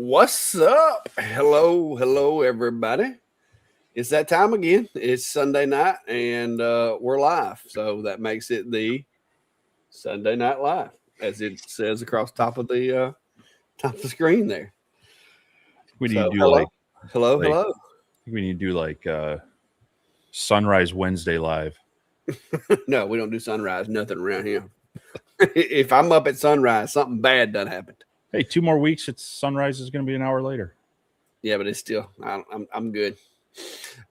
What's up? Hello, everybody. It's that time again. It's Sunday night, and we're live. So that makes it the Sunday Night Live, as it says across top of the screen there. We need So to do hello, like hello. we need to do like Sunrise Wednesday live. No, we don't do sunrise. Nothing around here. If I'm up at sunrise, something bad done happened. Hey, 2 more weeks. It's sunrise is going to be an hour later. Yeah, but it's still. I'm good.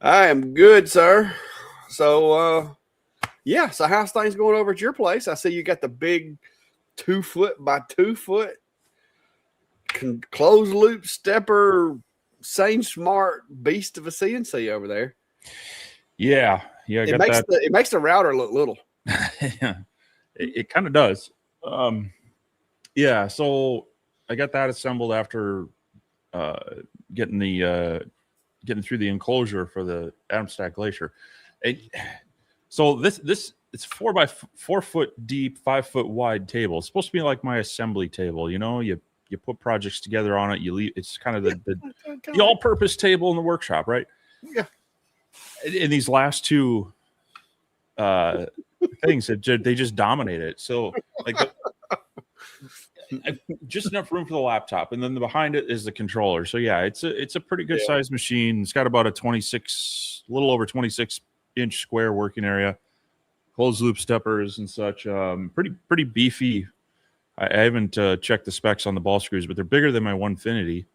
I am good, sir. So yeah. So how's things going over at your place? I see you got the big 2 foot by 2 foot closed loop stepper, Sane Smart beast of a CNC over there. Yeah. I It got makes that. it makes the router look little. Yeah, it kind of does. Yeah. So I got that assembled after getting through the enclosure for the Adamstack Glacier. So this it's 4 by 4 foot deep, 5 foot wide table. It's supposed to be like my assembly table. You put projects together on it. You leave. It's kind of the all-purpose table in the workshop, right? Yeah. In these last two things, they just dominate it. So like just enough room for the laptop, and then behind it is the controller. So yeah, it's a pretty good sized machine. It's got about a little over 26-inch square working area, closed loop steppers and such. Pretty beefy. I haven't checked the specs on the ball screws, but they're bigger than my Onefinity.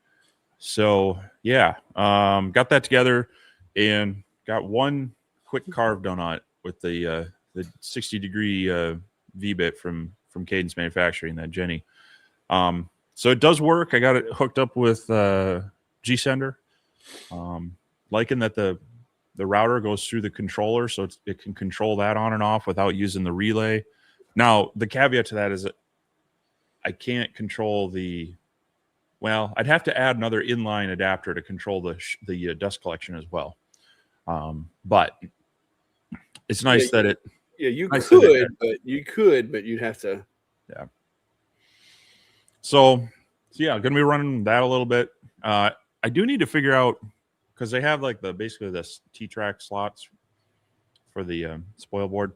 So yeah, got that together and got one quick carve done on it with the 60-degree V-bit from Cadence Manufacturing, that Jenny. So it does work. I got it hooked up with G-Sender. Liking that the router goes through the controller, so it can control that on and off without using the relay. Now, the caveat to that is that I can't control I'd have to add another inline adapter to control the dust collection as well. But it's nice that it. Yeah, you nice could, but you'd have to. Yeah. So yeah, going to be running that a little bit. I do need to figure out, because they have like basically this T-track slots for the spoil board.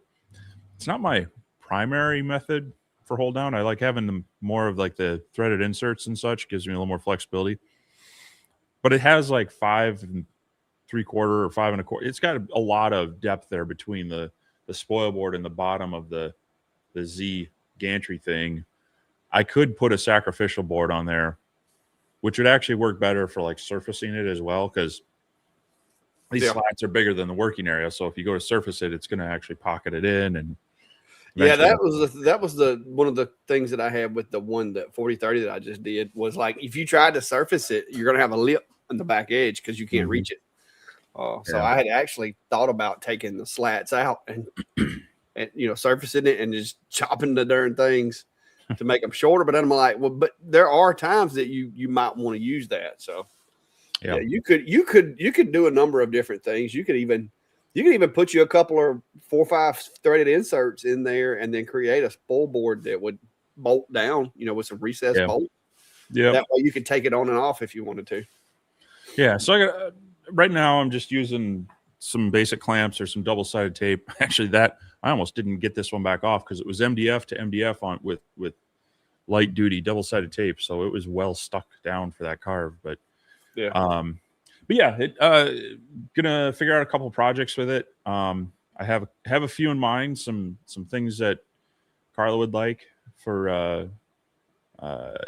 It's not my primary method for hold down. I like having them more of like the threaded inserts and such. Gives me a little more flexibility. But it has like 5 3/4 or 5 1/4. It's got a lot of depth there between the spoil board and the bottom of the Z gantry thing. I could put a sacrificial board on there, which would actually work better for like surfacing it as well, because these slats are bigger than the working area. So if you go to surface it, it's going to actually pocket it in. And yeah, that was the one of the things that I had with the 4030 that I just did, was like, if you tried to surface it, you're going to have a lip on the back edge because you can't reach it. So I had actually thought about taking the slats out and surfacing it and just chopping the darn things to make them shorter. But then I'm like, well, but there are times that you might want to use that. So yeah, you could do a number of different things. You could even put you a couple or 4 or 5 threaded inserts in there, and then create a spoil board that would bolt down, with some recessed bolt. Yeah, that way you could take it on and off if you wanted to. Yeah, so I got right now I'm just using some basic clamps or some double-sided tape. Actually, that I almost didn't get this one back off because it was MDF to MDF on with light duty double-sided tape, so it was well stuck down for that carve. But gonna figure out a couple projects with it. I have a few in mind, some things that Carla would like for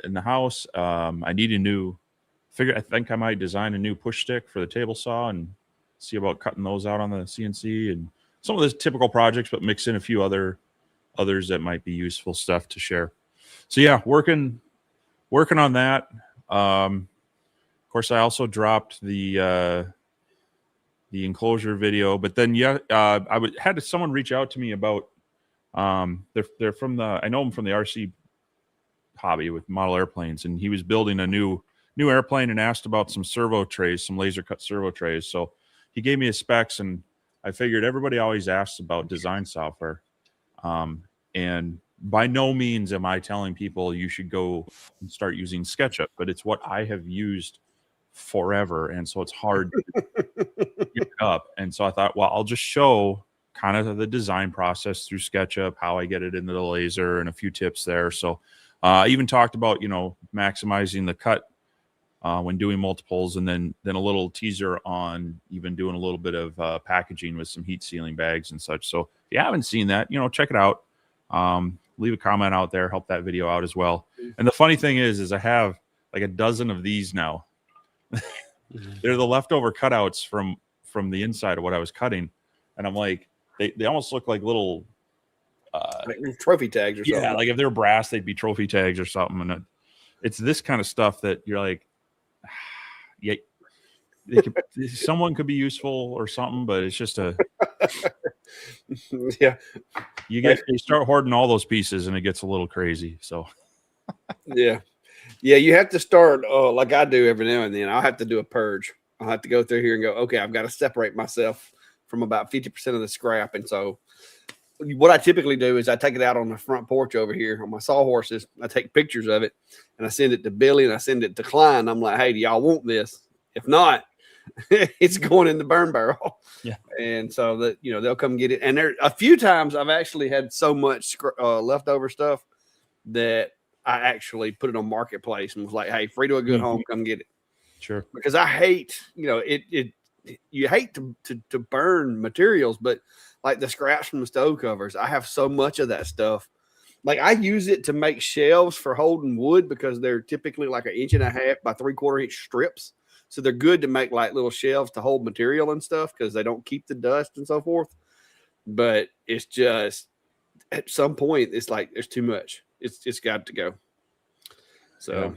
in the house. I need I think I might design a new push stick for the table saw and see about cutting those out on the CNC, and some of the typical projects, but mix in a few others that might be useful stuff to share. So yeah, working on that. Of course, I also dropped the enclosure video, but then had someone reach out to me about they're from I know them from the RC hobby with model airplanes, and he was building a new airplane and asked about some servo trays, some laser cut servo trays. So he gave me his specs, and I figured everybody always asks about design software. And by no means am I telling people you should go and start using SketchUp, but it's what I have used forever. And so it's hard to give it up. And so I thought, well, I'll just show kind of the design process through SketchUp, how I get it into the laser, and a few tips there. So I even talked about, maximizing the cut when doing multiples, and then a little teaser on even doing a little bit of packaging with some heat sealing bags and such. So if you haven't seen that, check it out. Leave a comment out there, help that video out as well. And the funny thing is I have like a dozen of these now. They're the leftover cutouts from the inside of what I was cutting. And I'm like, they almost look like little like trophy tags or something. Yeah, like if they were brass, they'd be trophy tags or something. And it's this kind of stuff that you're like, yeah, someone could be useful or something, but it's just yeah. You start hoarding all those pieces and it gets a little crazy. So yeah, you have to start like I do every now and then. I'll have to do a purge. I'll have to go through here and go, okay, I've got to separate myself from about 50% of the scrap. And so what I typically do is I take it out on the front porch over here on my sawhorses. I take pictures of it and I send it to Billy and I send it to Klein. I'm like, hey, do y'all want this? If not, it's going in the burn barrel. Yeah. And so that, they'll come get it. And there a few times I've actually had so much leftover stuff that I actually put it on Marketplace and was like, hey, free to a good home, come get it. Sure. Because I hate, you hate to burn materials, but like the scraps from the stove covers, I have so much of that stuff. Like I use it to make shelves for holding wood because they're typically like 1.5 inches by 3/4 inch strips. So they're good to make like little shelves to hold material and stuff because they don't keep the dust and so forth. But it's just at some point, it's like there's too much. It's got to go. So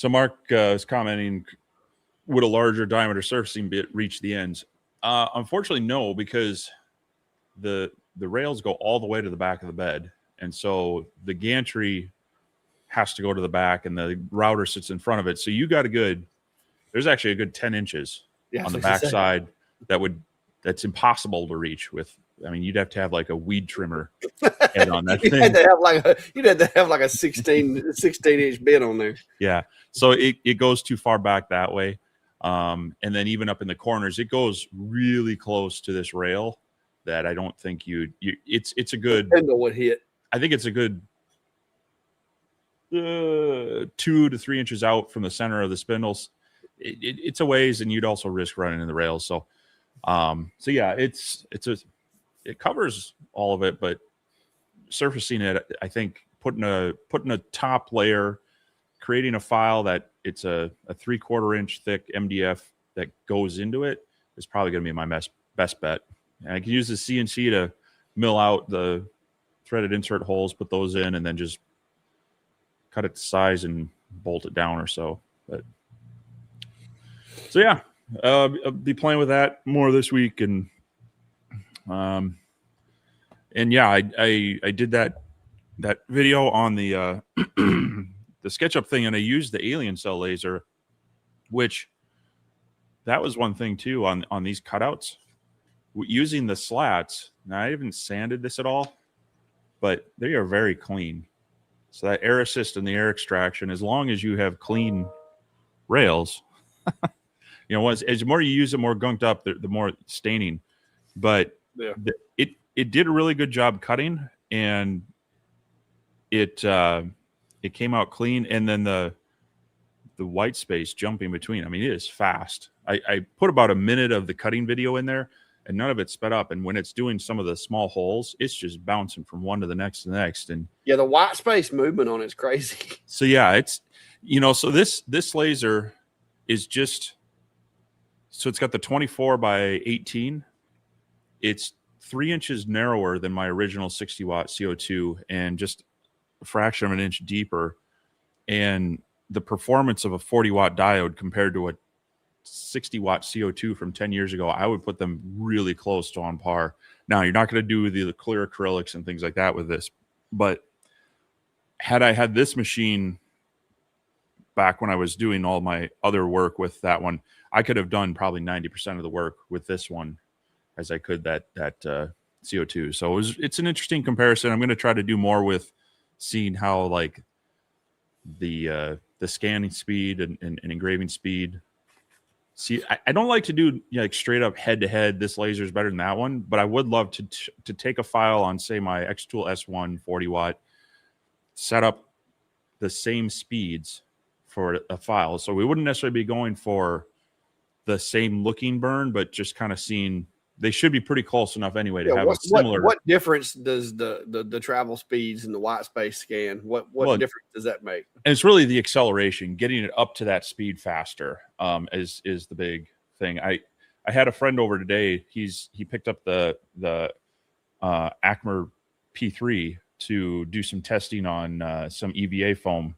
Mark is commenting, would a larger diameter surfacing bit reach the ends? Unfortunately, no, because the rails go all the way to the back of the bed. And so the gantry has to go to the back and the router sits in front of it. So you got there's actually a good 10 inches on the back side that's impossible to reach with. I mean, you'd have to have like a weed trimmer head on that thing. You'd have to have like a 16 inch bit on there. Yeah. So it goes too far back that way. And then even up in the corners, it goes really close to this rail that I don't think it's a good spindle would hit. I think it's a good 2 to 3 inches out from the center of the spindles. It's a ways, and you'd also risk running in the rails. So yeah, it covers all of it, but surfacing it, I think putting a top layer, creating a file that it's a 3/4 inch thick MDF that goes into it is probably going to be my best bet. And I can use the CNC to mill out the threaded insert holes, put those in, and then just cut it to size and bolt it down or so. But so yeah, I'll be playing with that more this week, and yeah, I did that video on the the SketchUp thing, and I used the alien cell laser, which that was one thing too on these cutouts using the slats. Now I haven't sanded this at all, but they are very clean. So that air assist and the air extraction, as long as you have clean rails, as the more you use it, more gunked up, the more staining. But yeah. It did a really good job cutting, and it came out clean. And then the white space jumping between, I mean, it is fast. I put about a minute of the cutting video in there, and none of it sped up. And when it's doing some of the small holes, it's just bouncing from one to the next to the next. And yeah, the white space movement on it's crazy. So yeah, it's so this laser is just, so it's got the 24 by 18. It's 3 inches narrower than my original 60 watt CO2 and just a fraction of an inch deeper. And the performance of a 40 watt diode compared to a 60 watt CO2 from 10 years ago, I would put them really close to on par. Now, you're not going to do the clear acrylics and things like that with this, but had I had this machine back when I was doing all my other work with that one, I could have done probably 90% of the work with this one as I could that CO2. So it's an interesting comparison. I'm going to try to do more with seeing how like the scanning speed and engraving speed. See, I don't like to do like straight up head to head. This laser is better than that one, but I would love to take a file on, say, my X-Tool S1 40 watt, set up the same speeds for a file. So we wouldn't necessarily be going for the same looking burn, but just kind of seeing they should be pretty close enough anyway to have a similar. What difference does the travel speeds and the white space scan? What difference does that make? And it's really the acceleration, getting it up to that speed faster, is the big thing. I had a friend over today. He picked up the Acmer P3 to do some testing on some EVA foam,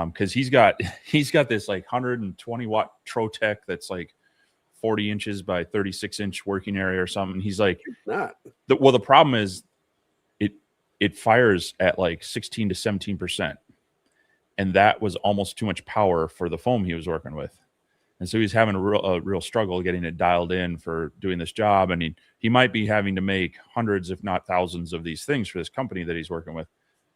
because he's got this like 120 watt Trotec that's like 40 inches by 36 inch working area or something. He's like, the problem is it fires at like 16 to 17%. And that was almost too much power for the foam he was working with. And so he's having a real struggle getting it dialed in for doing this job. And he might be having to make hundreds, if not thousands of these things for this company that he's working with.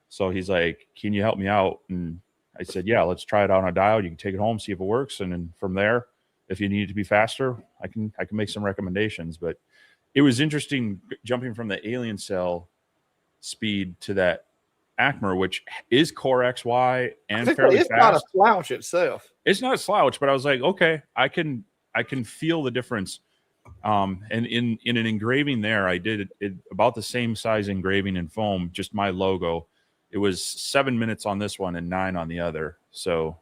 So he's like, can you help me out? And I said, yeah, let's try it out on a dial. You can take it home, see if it works. And then from there, if you need it to be faster, I can make some recommendations. But it was interesting jumping from the Alien Cell speed to that Acmer, which is Core XY and fairly fast. It's not a slouch itself. It's not a slouch, but I was like, okay, I can feel the difference. And in an engraving there, I did it about the same size engraving in foam, just my logo. It was 7 minutes on this one and 9 on the other. So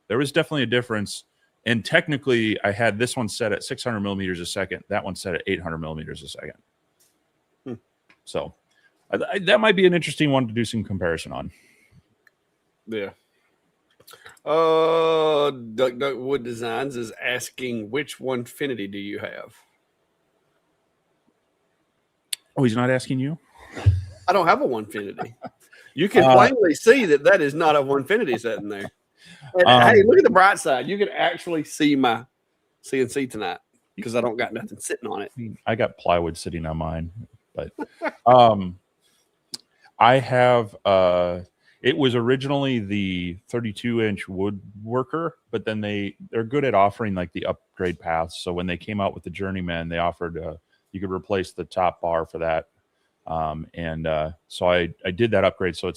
there was definitely a difference. And technically, I had this one set at 600 millimeters a second. That one set at 800 millimeters a second. So that might be an interesting one to do some comparison on. Yeah. Duck Wood Designs is asking, which Onefinity do you have? Oh, he's not asking you? I don't have a Onefinity. You can plainly see that is not a Onefinity sitting there. And, hey, look at the bright side. You can actually see my CNC tonight because I don't got nothing sitting on it. I got plywood sitting on mine, but I have it was originally the 32-inch woodworker, but then they're good at offering like the upgrade paths. So when they came out with the Journeyman, they offered you could replace the top bar for that. So I did that upgrade. So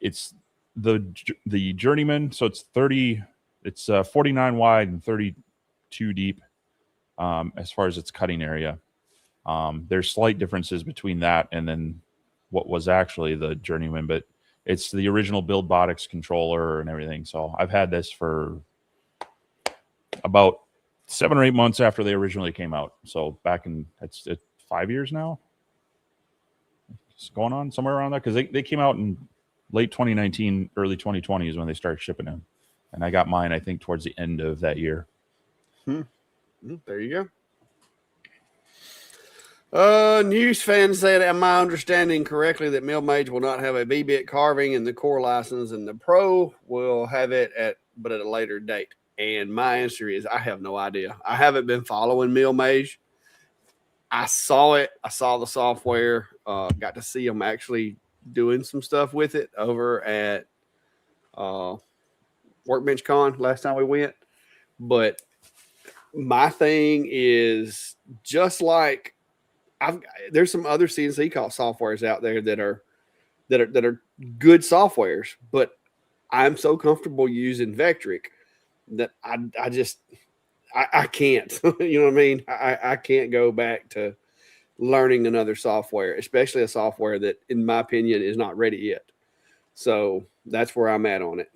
it's the Journeyman. So it's 49 wide and 32 deep as far as its cutting area. There's slight differences between that and then what was actually the Journeyman, but it's the original Buildbotics controller and everything. So I've had this for about 7 or 8 months after they originally came out. So back in it's 5 years now. It's going on somewhere around there because they came out in late 2019, early 2020 is when they started shipping them, and I got mine I think towards the end of that year. There you go. News fan said, am I understanding correctly that Millmage will not have a V-bit carving in the core license and the Pro will have it but at a later date? And my answer is I have no idea. I haven't been following Millmage. I saw it. I saw the software. Got to see them actually doing some stuff with it over at Workbench Con last time we went. But my thing is just like there's some other CNC softwares out there that are good softwares, but I'm so comfortable using Vectric that I can't. You know what I mean? I can't go back to learning another software, especially a software that, in my opinion, is not ready yet. So that's where I'm at on it.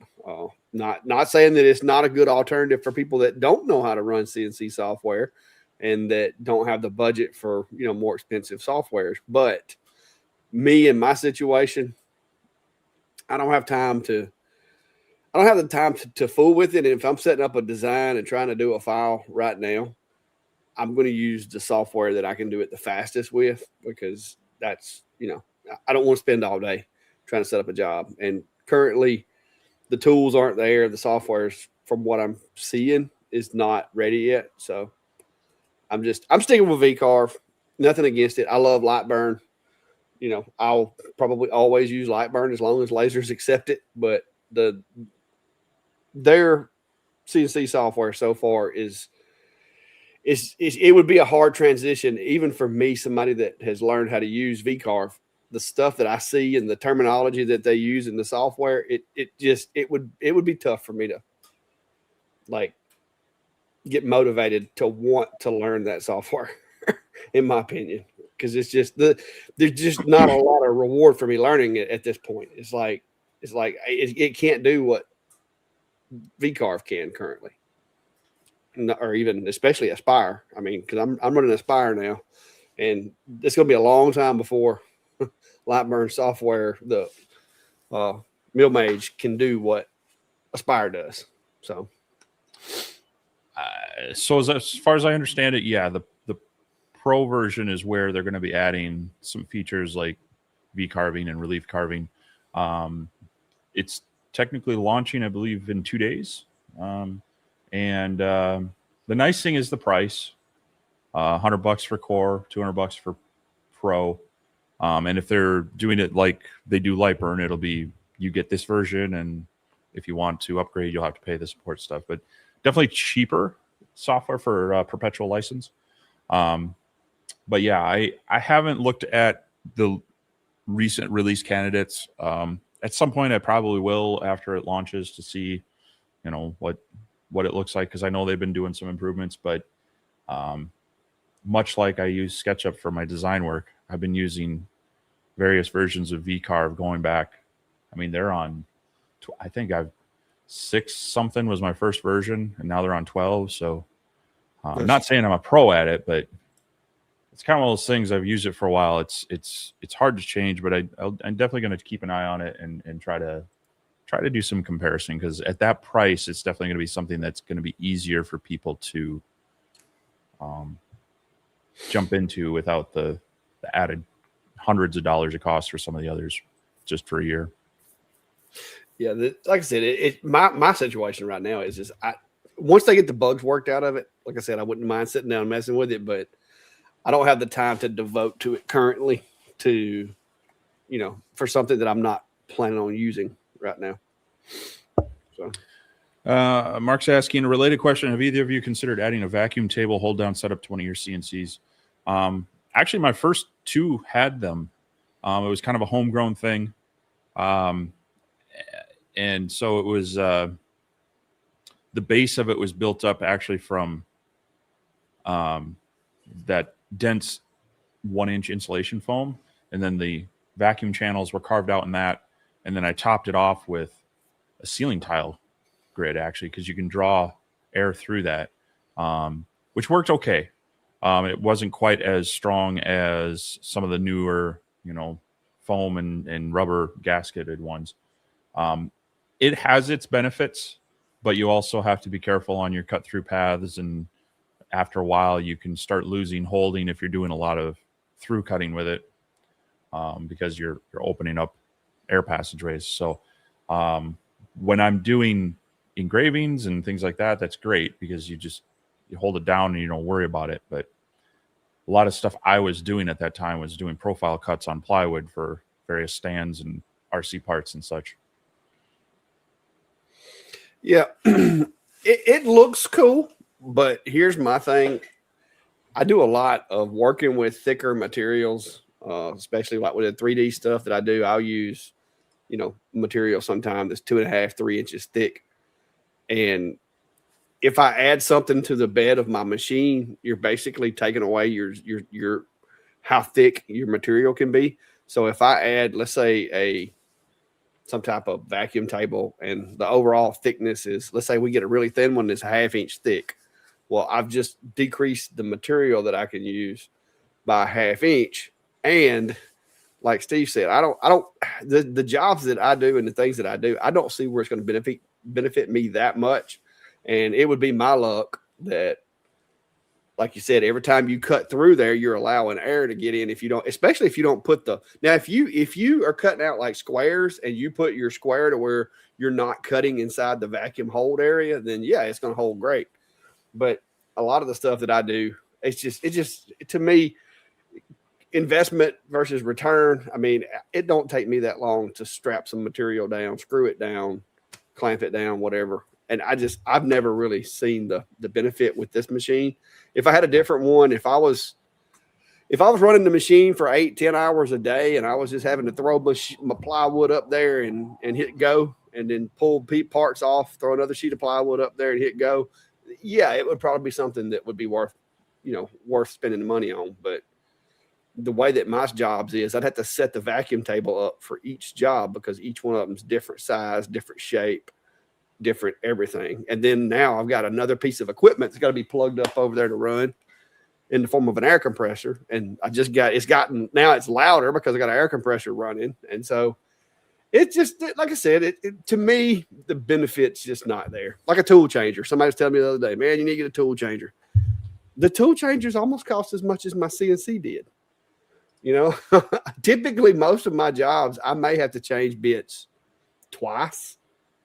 Not saying that it's not a good alternative for people that don't know how to run CNC software and that don't have the budget for, more expensive softwares. But me in my situation, I don't have the time to fool with it. And if I'm setting up a design and trying to do a file right now, I'm going to use the software that I can do it the fastest with, because that's, I don't want to spend all day trying to set up a job. And currently the tools aren't there. The software's, from what I'm seeing, is not ready yet. So I'm sticking with VCarve. Nothing against it. I love Lightburn. I'll probably always use Lightburn as long as lasers accept it. But their CNC software so far is it would be a hard transition, even for me, somebody that has learned how to use VCarve. The stuff that I see and the terminology that they use in the software, it would be tough for me to like get motivated to want to learn that software, in my opinion, because there's just not a lot of reward for me learning it at this point. It's like it can't do what VCarve can currently. Or even especially Aspire. I mean, because I'm running Aspire now, and it's going to be a long time before Lightburn software, the MillMage, can do what Aspire does. So as far as I understand it, yeah, the Pro version is where they're going to be adding some features like V carving and relief carving. It's technically launching, I believe, in 2 days. The nice thing is the price, $100 for Core, $200 for Pro. And if they're doing it like they do Lightburn, it'll be, you get this version, and if you want to upgrade, you'll have to pay the support stuff. But definitely cheaper software for perpetual license. But yeah, I haven't looked at the recent release candidates. At some point, I probably will after it launches to see, what it looks like, because I know they've been doing some improvements. But much like I use SketchUp for my design work, I've been using various versions of VCarve going back. I mean, they're on, I think I've 6 something was my first version, and now they're on 12. So I'm not saying I'm a pro at it, but it's kind of one of those things. I've used it for a while. It's hard to change, but I'm definitely going to keep an eye on it and try to do some comparison, because at that price, it's definitely going to be something that's going to be easier for people to jump into without the added hundreds of dollars it costs for some of the others just for a year. Yeah, like I said, my situation right now is just once they get the bugs worked out of it, like I said, I wouldn't mind sitting down and messing with it, but I don't have the time to devote to it currently for something that I'm not planning on using right now. So, Mark's asking a related question: have either of you considered adding a vacuum table hold down setup to one of your CNCs? Actually, my first 2 had them. It was kind of a homegrown thing, and so it was the base of it was built up actually from that dense 1-inch insulation foam, and then the vacuum channels were carved out in that, and then I topped it off with a ceiling tile grid, actually, because you can draw air through that, which worked okay. It wasn't quite as strong as some of the newer, foam and rubber gasketed ones. It has its benefits, but you also have to be careful on your cut through paths, and after a while you can start losing holding if you're doing a lot of through cutting with it, because you're opening up air passageways. So when I'm doing engravings and things like that, that's great, because you hold it down and you don't worry about it. But a lot of stuff I was doing at that time was doing profile cuts on plywood for various stands and RC parts and such. Yeah, it looks cool, but here's my thing. I do a lot of working with thicker materials, especially like with the 3D stuff that I do. I'll use, material sometimes that's 2.5, 3 inches thick. And if I add something to the bed of my machine, you're basically taking away your how thick your material can be. So if I add, let's say, some type of vacuum table, and the overall thickness is, let's say we get a really thin one that's 1/2 inch thick. Well, I've just decreased the material that I can use by 1/2 inch. And like Steve said, the jobs that I do and the things that I do, I don't see where it's going to benefit me that much. And it would be my luck that, like you said, every time you cut through there, you're allowing air to get in. Especially if you don't put if you are cutting out like squares and you put your square to where you're not cutting inside the vacuum hold area, then yeah, it's going to hold great. But a lot of the stuff that I do, it just to me, investment versus return. I mean, it don't take me that long to strap some material down, screw it down, clamp it down, whatever. And I've never really seen the benefit with this machine. If I had a different one, if I was running the machine for 8-10 hours a day and I was just having to throw my plywood up there and hit go and then pull parts off, throw another sheet of plywood up there and hit go, yeah, it would probably be something that would be worth spending the money on. But the way that my jobs is, I'd have to set the vacuum table up for each job because each one of them's different size, different shape, different everything. And then now I've got another piece of equipment that's got to be plugged up over there to run in the form of an air compressor. And now it's louder because I got an air compressor running. And so it's just, like I said, to me, the benefit's just not there. Like a tool changer. Somebody was telling me the other day, man, you need to get a tool changer. The tool changers almost cost as much as my CNC did. Typically most of my jobs, I may have to change bits twice,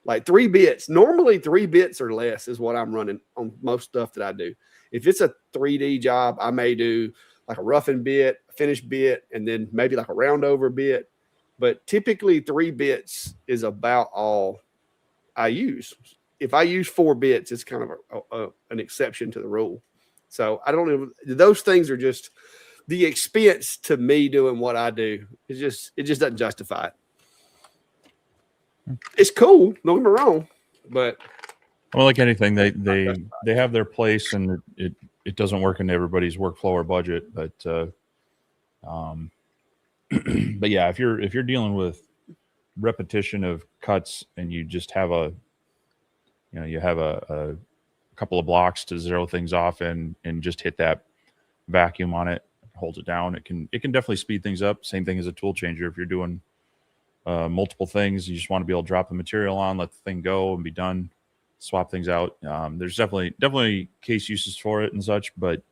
like 3 bits. Normally 3 bits or less is what I'm running on most stuff that I do. If it's a 3D job, I may do like a roughing bit, a finish bit, and then maybe like a round over bit. But typically 3 bits is about all I use. If I use 4 bits, it's kind of an exception to the rule. So I don't know. Those things are just the expense to me doing what I do. It just doesn't justify it. It's cool, don't get me wrong, but well, like anything, they have their place, and it doesn't work into everybody's workflow or budget. But but yeah, if you're dealing with repetition of cuts and you just have a couple of blocks to zero things off and just hit that vacuum on it, holds it down, it can definitely speed things up. Same thing as a tool changer. If you're doing multiple things, you just want to be able to drop the material on, let the thing go and be done, swap things out. There's definitely case uses for it and such, but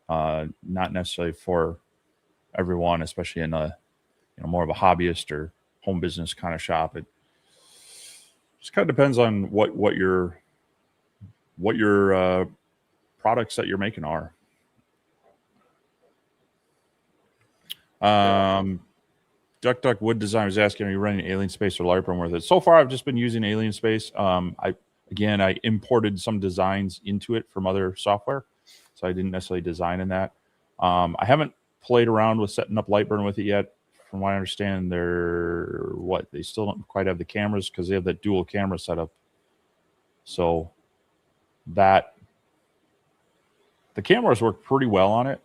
not necessarily for everyone, especially in a more of a hobbyist or home business kind of shop. It just kind of depends on what your products that you're making are. Duck Wood Design was asking, are you running Alien Space or Lightburn with it? So far, I've just been using Alien Space. I imported some designs into it from other software, so I didn't necessarily design in that. I haven't played around with setting up Lightburn with it yet. From what I understand, they still don't quite have the cameras because they have that dual camera setup. So that the cameras work pretty well on it,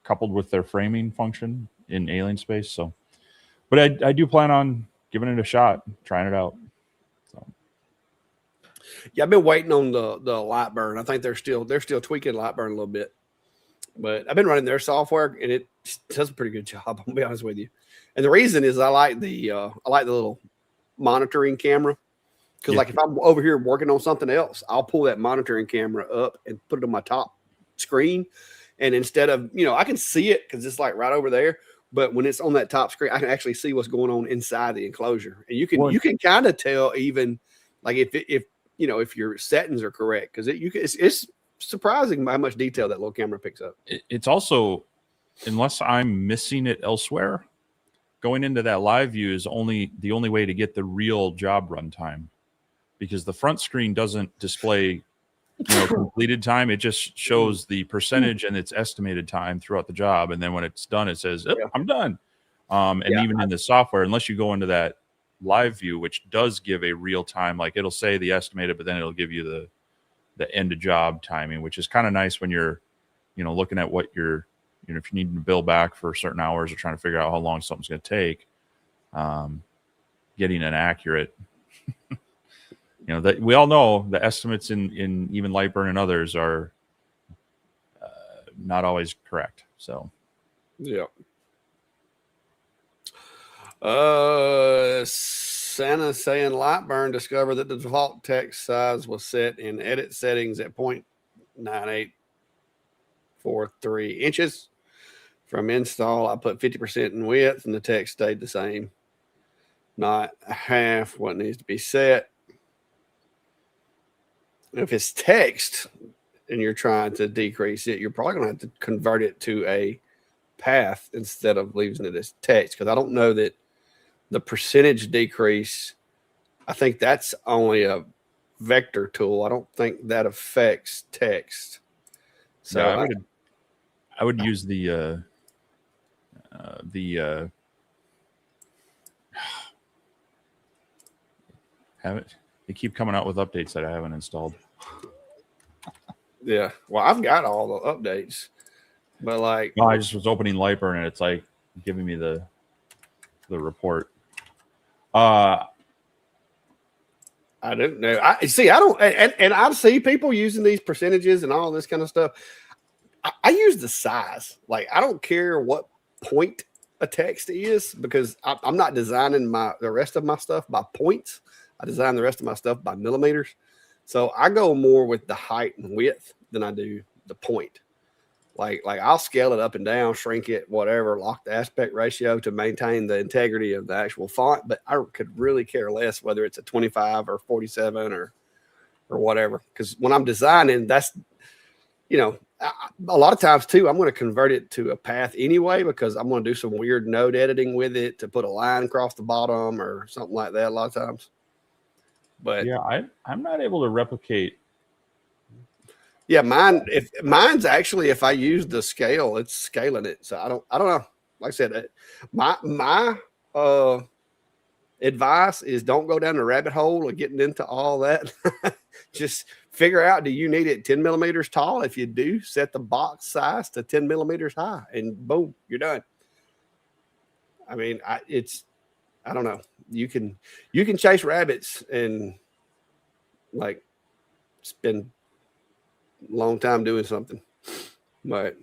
coupled with their framing function in Alien Space. So, but I do plan on giving it a shot, trying it out. So. Yeah, I've been waiting on the Lightburn. I think they're still tweaking Lightburn a little bit, but I've been running their software and it does a pretty good job. I'll be honest with you. And the reason is I like the little monitoring camera because like if I'm over here working on something else, I'll pull that monitoring camera up and put it on my top screen. And instead of, I can see it because it's like right over there. But when it's on that top screen, I can actually see what's going on inside the enclosure. And you can kind of tell even like if your settings are correct because it's surprising how much detail that little camera picks up. It's also, unless I'm missing it elsewhere, going into that live view is the only way to get the real job runtime because the front screen doesn't display completed time. It just shows the percentage and its estimated time throughout the job. And then when it's done, it says, I'm done. Even in the software, unless you go into that live view, which does give a real time, like it'll say the estimated, but then it'll give you the end of job timing, which is kind of nice when you're, looking at what you're, if you need to bill back for certain hours or trying to figure out how long something's going to take, getting an accurate, that we all know the estimates in even Lightburn and others are not always correct. So, yeah. Santa saying Lightburn discovered that the default text size was set in edit settings at 0.9843 inches. From install, I put 50% in width and the text stayed the same. Not half what needs to be set. If it's text and you're trying to decrease it, you're probably going to have to convert it to a path instead of leaving it as text, because I don't know that the percentage decrease, I think that's only a vector tool. I don't think that affects text. So yeah, I would use the have it. They keep coming out with updates that I haven't installed. yeah, well, I've got all the updates, but like, No, I just was opening Lightburn and it's like giving me the report. I don't know. I see. I don't, and I see people using these percentages and all this kind of stuff. I use the size. Like, I don't care what point a text is, because I'm not designing the rest of my stuff by points. I design the rest of my stuff by millimeters. So I go more with the height and width than I do the point. Like I'll scale it up and down, shrink it, whatever, lock the aspect ratio to maintain the integrity of the actual font. But I could really care less whether it's a 25 or 47 or whatever. Because when I'm designing, that's, a lot of times too, I'm going to convert it to a path anyway, because I'm going to do some weird node editing with it to put a line across the bottom or something like that a lot of times. But yeah, I'm not able to replicate. Yeah, mine's actually, if I use the scale, it's scaling it. So I don't know. Like I said, my advice is don't go down the rabbit hole of getting into all that. Just figure out, do you need it 10 millimeters tall? If you do, set the box size to 10 millimeters high, and boom, you're done. I mean, I don't know. You can chase rabbits and like spend long time doing something, but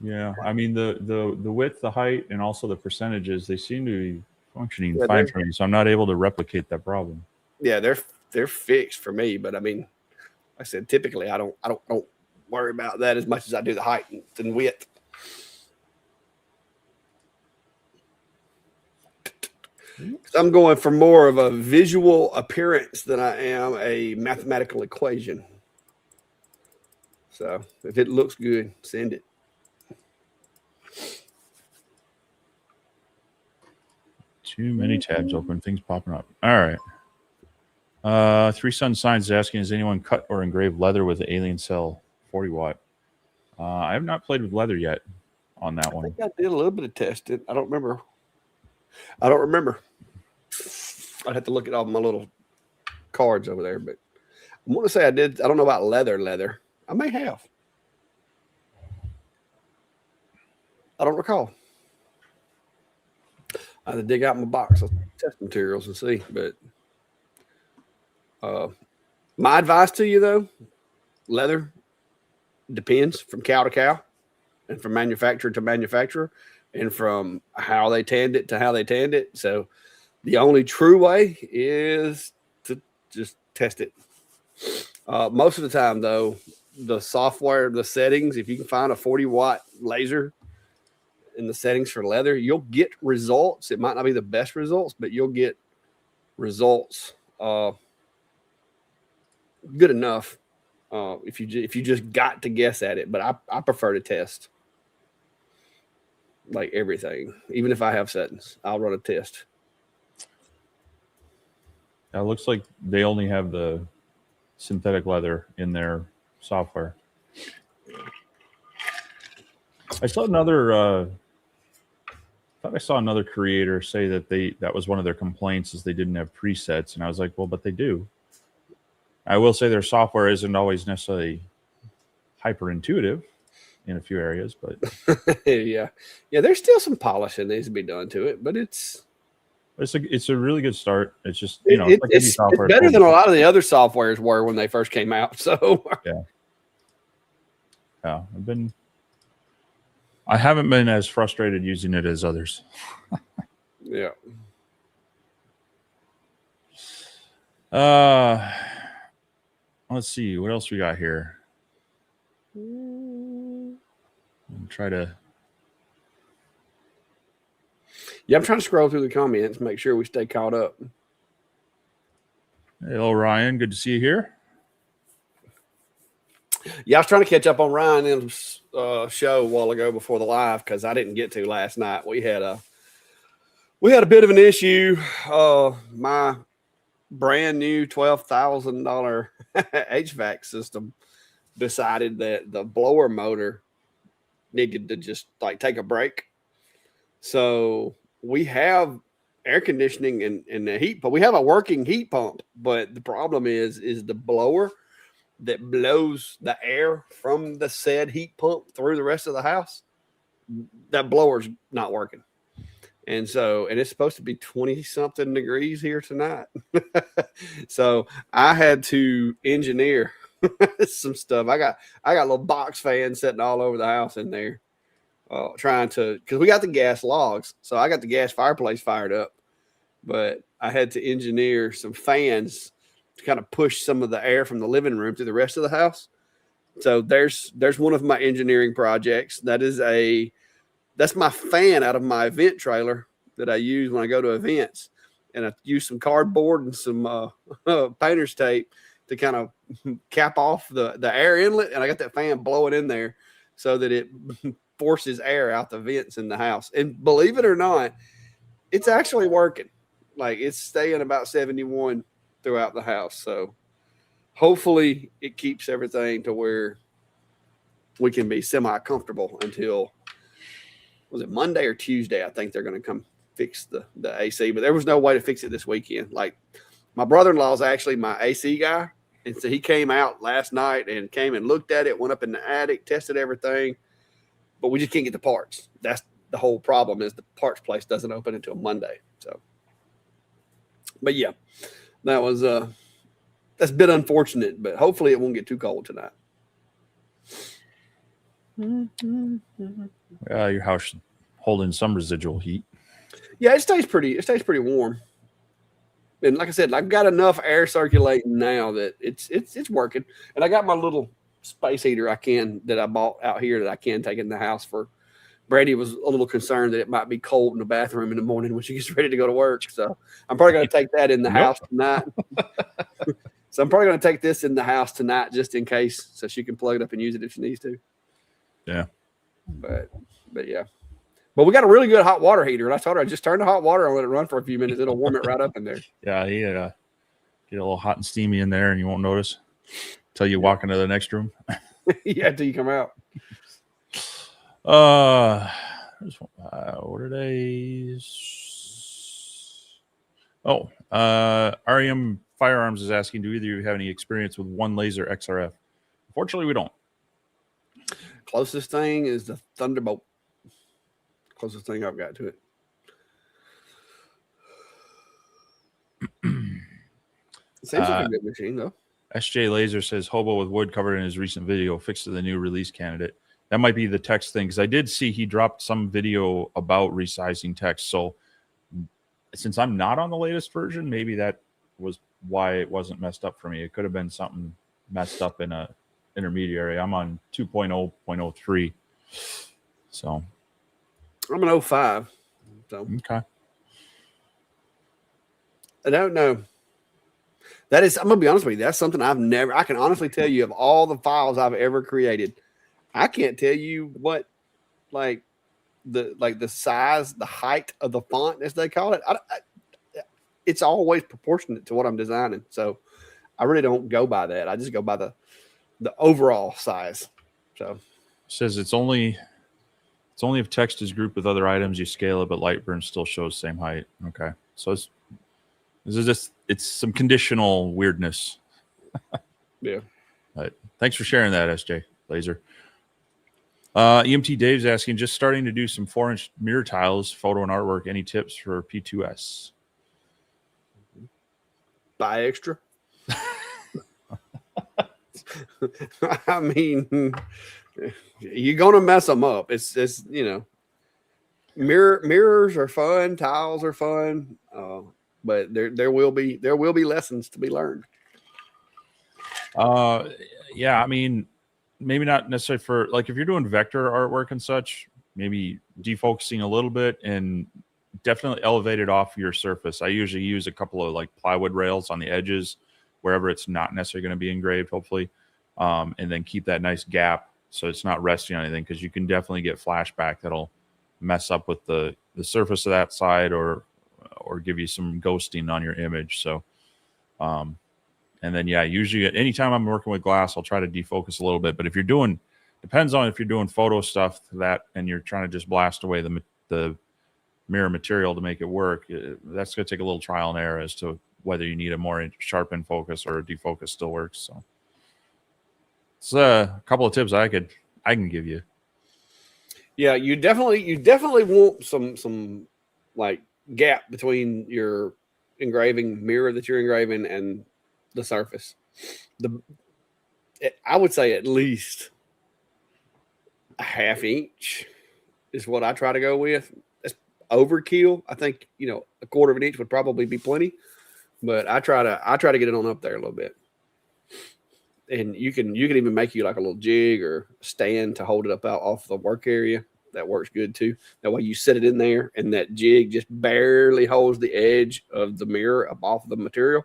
Yeah, I mean the width, the height, and also the percentages, they seem to be functioning fine for me. So I'm not able to replicate that problem. Yeah, they're fixed for me. But I mean, like I said, typically I don't worry about that as much as I do the height and width. I'm going for more of a visual appearance than I am a mathematical equation. So if it looks good, send it. Too many tabs open, things popping up. All right. Three Sun Signs is asking, has anyone cut or engraved leather with the Alien Cell 40 watt? I have not played with leather yet on that one. I think I did a little bit of testing. I don't remember. I'd have to look at all my little cards over there, but I want to say I did. I don't know about leather. I may have. I don't recall. I had to dig out my box of test materials and see. But my advice to you, though, leather depends from cow to cow and from manufacturer to manufacturer and from how they tanned it to how they tanned it. So the only true way is to just test it. Most of the time, though, the software, the settings, if you can find a 40-watt laser in the settings for leather, you'll get results. It might not be the best results, but you'll get results good enough if you just got to guess at it. But I prefer to test like everything. Even if I have settings, I'll run a test. It looks like they only have the synthetic leather in their software. I saw another creator say that was one of their complaints, is they didn't have presets, and I was like, well, but they do. I will say their software isn't always necessarily hyper intuitive in a few areas, but yeah, there's still some polishing needs to be done to it, but it's a really good start. It's just it's better than a lot of the other softwares were when they first came out. So yeah, I haven't been as frustrated using it as others. Yeah. Let's see what else we got here. Try to. Yeah, I'm trying to scroll through the comments, make sure we stay caught up. Hello, Ryan. Good to see you here. Yeah, I was trying to catch up on Ryan's show a while ago before the live because I didn't get to last night. We had a bit of an issue. My brand new $12,000 HVAC system decided that the blower motor needed to just like take a break. So we have air conditioning and the heat, but we have a working heat pump. But the problem is the blower that blows the air from the said heat pump through the rest of the house. That blower's not working. And it's supposed to be 20 something degrees here tonight. So I had to engineer some stuff. I got little box fans sitting all over the house in there, trying to, because we got the gas logs. So I got the gas fireplace fired up, but I had to engineer some fans to kind of push some of the air from the living room to the rest of the house. So there's one of my engineering projects. That's my fan out of my event trailer that I use when I go to events. And I use some cardboard and some painter's tape to kind of cap off the air inlet. And I got that fan blowing in there so that it forces air out the vents in the house. And believe it or not, it's actually working. Like it's staying about 71 throughout the house. So hopefully it keeps everything to where we can be semi-comfortable until, was it Monday or Tuesday? I think they're going to come fix the AC, but there was no way to fix it this weekend. Like my brother-in-law is actually my AC guy. And so he came out last night and came and looked at it, went up in the attic, tested everything, but we just can't get the parts. That's the whole problem, is the parts place doesn't open until Monday. So, but yeah, that was, that's a bit unfortunate, but hopefully it won't get too cold tonight. Your house holding some residual heat. Yeah, it stays pretty warm. And like I said, I've got enough air circulating now that it's working. And I got my little space heater that I bought out here that I can take in the house for. Brady was a little concerned that it might be cold in the bathroom in the morning when she gets ready to go to work. So I'm probably going to take that in the house tonight. So I'm probably going to take this in the house tonight just in case, so she can plug it up and use it if she needs to. Yeah. But yeah. But we got a really good hot water heater. And I told her, I just turn the hot water and let it run for a few minutes. It'll warm it right up in there. Yeah. Get a little hot and steamy in there and you won't notice until you walk into the next room. Yeah, until you come out. What are they? REM Firearms is asking, do either of you have any experience with one laser XRF? Unfortunately, we don't. Closest thing is the Thunderbolt. Closest thing I've got to it. It seems like a good machine, though. SJ Laser says, Hobo with wood covered in his recent video fixed to the new release candidate. That might be the text thing, because I did see he dropped some video about resizing text. So since I'm not on the latest version, maybe that was why it wasn't messed up for me. It could have been something messed up in a intermediary. I'm on 2.0.03. So I'm an 05. So okay. I don't know. That is, I'm gonna be honest with you, that's something I can honestly tell you, of all the files I've ever created, I can't tell you what the size, the height of the font, as they call it. It's always proportionate to what I'm designing. So I really don't go by that. I just go by the overall size. So it says it's only if text is grouped with other items, you scale it, but Lightburn still shows same height. Okay. So it's some conditional weirdness. Yeah. But thanks for sharing that, SJ Laser. EMT Dave's asking, just starting to do some 4-inch mirror tiles, photo and artwork. Any tips for P2S? Buy extra. I mean, you're gonna mess them up. It's mirrors are fun, tiles are fun, but there will be lessons to be learned. Yeah, I mean, maybe not necessarily for, like, if you're doing vector artwork and such, maybe defocusing a little bit and definitely elevate it off your surface. I usually use a couple of like plywood rails on the edges wherever it's not necessarily going to be engraved, hopefully. and then keep that nice gap so it's not resting on anything, because you can definitely get flashback that'll mess up with the surface of that side or give you some ghosting on your image. So and then usually anytime I'm working with glass, I'll try to defocus a little bit. But if you're doing, depends on if you're doing photo stuff that and you're trying to just blast away the mirror material to make it work, that's going to take a little trial and error as to whether you need a more sharp in focus or a defocus still works. So it's a couple of tips I can give you. Yeah, you definitely want some like gap between your engraving mirror that you're engraving and the surface. I would say at least a half inch is what I try to go with. That's overkill. I think, a quarter of an inch would probably be plenty, but I try to get it on up there a little bit. And you can even make you like a little jig or stand to hold it up out off the work area. That works good too. That way you set it in there and that jig just barely holds the edge of the mirror up off the material.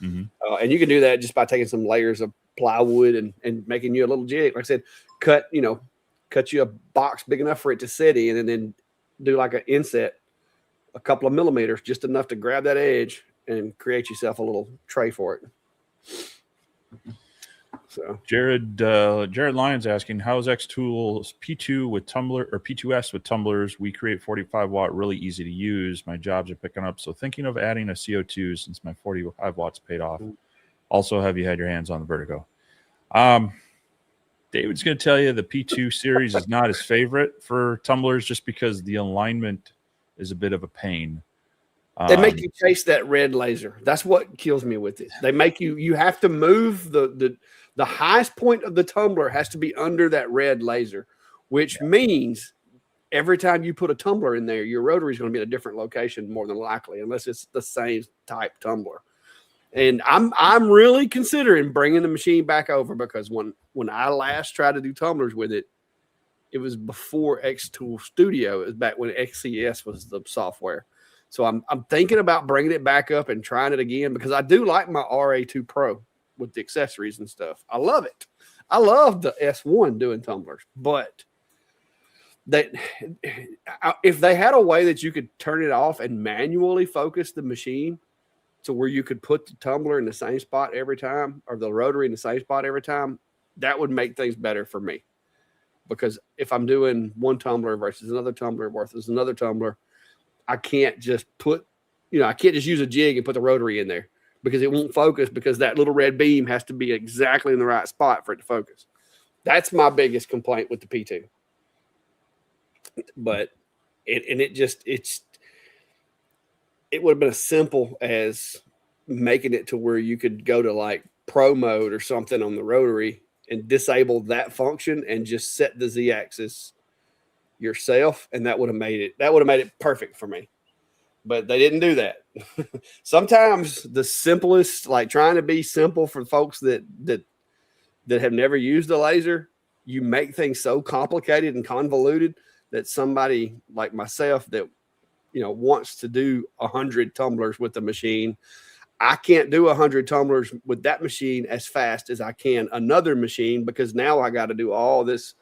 Mm-hmm. And you can do that just by taking some layers of plywood and making you a little jig. Like I said, cut you a box big enough for it to sit in, and then do like an inset, a couple of millimeters, just enough to grab that edge and create yourself a little tray for it. So Jared Lyons asking, how's X-Tools P2 with tumbler or P2S with tumblers? We create 45 watt, really easy to use. My jobs are picking up, so thinking of adding a CO2 since my 45 watts paid off. Also, have you had your hands on the Vertigo? David's going to tell you the P2 series is not his favorite for tumblers, just because the alignment is a bit of a pain. They make you chase that red laser. That's what kills me with it. They make you have to move the highest point of the tumbler has to be under that red laser, which means every time you put a tumbler in there, your rotary is going to be in a different location more than likely, unless it's the same type tumbler. And I'm really considering bringing the machine back over, because when I last tried to do tumblers with it, it was before X-Tool Studio. It was back when XCS was the software. So I'm thinking about bringing it back up and trying it again, because I do like my RA2 Pro with the accessories and stuff. I love it. I love the S1 doing tumblers, but if they had a way that you could turn it off and manually focus the machine to where you could put the tumbler in the same spot every time, or the rotary in the same spot every time, that would make things better for me. Because if I'm doing one tumbler versus another tumbler versus another tumbler, I can't just I can't just use a jig and put the rotary in there, because it won't focus, because that little red beam has to be exactly in the right spot for it to focus. That's my biggest complaint with the P2. But it would have been as simple as making it to where you could go to like pro mode or something on the rotary and disable that function and just set the Z-axis yourself, and that would have made it perfect for me. But they didn't do that. Sometimes the simplest, like trying to be simple for folks that have never used a laser, you make things so complicated and convoluted that somebody like myself that wants to do 100 tumblers with the machine, I can't do 100 tumblers with that machine as fast as I can another machine, because now I got to do all this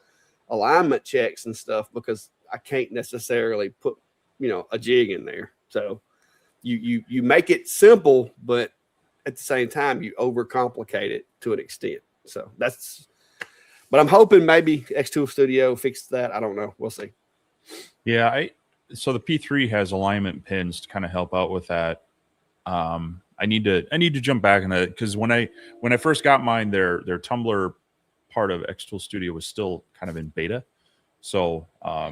alignment checks and stuff, because I can't necessarily put a jig in there. So you make it simple, but at the same time you overcomplicate it to an extent. So but I'm hoping maybe X-Tool Studio fixed that. I don't know. We'll see. Yeah, so the P3 has alignment pins to kind of help out with that. I need to jump back in it, because when I first got mine, their tumbler part of X-Tool Studio was still kind of in beta. So I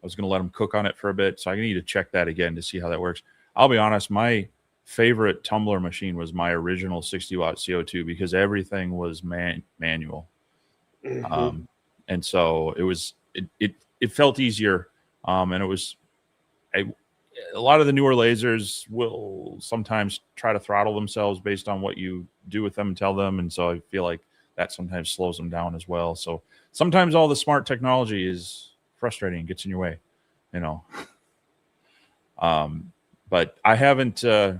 was going to let them cook on it for a bit. So I need to check that again to see how that works. I'll be honest, my favorite tumbler machine was my original 60 watt CO2, because everything was manual. Mm-hmm. And so it felt easier. And it was a lot of the newer lasers will sometimes try to throttle themselves based on what you do with them and tell them. And so I feel like that sometimes slows them down as well. So sometimes all the smart technology is frustrating and gets in your way, but I haven't, I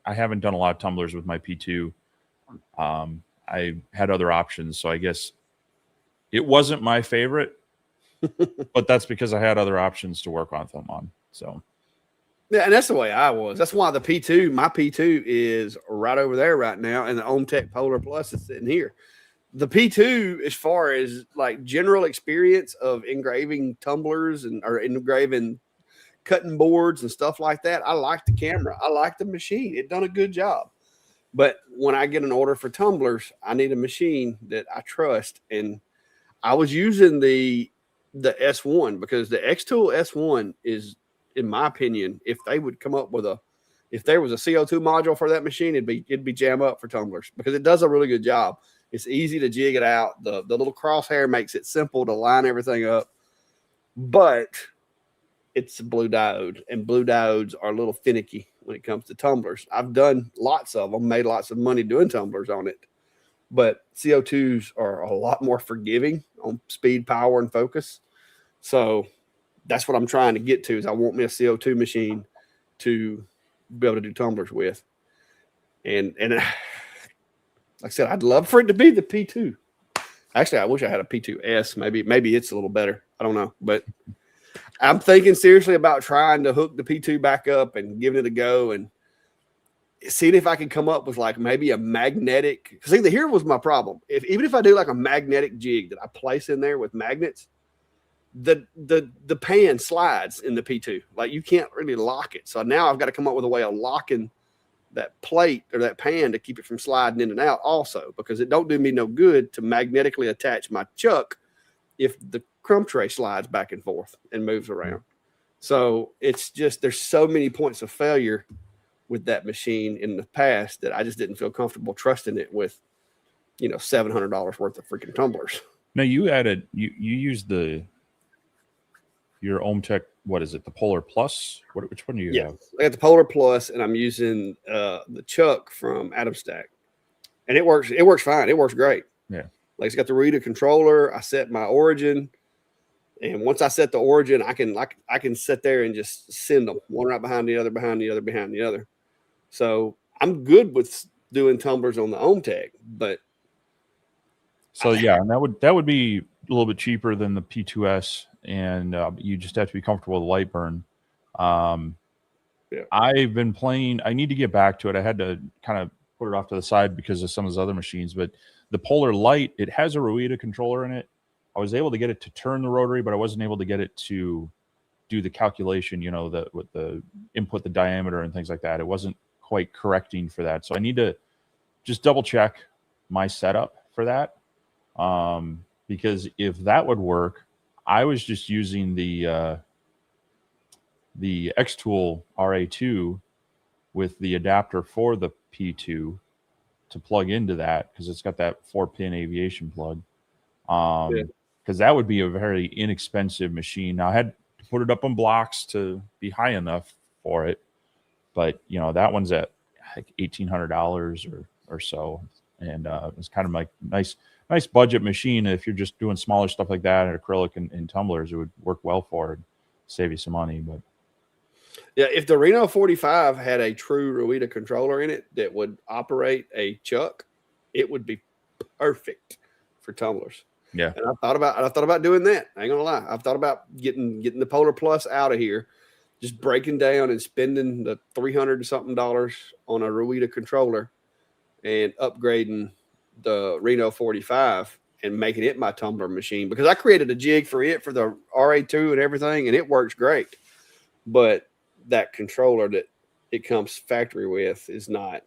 haven't done a lot of tumblers with my P2. I had other options. So I guess it wasn't my favorite, but that's because I had other options to work on them on. So yeah, and that's the way I was. That's why the P2, my P2 is right over there right now, and the OMTech Polar Plus is sitting here. The P2, as far as like general experience of engraving tumblers and or engraving cutting boards and stuff like that, I like the camera. I like the machine. It done a good job. But when I get an order for tumblers, I need a machine that I trust. And I was using the S1 because the X-Tool S1 is, in my opinion, if they would come up with if there was a CO2 module for that machine, it'd be jam up for tumblers because it does a really good job. It's easy to jig it out. The little crosshair makes it simple to line everything up, but it's a blue diode, and blue diodes are a little finicky when it comes to tumblers. I've done lots of them, made lots of money doing tumblers on it, but CO2s are a lot more forgiving on speed, power, and focus. So that's what I'm trying to get to is I want me a CO2 machine to be able to do tumblers with. And like I said, I'd love for it to be the P2. Actually, I wish I had a P2S. Maybe it's a little better. I don't know. But I'm thinking seriously about trying to hook the P2 back up and giving it a go and seeing if I can come up with like maybe a magnetic. Because here was my problem. Even if I do like a magnetic jig that I place in there with magnets, the pan slides in the P2. Like you can't really lock it. So now I've got to come up with a way of locking that plate or that pan to keep it from sliding in and out also, because it don't do me no good to magnetically attach my chuck if the crumb tray slides back and forth and moves around. So it's just, there's so many points of failure with that machine in the past that I just didn't feel comfortable trusting it with, $700 worth of freaking tumblers. Now you used your OMTech, what is it? The Polar Plus? Which one do you have? I got the Polar Plus, and I'm using the chuck from Atom Stack, and it works. It works fine. It works great. Yeah, like it's got the reader controller. I set my origin, and once I set the origin, I can sit there and just send them one right behind the other, behind the other, behind the other. So I'm good with doing tumblers on the OMTech, but and that would be a little bit cheaper than the P2S. And you just have to be comfortable with light burn. I've been playing. I need to get back to it. I had to kind of put it off to the side because of some of those other machines. But the Polar Light, it has a Ruida controller in it. I was able to get it to turn the rotary, but I wasn't able to get it to do the calculation. With the input, the diameter, and things like that. It wasn't quite correcting for that. So I need to just double check my setup for that. Because if that would work, I was just using the X-Tool RA2 with the adapter for the P2 to plug into that because it's got that 4-pin aviation plug. Because that would be a very inexpensive machine. Now I had to put it up on blocks to be high enough for it, but that one's at like $1,800 or so, and it's kind of like nice budget machine. If you're just doing smaller stuff like that and acrylic and tumblers, it would work well for it, save you some money. But yeah, if the Reno 45 had a true Ruida controller in it that would operate a chuck, it would be perfect for tumblers. Yeah, and I thought about doing that. I ain't gonna lie, I've thought about getting the Polar Plus out of here, just breaking down and spending the $300 and something on a Ruida controller and upgrading the Reno 45 and making it my tumbler machine, because I created a jig for it for the RA2 and everything, and it works great. But that controller that it comes factory with it's not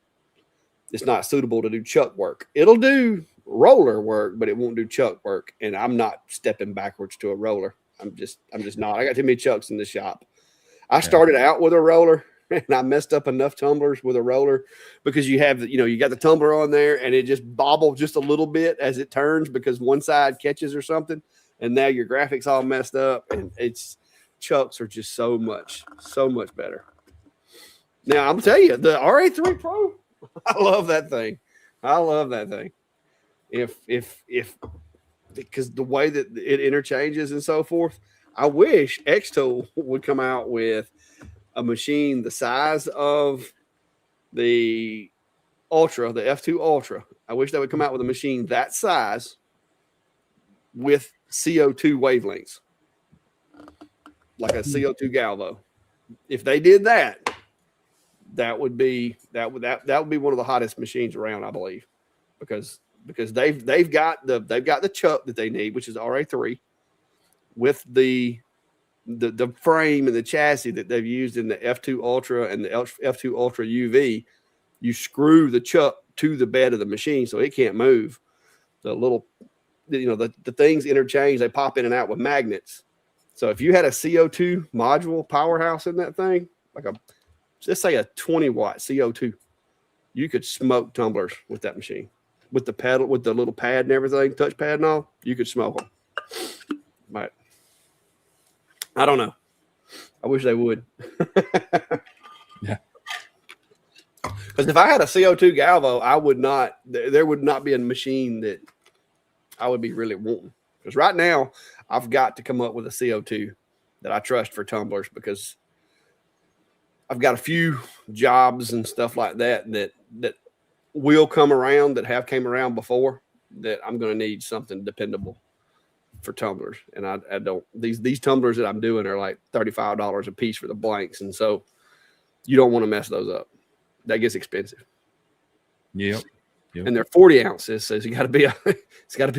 suitable to do chuck work. It'll do roller work, but it won't do chuck work. And I'm not stepping backwards to a roller. I'm just not. I got too many chucks in the shop. I started out with a roller, and I messed up enough tumblers with a roller because you have you got the tumbler on there and it just bobbles just a little bit as it turns because one side catches or something, and now your graphics all messed up, and chucks are just so much better. Now I'm gonna tell you, the RA3 Pro, I love that thing. Because the way that it interchanges and so forth, I wish X-Tool would come out with a machine the size of the Ultra, the F2 Ultra. I wish they would come out with a machine that size with CO2 wavelengths, like a CO2 Galvo. If they did that, that would be one of the hottest machines around, I believe, because they've got the chuck that they need, which is RA3, with the frame and the chassis that they've used in the F2 Ultra and the F2 Ultra UV. You screw the chuck to the bed of the machine so it can't move. The little, the things interchange. They pop in and out with magnets. So if you had a CO2 module powerhouse in that thing, like let's say a 20-watt CO2, you could smoke tumblers with that machine. With the pedal, with the little pad and everything, touch pad and all, you could smoke them. But I don't know. I wish they would. Yeah. Because if I had a CO2 Galvo, there would not be a machine that I would be really wanting. Because right now, I've got to come up with a CO2 that I trust for tumblers, because I've got a few jobs and stuff like that will come around, that have came around before, that I'm going to need something dependable for tumblers. And I don't, these tumblers that I'm doing are like $35 a piece for the blanks. And so you don't want to mess those up. That gets expensive. Yep. And they're 40 ounces. So it's got to be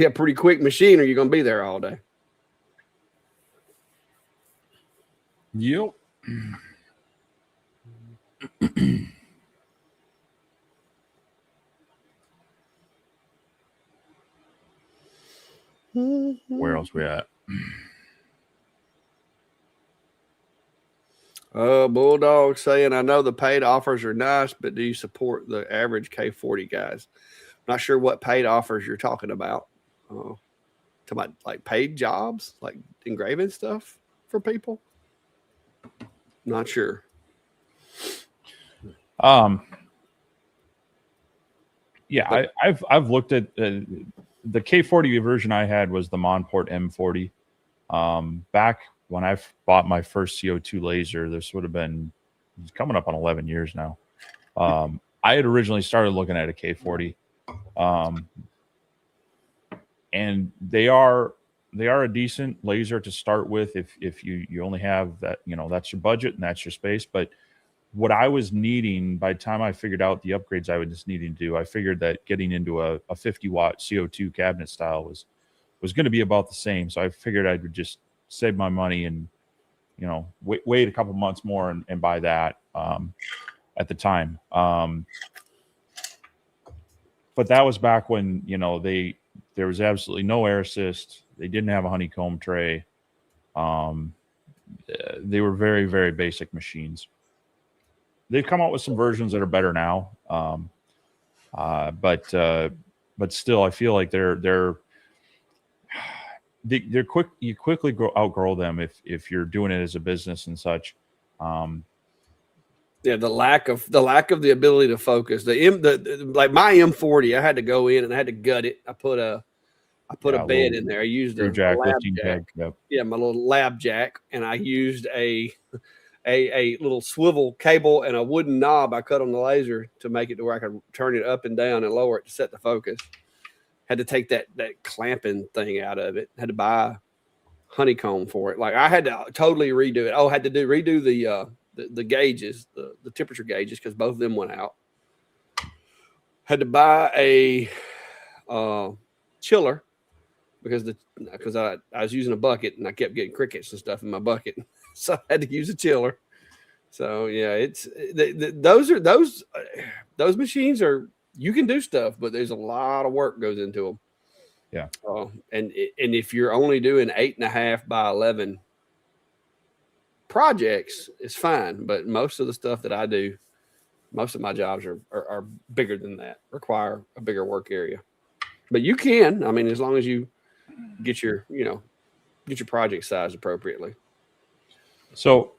a pretty quick machine, or you're going to be there all day. Yep. Where else we at? Bulldog saying, I know the paid offers are nice, but do you support the average K40 guys? Not sure what paid offers you're talking about. Talking about like paid jobs, like engraving stuff for people. Not sure. Yeah, I've looked at the K40 version I had was the Monport M40. Back when I bought my first CO2 laser, this would have been coming up on 11 years now. I had originally started looking at a K40, and they are a decent laser to start with if you only have that, that's your budget and that's your space. But what I was needing, by the time I figured out the upgrades I was needing to do, I figured that getting into a 50-watt CO2 cabinet style was going to be about the same. So I figured I would just save my money and, wait a couple months more and buy that at the time. But that was back when, there was absolutely no air assist. They didn't have a honeycomb tray. They were very, very basic machines. They've come out with some versions that are better now. But still, I feel like they're quick. You quickly outgrow them if you're doing it as a business and such. Yeah, the lack of the ability to focus. Like my M40, I had to go in and I had to gut it. I put a bed in there. I used a lab jack. Yep. Yeah, my little lab jack, and I used a little swivel cable and a wooden knob I cut on the laser to make it to where I could turn it up and down and lower it to set the focus. Had to take that clamping thing out of it. Had to buy honeycomb for it. Like I had to totally redo it. Had to redo the gauges, the temperature gauges, because both of them went out. Had to buy a chiller because I was using a bucket and I kept getting crickets and stuff in my bucket. So I had to use a chiller. So yeah, it's those machines are, you can do stuff, but there's a lot of work goes into them. Yeah. And if you're only doing 8.5 by 11 projects, it's fine. But most of the stuff that I do, most of my jobs are bigger than that, require a bigger work area. But you can, as long as you get your project size appropriately. So,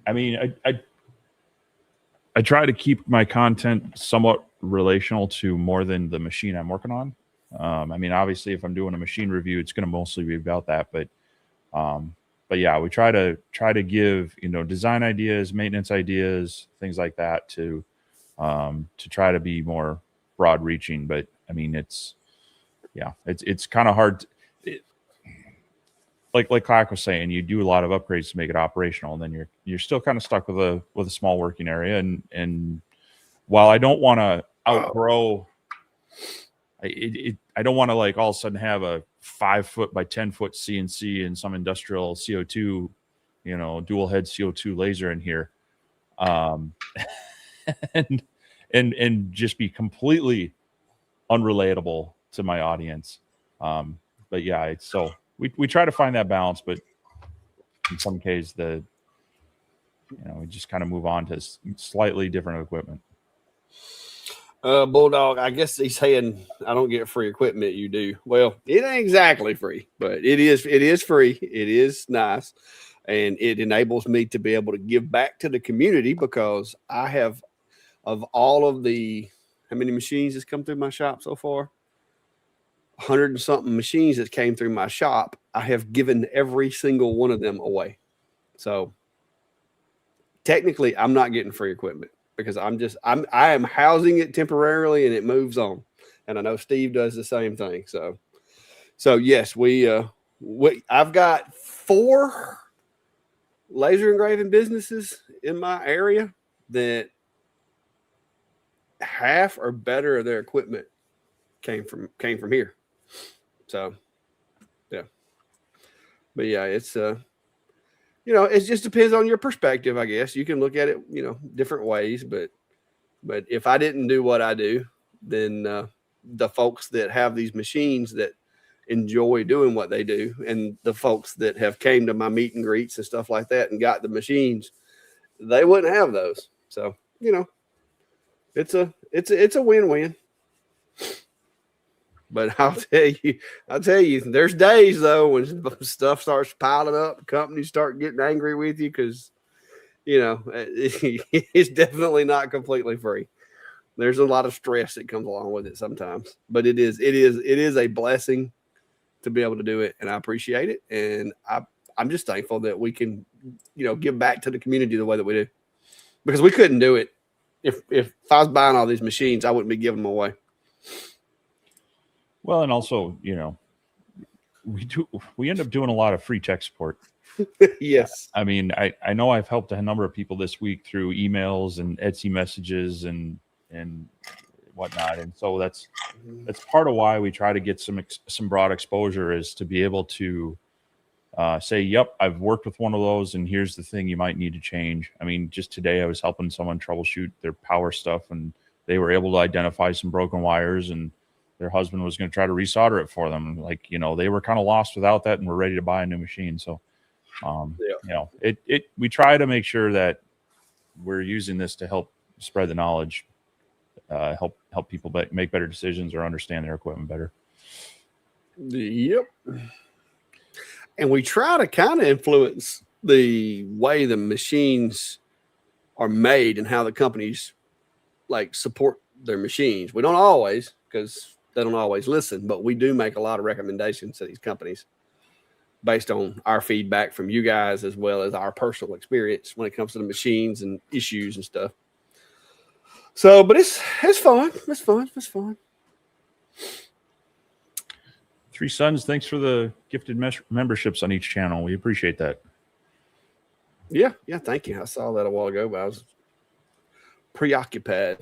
I try to keep my content somewhat relational to more than the machine I'm working on. Obviously, if I'm doing a machine review, it's going to mostly be about that. But yeah, we try to give design ideas, maintenance ideas, things like that to try to be more broad reaching, but I mean, it's kind of hard. Like Clark was saying, you do a lot of upgrades to make it operational, and then you're still kind of stuck with a small working area. And while I don't want to outgrow, I don't want to like all of a sudden have a 5 foot by 10 foot CNC and some industrial CO2, dual head CO2 laser in here, and just be completely unrelatable to my audience. But yeah, it's so. We try to find that balance, but in some cases, we just kind of move on to slightly different equipment. Bulldog, I guess he's saying I don't get free equipment. You do. Well, it ain't exactly free, but it is free. It is nice, and it enables me to be able to give back to the community because I have, of all of the, how many machines has come through my shop so far? 100 and something machines that came through my shop, I have given every single one of them away. So technically I'm not getting free equipment because I am housing it temporarily and it moves on. And I know Steve does the same thing. So yes, I've got 4 laser engraving businesses in my area that half or better of their equipment came from here. So, yeah, but yeah, it's it just depends on your perspective, I guess. You can look at it, different ways, but if I didn't do what I do, then the folks that have these machines that enjoy doing what they do, and the folks that have came to my meet and greets and stuff like that and got the machines, they wouldn't have those. So, it's a win-win. But I'll tell you, there's days though when stuff starts piling up, companies start getting angry with you because, it's definitely not completely free. There's a lot of stress that comes along with it sometimes, but it is a blessing to be able to do it, and I appreciate it, and I'm just thankful that we can, give back to the community the way that we do, because we couldn't do it if I was buying all these machines, I wouldn't be giving them away. Well, and also, we end up doing a lot of free tech support. Yes. I mean, I know I've helped a number of people this week through emails and Etsy messages and whatnot. And so that's part of why we try to get some broad exposure, is to be able to say, yep, I've worked with one of those, and here's the thing you might need to change. I mean, just today I was helping someone troubleshoot their power stuff, and they were able to identify some broken wires, and their husband was going to try to resolder it for them. Like, they were kind of lost without that and were ready to buy a new machine. So, we try to make sure that we're using this to help spread the knowledge, help people make better decisions or understand their equipment better. Yep. And we try to kind of influence the way the machines are made and how the companies support their machines. We don't always, because they don't always listen, but we do make a lot of recommendations to these companies based on our feedback from you guys, as well as our personal experience when it comes to the machines and issues and stuff. So, but it's fun. It's fun. Three Sons, thanks for the gifted memberships on each channel. We appreciate that. Yeah, thank you. I saw that a while ago, but I was preoccupied.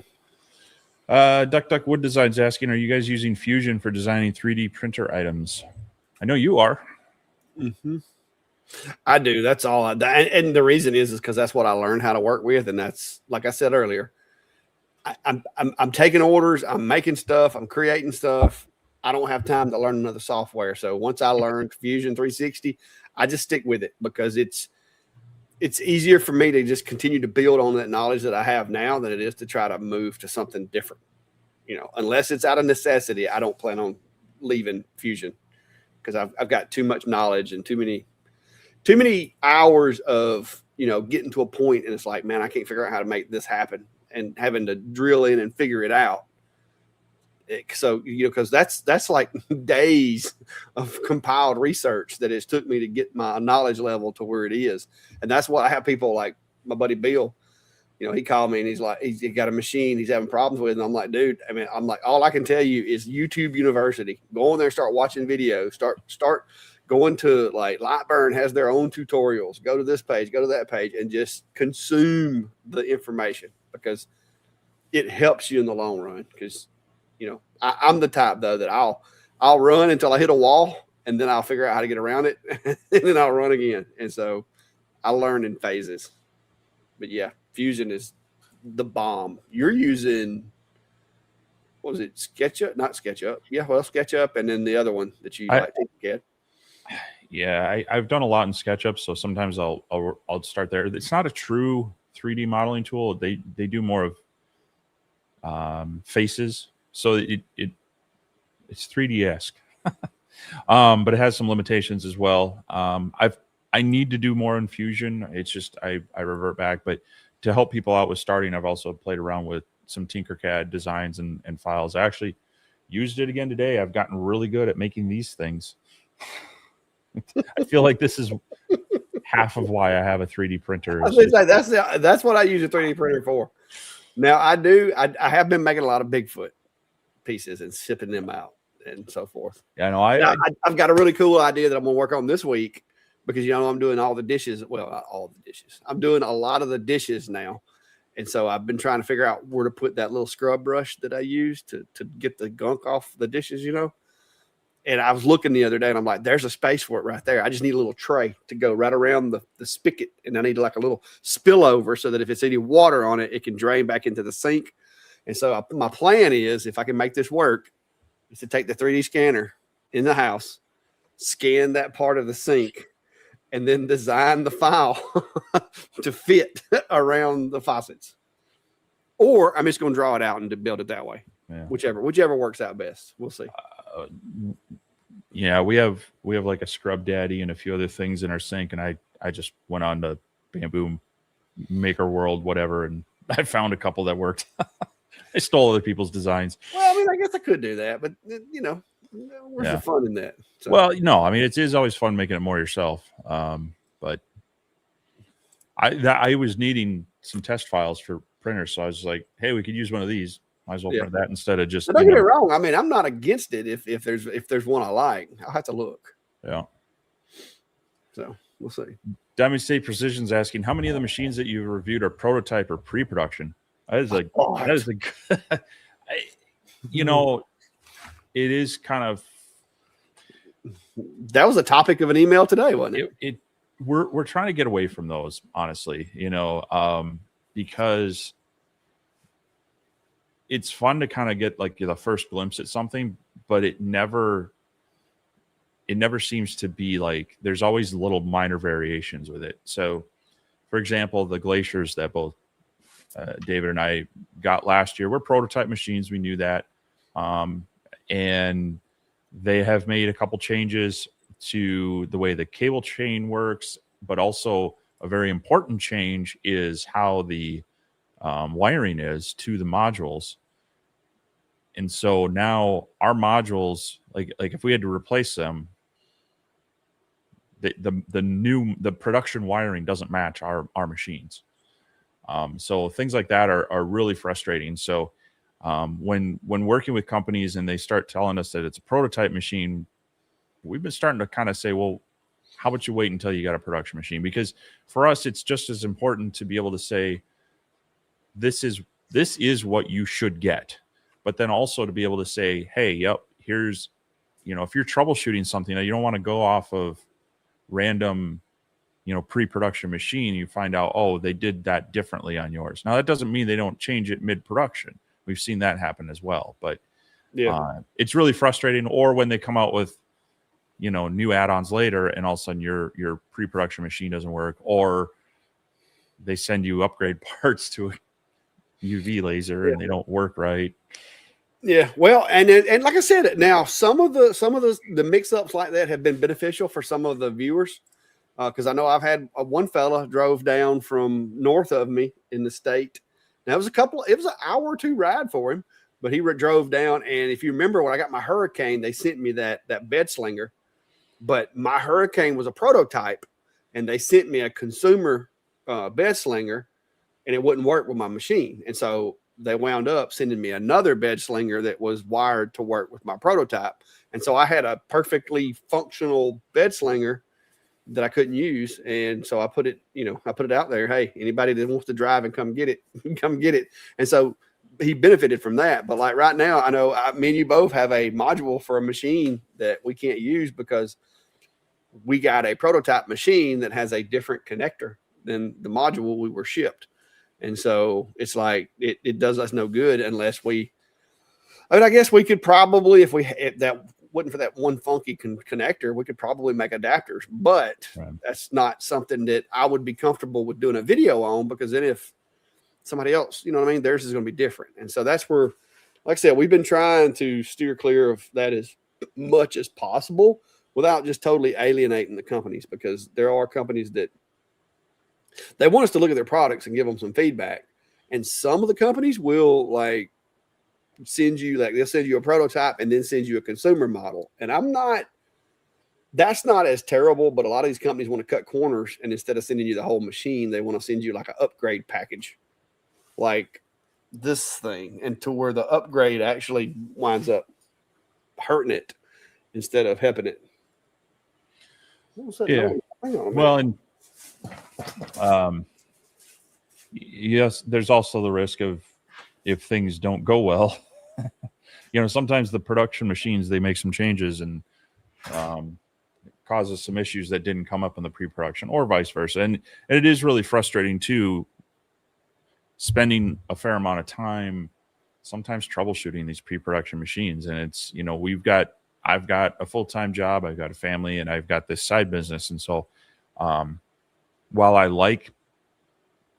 Duck Wood Design's asking, are you guys using Fusion for designing 3D printer items? I know you are. Mm-hmm. I do. That's all. And the reason is because that's what I learned how to work with, and that's, like I said earlier, I'm taking orders, I'm making stuff, I'm creating stuff. I don't have time to learn another software. So once I learned Fusion 360, I just stick with it because it's easier for me to just continue to build on that knowledge that I have now than it is to try to move to something different. Unless it's out of necessity, I don't plan on leaving Fusion because I've got too much knowledge and too many hours of, getting to a point and it's like, man, I can't figure out how to make this happen, and having to drill in and figure it out. So, because that's like days of compiled research that it's took me to get my knowledge level to where it is. And that's what I have people like my buddy Bill he called me and he's like, he got a machine he's having problems with. And I'm like, dude, all I can tell you is YouTube University. Go on there, start watching videos, start going to like Lightburn has their own tutorials. Go to this page, go to that page, and just consume the information because it helps you in the long run. Because, I'm the type though that I'll run until I hit a wall and then I'll figure out how to get around it and then I'll run again. And so I learn in phases. But yeah, Fusion is the bomb. You're using, what was it? SketchUp? Not SketchUp. Yeah, well, SketchUp, and then the other one that you like to get. Yeah, I've done a lot in SketchUp, so sometimes I'll start there. It's not a true 3D modeling tool. They do more of faces, so it's 3D-esque, but it has some limitations as well. I need to do more in Fusion. It's just I revert back, but to help people out with starting, I've also played around with some Tinkercad designs and files. I actually used it again today. I've gotten really good at making these things. I feel like this is half of why I have a 3D printer. That's what I use a 3D printer for. Now I have been making a lot of Bigfoot pieces and shipping them out and so forth. Yeah, no, I've got a really cool idea that I'm going to work on this week because I'm doing all the dishes. Well, not all the dishes. I'm doing a lot of the dishes now. And so I've been trying to figure out where to put that little scrub brush that I use to get the gunk off the dishes, And I was looking the other day and I'm like, there's a space for it right there. I just need a little tray to go right around the spigot. And I need like a little spillover so that if it's any water on it, it can drain back into the sink. And so my plan is, if I can make this work, is to take the 3D scanner in the house, scan that part of the sink, and then design the file to fit around the faucets. Or I'm just going to draw it out and build it that way. Yeah. Whichever works out best. We'll see. Yeah, we have like a Scrub Daddy and a few other things in our sink, and I just went on to Bamboo Maker World, whatever, and I found a couple that worked. I stole other people's designs. Well, I guess I could do that, but where's the fun in that? So. Well, no, it is always fun making it more yourself. But I was needing some test files for printers, so I was like, hey, we could use one of these. Might as well print that instead of just. But don't get me wrong. I'm not against it if there's one I like. I'll have to look. Yeah. So we'll see. Diamond State Precision's asking how many of the machines that you've reviewed are prototype or pre-production. That is like, it is kind of. That was a topic of an email today, wasn't it? We're trying to get away from those, honestly. Because it's fun to kind of get like the first glimpse at something, but it never seems to be like, there's always little minor variations with it. So, for example, the glaciers that both David and I got last year were prototype machines. We knew that. And they have made a couple changes to the way the cable chain works, but also a very important change is how the wiring is to the modules. And so now our modules, like if we had to replace them, the production wiring doesn't match our machines. So things like that are really frustrating. So when working with companies and they start telling us that it's a prototype machine, we've been starting to kind of say, well, how about you wait until you got a production machine? Because for us, it's just as important to be able to say, this is what you should get. But then also to be able to say, hey, yep, here's, if you're troubleshooting something, you don't want to go off of random, pre-production machine, you find out, oh, they did that differently on yours. Now, that doesn't mean they don't change it mid-production. We've seen that happen as well. But it's really frustrating. Or when they come out with, new add-ons later, and all of a sudden your pre-production machine doesn't work, or they send you upgrade parts to a UV laser and they don't work right. Yeah, well, and like I said, now some of the mix-ups like that have been beneficial for some of the viewers, because I know I've had one fella drove down from north of me in the state. Now it was an hour or two ride for him, but he drove down. And if you remember when I got my Hurricane, they sent me that bed slinger, but my Hurricane was a prototype, and they sent me a consumer bed slinger and it wouldn't work with my machine. And so they wound up sending me another bed slinger that was wired to work with my prototype. And so I had a perfectly functional bed slinger that I couldn't use. And so I put it, I put it out there. Hey, anybody that wants to drive and come get it, come get it. And so he benefited from that. But like right now, I know me and you both have a module for a machine that we can't use because we got a prototype machine that has a different connector than the module we were shipped. And so it's like, it does us no good unless I guess we could probably, if that wasn't for that one funky connector, we could probably make adapters, but that's not something that I would be comfortable with doing a video on, because then if somebody else, theirs is going to be different. And so that's where, like I said, we've been trying to steer clear of that as much as possible without just totally alienating the companies, because there are companies that they want us to look at their products and give them some feedback. And some of the companies will they'll send you a prototype and then send you a consumer model. And that's not as terrible, but a lot of these companies want to cut corners. And instead of sending you the whole machine, they want to send you like an upgrade package, like this thing, and to where the upgrade actually winds up hurting it instead of helping it. Yeah. Well, and yes, there's also the risk of, if things don't go well, sometimes the production machines, they make some changes and causes some issues that didn't come up in the pre-production, or vice versa. And it is really frustrating too, spending a fair amount of time sometimes troubleshooting these pre-production machines. And it's, I've got a full-time job, I've got a family, and I've got this side business. And so while I like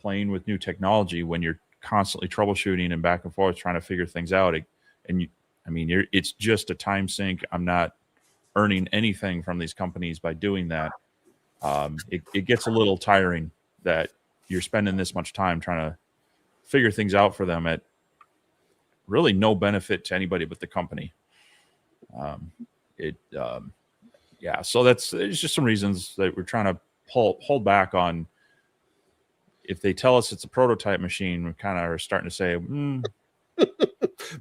playing with new technology, when you're constantly troubleshooting and back and forth trying to figure things out, it's just a time sink. I'm not earning anything from these companies by doing that. It gets a little tiring that you're spending this much time trying to figure things out for them at really no benefit to anybody but the company. So there's just some reasons that we're trying to hold back on. If they tell us it's a prototype machine, we kind of are starting to say,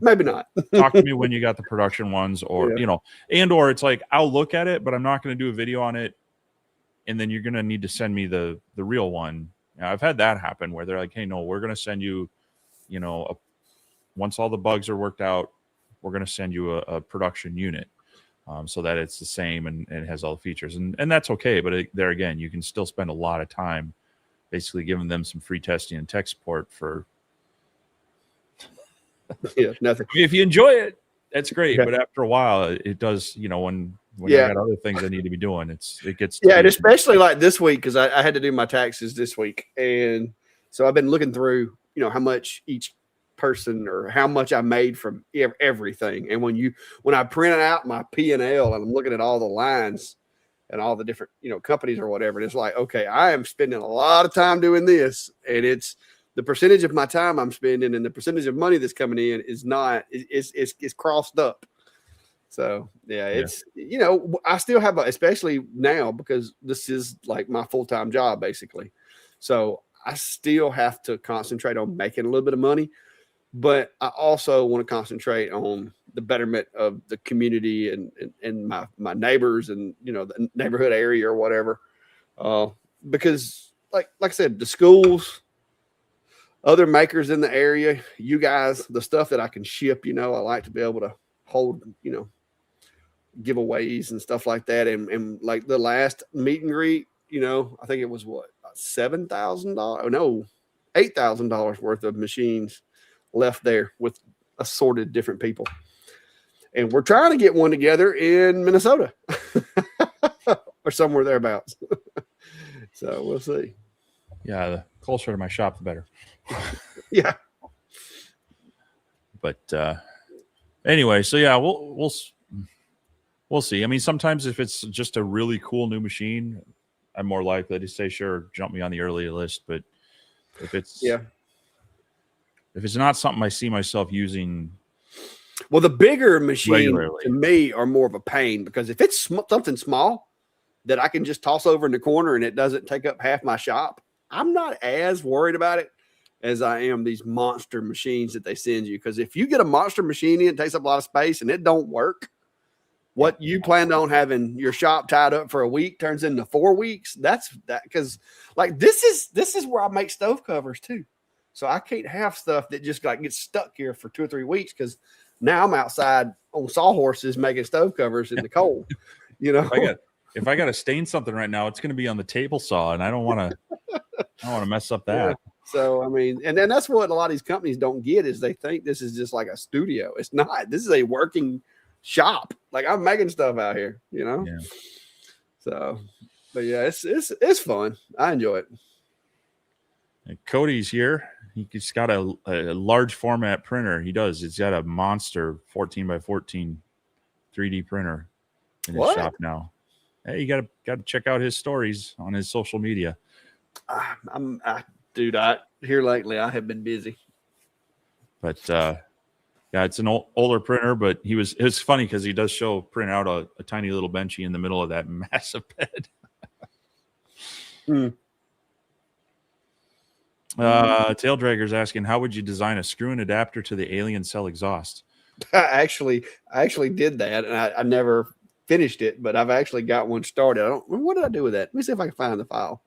maybe not. Talk to me when you got the production ones, or, or it's like, I'll look at it, but I'm not going to do a video on it. And then you're going to need to send me the real one. Now, I've had that happen where they're like, hey, no, we're going to send you, once all the bugs are worked out, we're going to send you a production unit. So that it's the same and it has all the features, and that's okay. But there again, you can still spend a lot of time basically giving them some free testing and tech support for nothing. If you enjoy it, that's great. But after a while, it does, when I got other things I need to be doing, it gets and especially like this week, because I had to do my taxes this week, and so I've been looking through how much each person or how much I made from everything. And when I printed out my P&L and I'm looking at all the lines and all the different, companies or whatever, and it's like, okay, I am spending a lot of time doing this, and it's the percentage of my time I'm spending and the percentage of money that's coming in is not, it's crossed up. So it's, I still have, especially now, because this is like my full-time job basically. So I still have to concentrate on making a little bit of money, but I also want to concentrate on the betterment of the community and my neighbors and, the neighborhood area or whatever. Because like I said, the schools, other makers in the area, you guys, the stuff that I can ship, I like to be able to hold, giveaways and stuff like that. And like the last meet and greet, I think it was $7,000? No, $8,000 worth of machines left there with assorted different people. And we're trying to get one together in Minnesota or somewhere thereabouts. So we'll see. Yeah, the closer to my shop, the better. Yeah. But anyway, so yeah, we'll see. I mean, sometimes if it's just a really cool new machine, I'm more likely to say, sure, jump me on the early list. But if it's not something I see myself using, well, the bigger machines regularly, to me are more of a pain, because if it's something small that I can just toss over in the corner and it doesn't take up half my shop, I'm not as worried about it. as I am these monster machines that they send you. Because if you get a monster machine in, it takes up a lot of space and it don't work. What you planned on having your shop tied up for a week turns into 4 weeks. That's that, because like this is where I make stove covers too. So I can't have stuff that just like gets stuck here for 2 or 3 weeks, because now I'm outside on sawhorses making stove covers in the cold. You know, if I got to stain something right now, it's going to be on the table saw, and I don't want to mess up that. Yeah. So I mean, and then that's what a lot of these companies don't get, is they think this is just like a studio. It's not. This is a working shop. Like, I'm making stuff out here, you know. Yeah. So, but yeah, it's fun. I enjoy it. And Cody's here. He's got a large format printer. He's got a monster 14 by 14 3D printer in his shop now. Hey, you got to check out his stories on his social media. Dude, here lately I have been busy. But yeah, it's an older printer, but it's funny because he does show print out a tiny little benchy in the middle of that massive bed. Tail Dragger's asking, how would you design a screw-in adapter to the alien cell exhaust? I actually did that, and I never finished it, but I've actually got one started. What did I do with that? Let me see if I can find the file.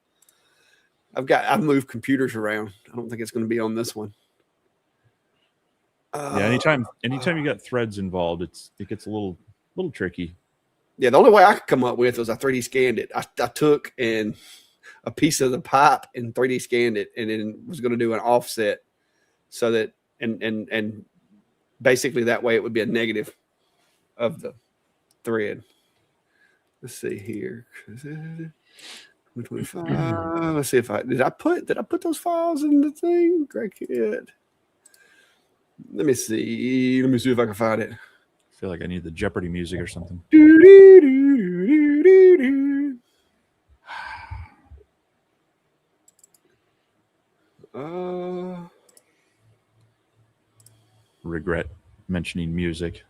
I've moved computers around. I don't think it's going to be on this one. Yeah, anytime you got threads involved, it gets a little tricky. Yeah, the only way I could come up with was I 3D scanned it. I took a piece of the pipe and 3D scanned it, and then was going to do an offset so that and basically that way it would be a negative of the thread. Let's see here. 25. Let's see if did I put those files in the thing? Great kid. Let me see if I can find it. I feel like I need the Jeopardy music or something. Regret mentioning music.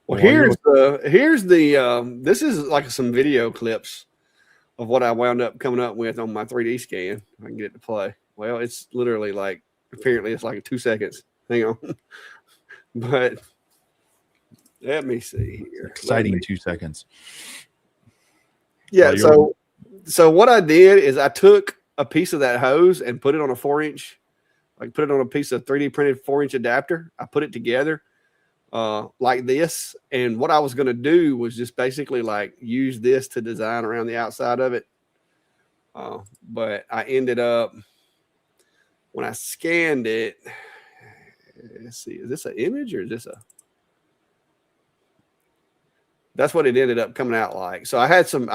Well, here's the this is like some video clips of what I wound up coming up with on my 3D scan. If I can get it to play. Well, it's literally like, apparently it's like 2 seconds. Hang on. But let me see here. Exciting 2 seconds. Yeah, so what I did is I took a piece of that hose and put it on a 4-inch, like put it on a piece of 3D printed 4-inch adapter. I put it together like this, and what I was going to do was just basically like use this to design around the outside of it. But I ended up, when I scanned it, let's see, is this an image or is this that's what it ended up coming out like. So I had some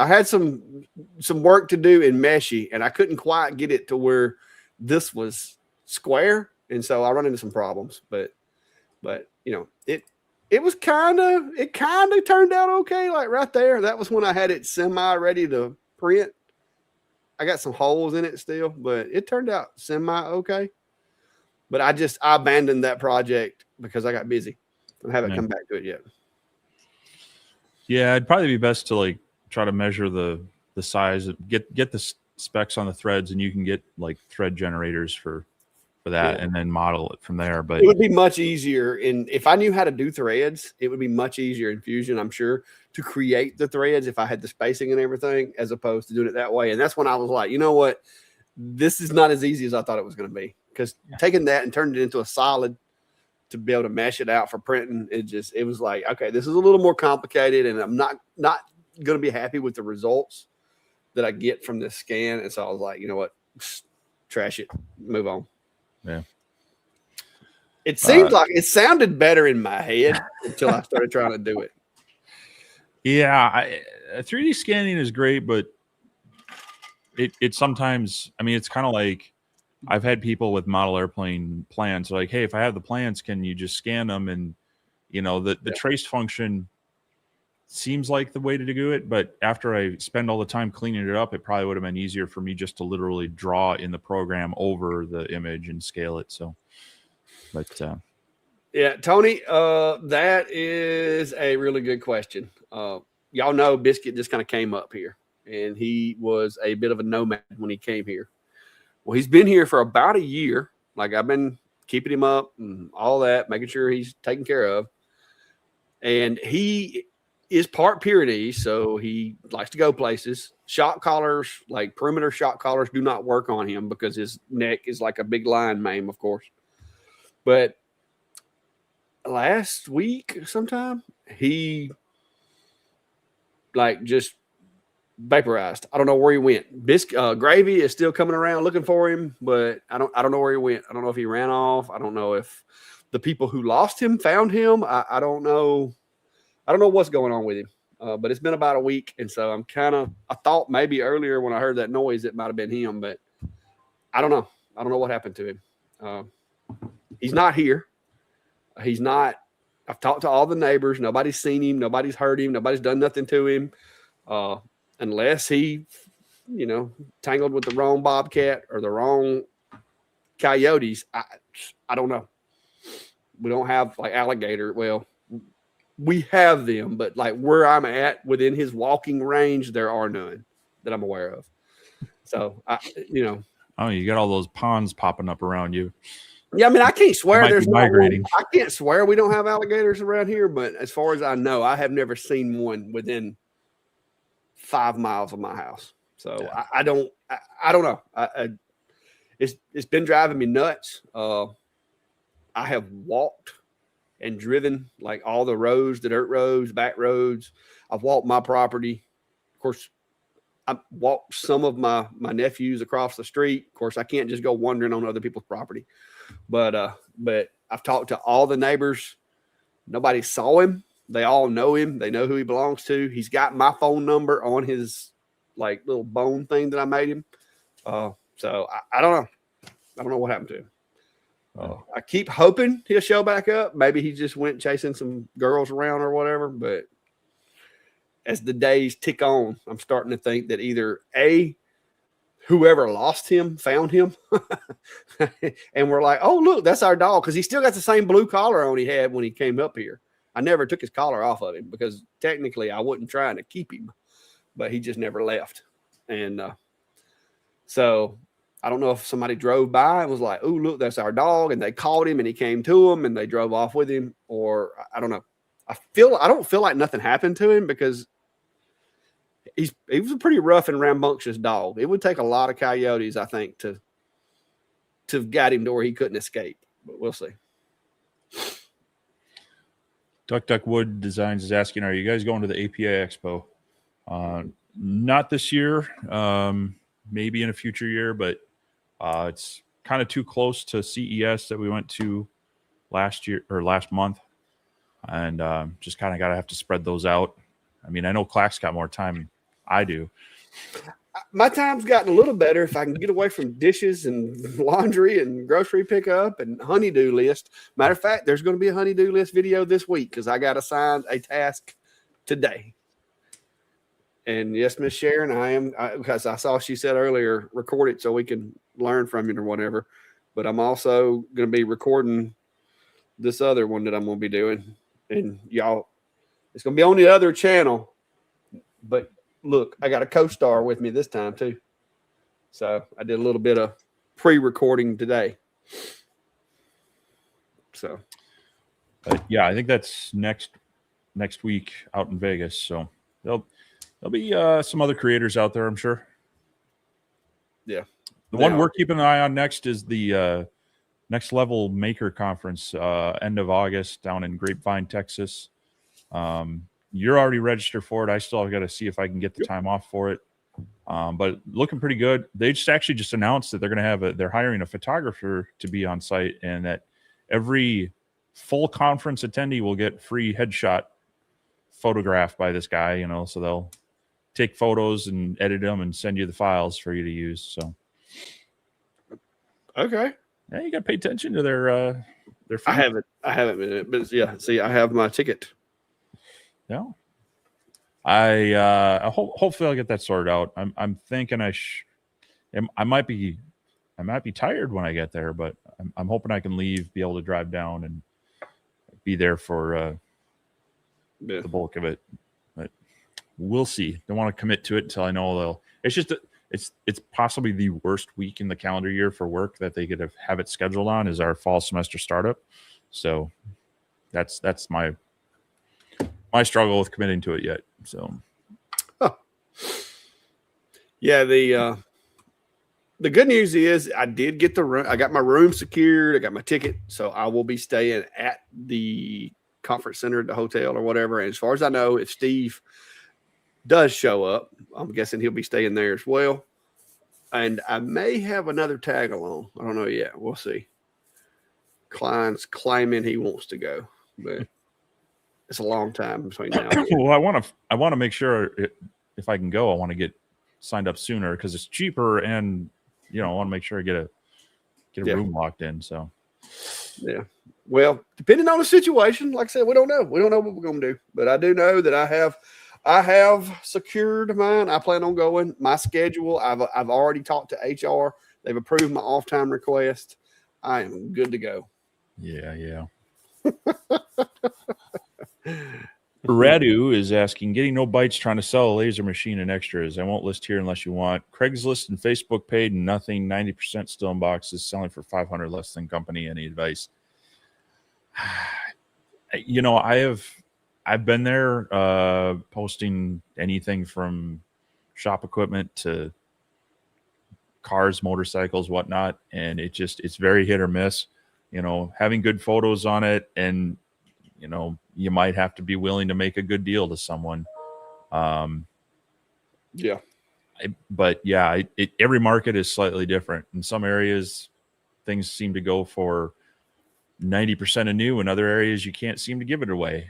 work to do in Meshy, and I couldn't quite get it to where this was square, and so I run into some problems. But you know, it was kind of turned out okay. Like right there, that was when I had it semi ready to print. I got some holes in it still, but it turned out semi okay. But I abandoned that project because I got busy. I haven't come back to it yet. Yeah, it'd probably be best to like try to measure the size, get the specs on the threads, and you can get like thread generators for that, and then model it from there. But it would be much easier if I knew how to do threads, it would be much easier in Fusion, I'm sure, to create the threads if I had the spacing and everything, as opposed to doing it that way. And that's when I was like, you know what, this is not as easy as I thought it was going to be, because taking that and turning it into a solid to be able to mesh it out for printing, it was like, okay, this is a little more complicated, and I'm not going to be happy with the results that I get from this scan. And so I was like, you know what, trash it, move on. Yeah. It seemed like it sounded better in my head until I started trying to do it. Yeah, 3D scanning is great, but it sometimes, I mean, it's kind of like, I've had people with model airplane plans like, hey, if I have the plans, can you just scan them? And you know, the trace function seems like the way to do it, but after I spend all the time cleaning it up, it probably would have been easier for me just to literally draw in the program over the image and scale it. So, but yeah, Tony, that is a really good question. Y'all know Biscuit just kind of came up here. and he was a bit of a nomad when he came here. Well, he's been here for about a year. Like I've been keeping him up and all that, making sure he's taken care of. And he is part Pyrenees, so he likes to go places. Shock collars, like perimeter shock collars, do not work on him because his neck is like a big lion mane, of course. But last week sometime, he like just vaporized. I don't know where he went. Gravy is still coming around looking for him, but I don't know where he went. I don't know if he ran off. I don't know if the people who lost him found him. I don't know. I don't know what's going on with him. But it's been about a week, and so I thought maybe earlier when I heard that noise it might have been him, but I don't know. I don't know what happened to him. He's not here. He's not. I've talked to all the neighbors. Nobody's seen him. Nobody's heard him. Nobody's done nothing to him. Unless he, tangled with the wrong bobcat or the wrong coyotes. I don't know. We don't have like alligator. Well, we have them, but like where I'm at within his walking range, there are none that I'm aware of. So, Oh, you got all those ponds popping up around you. Yeah, I mean, I can't swear there's migrating. I can't swear we don't have alligators around here, but as far as I know, I have never seen one within 5 miles of my house. So yeah. I don't know. It's been driving me nuts. I have walked and driven like all the roads, the dirt roads, back roads. I've walked my property. Of course, I walked some of my nephews across the street. Of course, I can't just go wandering on other people's property. But I've talked to all the neighbors. Nobody saw him. They all know him. They know who he belongs to. He's got my phone number on his like little bone thing that I made him. So I don't know. I don't know what happened to him. I keep hoping he'll show back up. Maybe he just went chasing some girls around or whatever. But as the days tick on, I'm starting to think that either whoever lost him found him and we're like, oh, look, that's our dog. Because he still got the same blue collar on he had when he came up here. I never took his collar off of him because technically I wasn't trying to keep him, but he just never left. And so I don't know if somebody drove by and was like, oh, look, that's our dog. And they called him and he came to them and they drove off with him. Or I don't know. I don't feel like nothing happened to him because he was a pretty rough and rambunctious dog. It would take a lot of coyotes, I think, to have got him to where he couldn't escape. But we'll see. Duck Wood Designs is asking, are you guys going to the APA Expo? Not this year. Maybe in a future year, but it's kind of too close to CES that we went to last month. And just kind of got to have to spread those out. I mean, I know Clack's got more time than I do. My time's gotten a little better if I can get away from dishes and laundry and grocery pickup and honeydew list. Matter of fact, there's going to be a honeydew list video this week because I got assigned a task today. And yes, Miss Sharon, I am, because I saw she said earlier, record it so we can learn from it or whatever. But I'm also going to be recording this other one that I'm going to be doing. And y'all, it's going to be on the other channel. But look, I got a co-star with me this time too. So I did a little bit of pre-recording today. So. Yeah, I think that's next week out in Vegas. So there'll be some other creators out there, I'm sure. Yeah. The one we're keeping an eye on next is the Next Level Maker Conference, end of August down in Grapevine, Texas. You're already registered for it. I still got to see if I can get the time off for it. But looking pretty good. They just announced that they're going to they're hiring a photographer to be on site, and that every full conference attendee will get free headshot photographed by this guy, so they'll take photos and edit them and send you the files for you to use. So, okay. Yeah, you got to pay attention to their feed. I haven't been, but yeah, see, I have my ticket. Yeah. I hopefully I'll get that sorted out. I'm thinking I might be tired when I get there, but I'm hoping I can be able to drive down and be there for the bulk of it. But we'll see. Don't want to commit to it until I know they'll. It's just it's possibly the worst week in the calendar year for work that they could have it scheduled on is our fall semester startup. So that's my struggle with committing to it yet. So yeah, the good news is I did get the room. I got my room secured. I got my ticket, so I will be staying at the conference center at the hotel or whatever. And as far as I know, if Steve does show up, I'm guessing he'll be staying there as well. And I may have another tag along. I don't know yet. We'll see. Klein's claiming he wants to go, but it's a long time between now and then. Well, I want to make sure if I can go, I want to get signed up sooner because it's cheaper, and I want to make sure I get a room locked in. So yeah. Well, depending on the situation, like I said, we don't know. We don't know what we're going to do, but I do know that I have secured mine. I plan on going. My schedule, I've already talked to HR. They've approved my off time request. I am good to go. Yeah. Radu is asking, getting no bites, trying to sell a laser machine and extras. I won't list here unless you want. Craigslist and Facebook paid nothing. 90% still in boxes, selling for 500 less than company. Any advice? I've been there posting anything from shop equipment to cars, motorcycles, whatnot, and it's very hit or miss. Having good photos on it, and you might have to be willing to make a good deal to someone. Yeah. Every market is slightly different. In some areas, things seem to go for 90% of new. In other areas, you can't seem to give it away.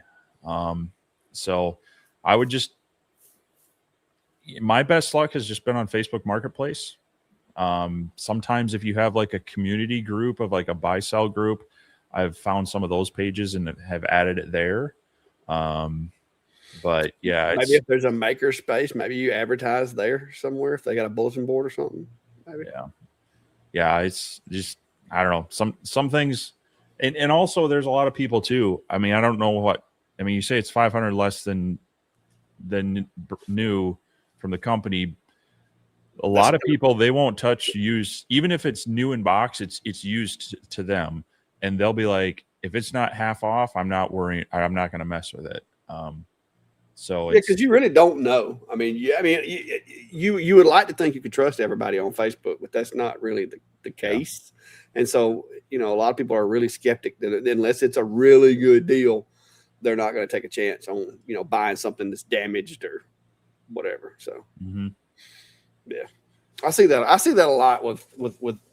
So I would my best luck has just been on Facebook Marketplace. Sometimes if you have like a community group of like a buy sell group, I've found some of those pages and have added it there. But yeah, maybe if there's a maker space, maybe you advertise there somewhere if they got a bulletin board or something. Maybe. Yeah. It's just, I don't know, some things. And also there's a lot of people too. I mean, I don't know you say it's 500 less than new from the company. A lot of people, they won't touch used, even if it's new in box, it's used to them. And they'll be like, if it's not half off, I'm not worrying. I'm not going to mess with it. Because you really don't know. I mean, you would like to think you could trust everybody on Facebook, but that's not really the case. Yeah. And so, a lot of people are really skeptic that unless it's a really good deal, they're not going to take a chance on, buying something that's damaged or whatever. So, yeah. I see that a lot with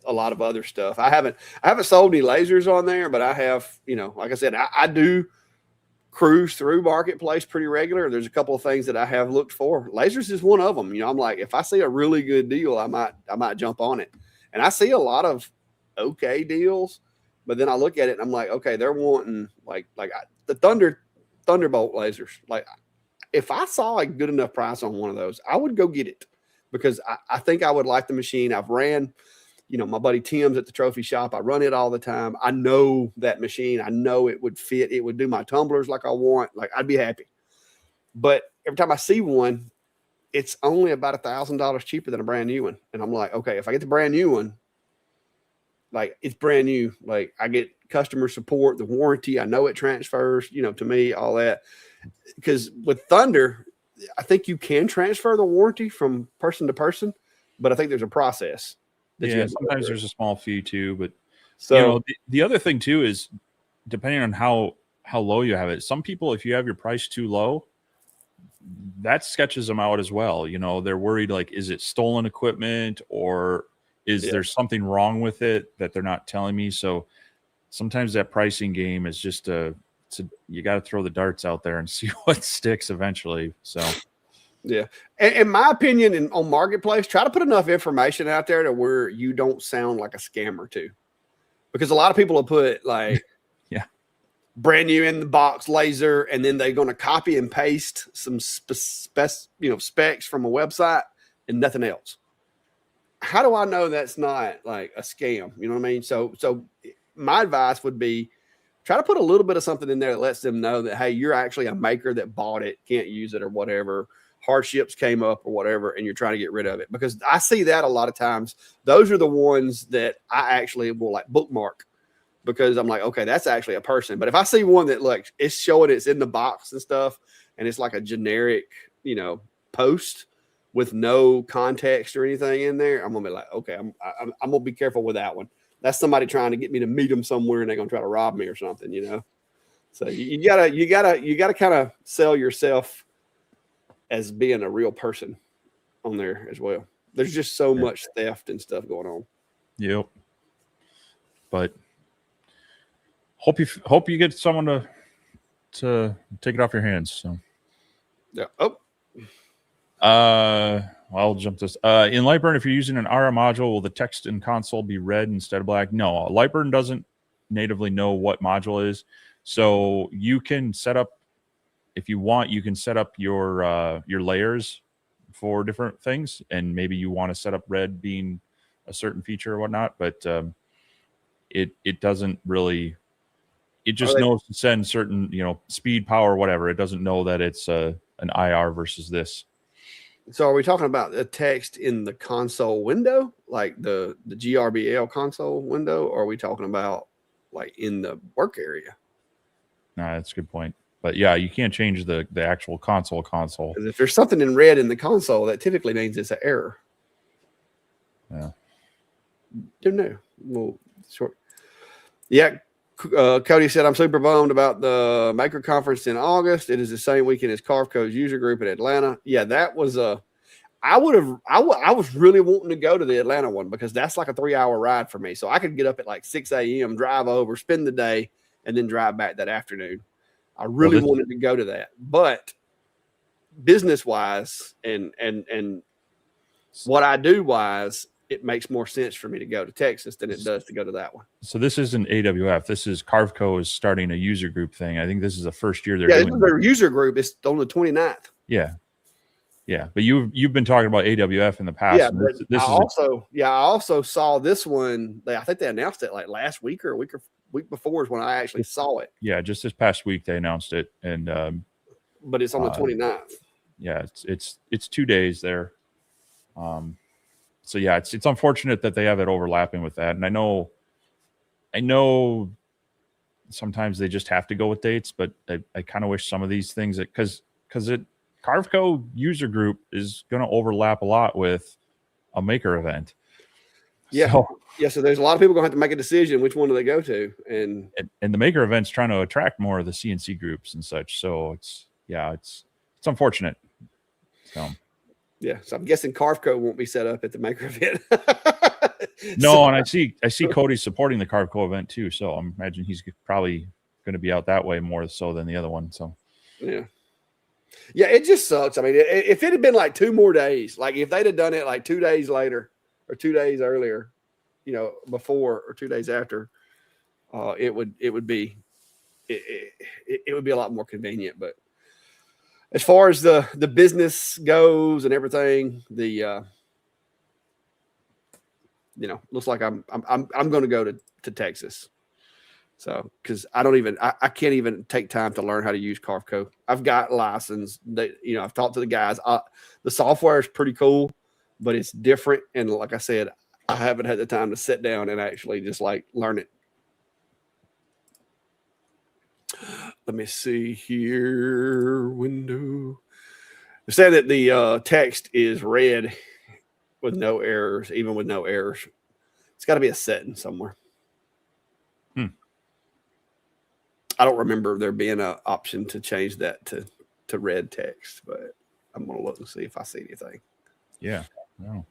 a lot of other stuff. I haven't sold any lasers on there, but I have, like I said, I do cruise through Marketplace pretty regular. There's a couple of things that I have looked for. Lasers is one of them. I'm like, if I see a really good deal, I might jump on it. And I see a lot of okay deals, but then I look at it and I'm like, okay, they're wanting the Thunderbolt lasers. Like, if I saw a good enough price on one of those, I would go get it. Because I think I would like the machine. I've ran, my buddy Tim's at the trophy shop. I run it all the time. I know that machine. I know it would fit. It would do my tumblers like I want. Like, I'd be happy. But every time I see one, it's only about $1,000 cheaper than a brand new one. And I'm like, okay, if I get the brand new one, like, it's brand new. Like, I get customer support, the warranty. I know it transfers, to me, all that. Because with Thunder, I think you can transfer the warranty from person to person, but I think there's a process. Sometimes there's a small fee too, but the other thing too is depending on how low you have it. Some people, if you have your price too low, that sketches them out as well. They're worried, like, is it stolen equipment or is there something wrong with it that they're not telling me? So sometimes that pricing game is just you got to throw the darts out there and see what sticks eventually. So, yeah. And in my opinion, on Marketplace, try to put enough information out there to where you don't sound like a scammer too. Because a lot of people will put like, brand new in the box laser, and then they're going to copy and paste some specs from a website and nothing else. How do I know that's not like a scam? You know what I mean? So my advice would be, try to put a little bit of something in there that lets them know that, hey, you're actually a maker that bought it, can't use it or whatever, hardships came up or whatever, and you're trying to get rid of it. Because I see that a lot of times. Those are the ones that I actually will like bookmark, because I'm like, okay, that's actually a person. But if I see one that like it's showing it's in the box and stuff, and it's like a generic, post with no context or anything in there, I'm gonna be like, okay, I'm gonna be careful with that one. That's somebody trying to get me to meet them somewhere, and they're gonna try to rob me or something, So you gotta kind of sell yourself as being a real person on there as well. There's just so much theft and stuff going on. Yep. But hope you get someone to take it off your hands. So yeah. Oh. I'll jump this. In Lightburn, if you're using an ARA module, will the text in console be red instead of black? No, Lightburn doesn't natively know what module is. So you can set up, if you want, you can set up your layers for different things, and maybe you want to set up red being a certain feature or whatnot. But it doesn't really. It just knows to send certain, speed, power, whatever. It doesn't know that it's an IR versus this. So are we talking about the text in the console window, like the GRBL console window, or are we talking about like in the work area? Nah, that's a good point. But yeah, you can't change the actual console. Because if there's something in red in the console, that typically means it's an error. Yeah. Don't know. Well, short. Yeah. Cody said, I'm super bummed about the Maker Conference in August. It is the same weekend as Carveco's user group in Atlanta. Yeah, that was I was really wanting to go to the Atlanta one, because that's like a 3-hour ride for me. So I could get up at like 6 a.m., drive over, spend the day, and then drive back that afternoon. I really wanted to go to that. But business wise and what I do wise, it makes more sense for me to go to Texas than it does to go to that one. So this isn't AWF. This is Carveco is starting a user group thing. I think this is the first year they're doing their user group. It's on the 29th. Yeah. Yeah. But you've been talking about AWF in the past. Yeah. I also saw this one. I think they announced it like last week or week before is when I actually saw it. Yeah. Just this past week they announced it. And but it's on the 29th. Yeah. It's 2 days there. So yeah, it's unfortunate that they have it overlapping with that. And I know sometimes they just have to go with dates, but I kind of wish some of these things because Carveco user group is going to overlap a lot with a Maker event. Yeah. So there's a lot of people going to have to make a decision which one do they go to, and the Maker event's trying to attract more of the CNC groups and such. So it's unfortunate. So. Yeah, so I'm guessing Carveco won't be set up at the Maker event. No, and I see Cody supporting the Carveco event too, so I imagine he's probably going to be out that way more so than the other one. So yeah, it just sucks. I mean, if it had been like 2 more days, like if they'd have done it like 2 days later or 2 days earlier, before or 2 days after, it would be a lot more convenient, but. As far as the business goes and everything, looks like I'm going to go to Texas. So, because I can't even take time to learn how to use Carveco. I've got license. I've talked to the guys. The software is pretty cool, but it's different. And like I said, I haven't had the time to sit down and actually just like learn it. Let me see here. Window. They said that the text is red with no errors, even with no errors. It's got to be a setting somewhere. I don't remember there being an option to change that to red text, but I'm going to look and see if I see anything. Yeah. No.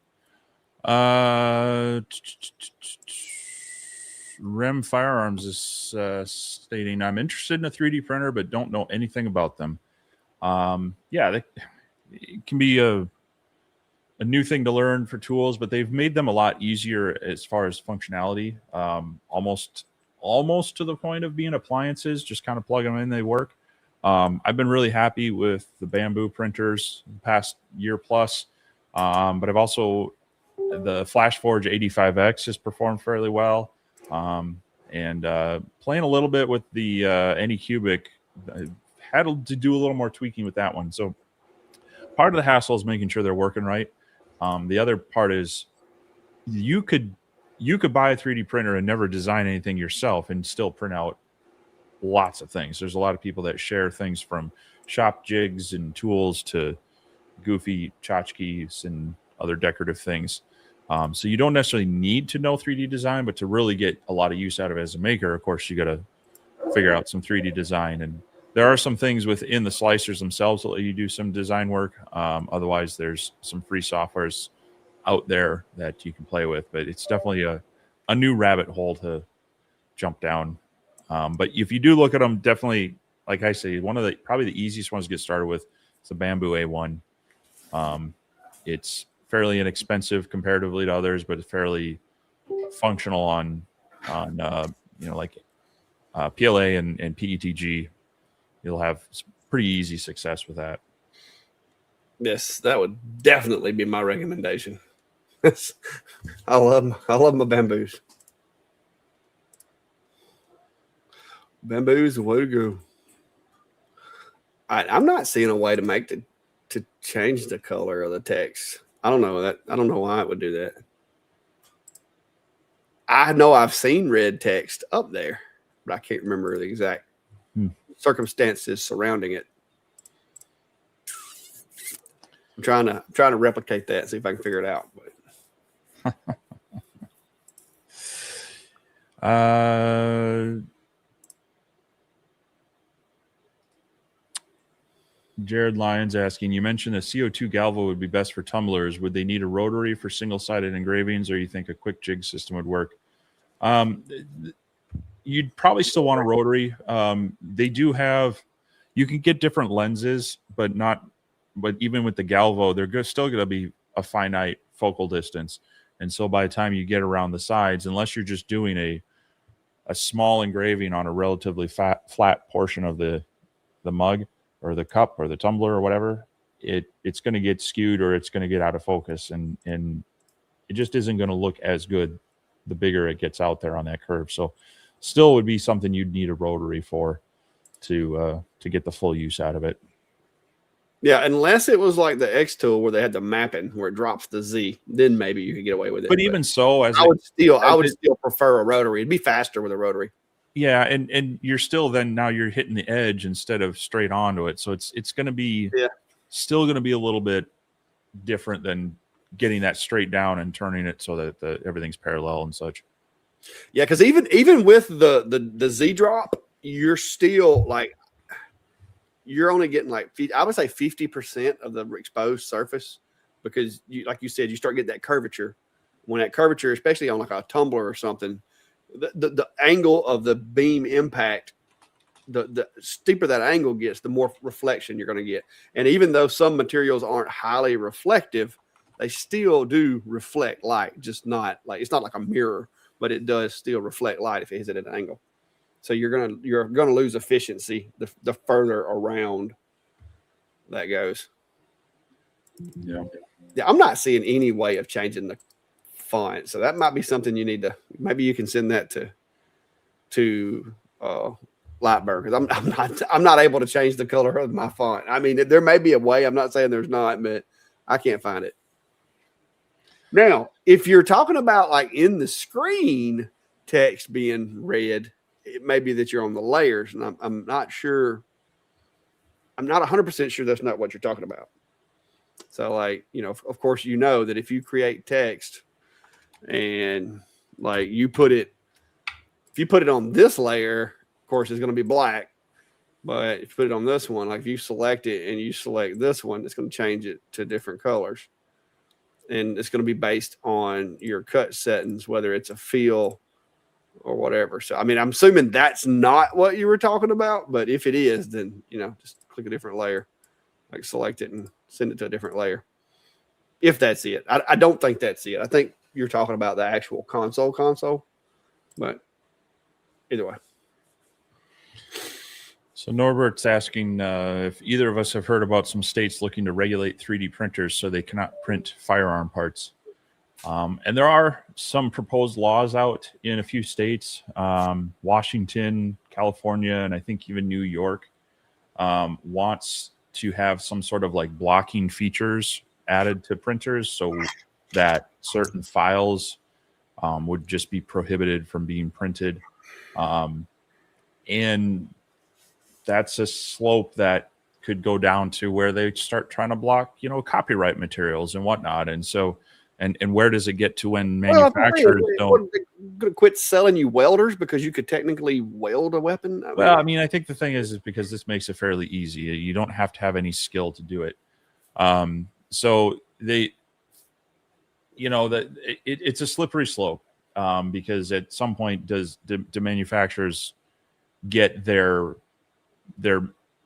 Rem Firearms is stating, I'm interested in a 3D printer, but don't know anything about them. It can be a new thing to learn for tools, but they've made them a lot easier as far as functionality. Almost to the point of being appliances, just kind of plug them in, they work. I've been really happy with the Bamboo printers the past year plus, but I've also, the FlashForge 85X has performed fairly well. And playing a little bit with the Anycubic, I had to do a little more tweaking with that one. So part of the hassle is making sure they're working right. The other part is you could buy a 3D printer and never design anything yourself and still print out lots of things. There's a lot of people that share things from shop jigs and tools to goofy tchotchkes and other decorative things. So you don't necessarily need to know 3D design, but to really get a lot of use out of it as a maker, of course, you got to figure out some 3D design. And there are some things within the slicers themselves that let you do some design work. Otherwise, there's some free softwares out there that you can play with, but it's definitely a new rabbit hole to jump down. But if you do look at them, definitely, like I say, probably the easiest ones to get started with is the Bamboo A1. It's fairly inexpensive comparatively to others, but it's fairly functional on like PLA and PETG. You'll have pretty easy success with that. Yes, that would definitely be my recommendation. I love my bamboos. Bamboo's the way to go. I'm not seeing a way to change the color of the text. I don't know why it would do that. I know I've seen red text up there, but I can't remember the exact circumstances surrounding it. I'm trying to replicate that, see if I can figure it out. Jared Lyons asking, you mentioned a CO2 galvo would be best for tumblers. Would they need a rotary for single-sided engravings, or you think a quick jig system would work? You'd probably still want a rotary. They do have, you can get different lenses, but even with the galvo, they're still going to be a finite focal distance. And so by the time you get around the sides, unless you're just doing a small engraving on a relatively flat portion of the mug or the cup or the tumbler or whatever, it's going to get skewed or it's going to get out of focus, and it just isn't going to look as good the bigger it gets out there on that curve. So still would be something you'd need a rotary for to get the full use out of it. Yeah, unless it was like the X tool where they had the mapping where it drops the Z, then maybe you could get away with it. But even so, I would still prefer a rotary. It'd be faster with a rotary. Yeah, and you're still now you're hitting the edge instead of straight onto it. So it's going to be still going to be a little bit different than getting that straight down and turning it so that everything's parallel and such. Yeah, because even with the Z drop, you're still like, you're only getting like, I would say 50% of the exposed surface, because like you said, you start getting that curvature. When that curvature, especially on like a tumbler or something, the angle of the beam impact, the steeper that angle gets, the more reflection you're going to get. And even though some materials aren't highly reflective, they still do reflect light, just not like, it's not like a mirror, but it does still reflect light if it hits it at an angle. So you're gonna lose efficiency the further around that goes. Yeah, I'm not seeing any way of changing the font, so that might be something you need to. Maybe you can send that to Lightburn, because I'm not able to change the color of my font. I mean, there may be a way. I'm not saying there's not, but I can't find it. Now, if you're talking about like in the screen text being red, it may be that you're on the layers, and I'm not sure. I'm not 100% sure that's not what you're talking about. So, like, of course, that if you create text and like if you put it on this layer, of course, it's going to be black. But if you put it on this one, like if you select it and you select this one, it's going to change it to different colors. And it's going to be based on your cut settings, whether it's a fill or whatever. So, I mean, I'm assuming that's not what you were talking about, but if it is, then, just click a different layer, like select it and send it to a different layer. If that's it. I don't think that's it. I think you're talking about the actual console, but either way. So Norbert's asking if either of us have heard about some states looking to regulate 3D printers so they cannot print firearm parts. And there are some proposed laws out in a few states, Washington, California, and I think even New York wants to have some sort of like blocking features added to printers so that certain files would just be prohibited from being printed. And that's a slope that could go down to where they start trying to block, copyright materials and whatnot. And so, and where does it get to when manufacturers don't? They're going to quit selling you welders because you could technically weld a weapon? I think the thing is because this makes it fairly easy. You don't have to have any skill to do it. So they, it's a slippery slope because at some point do manufacturers get their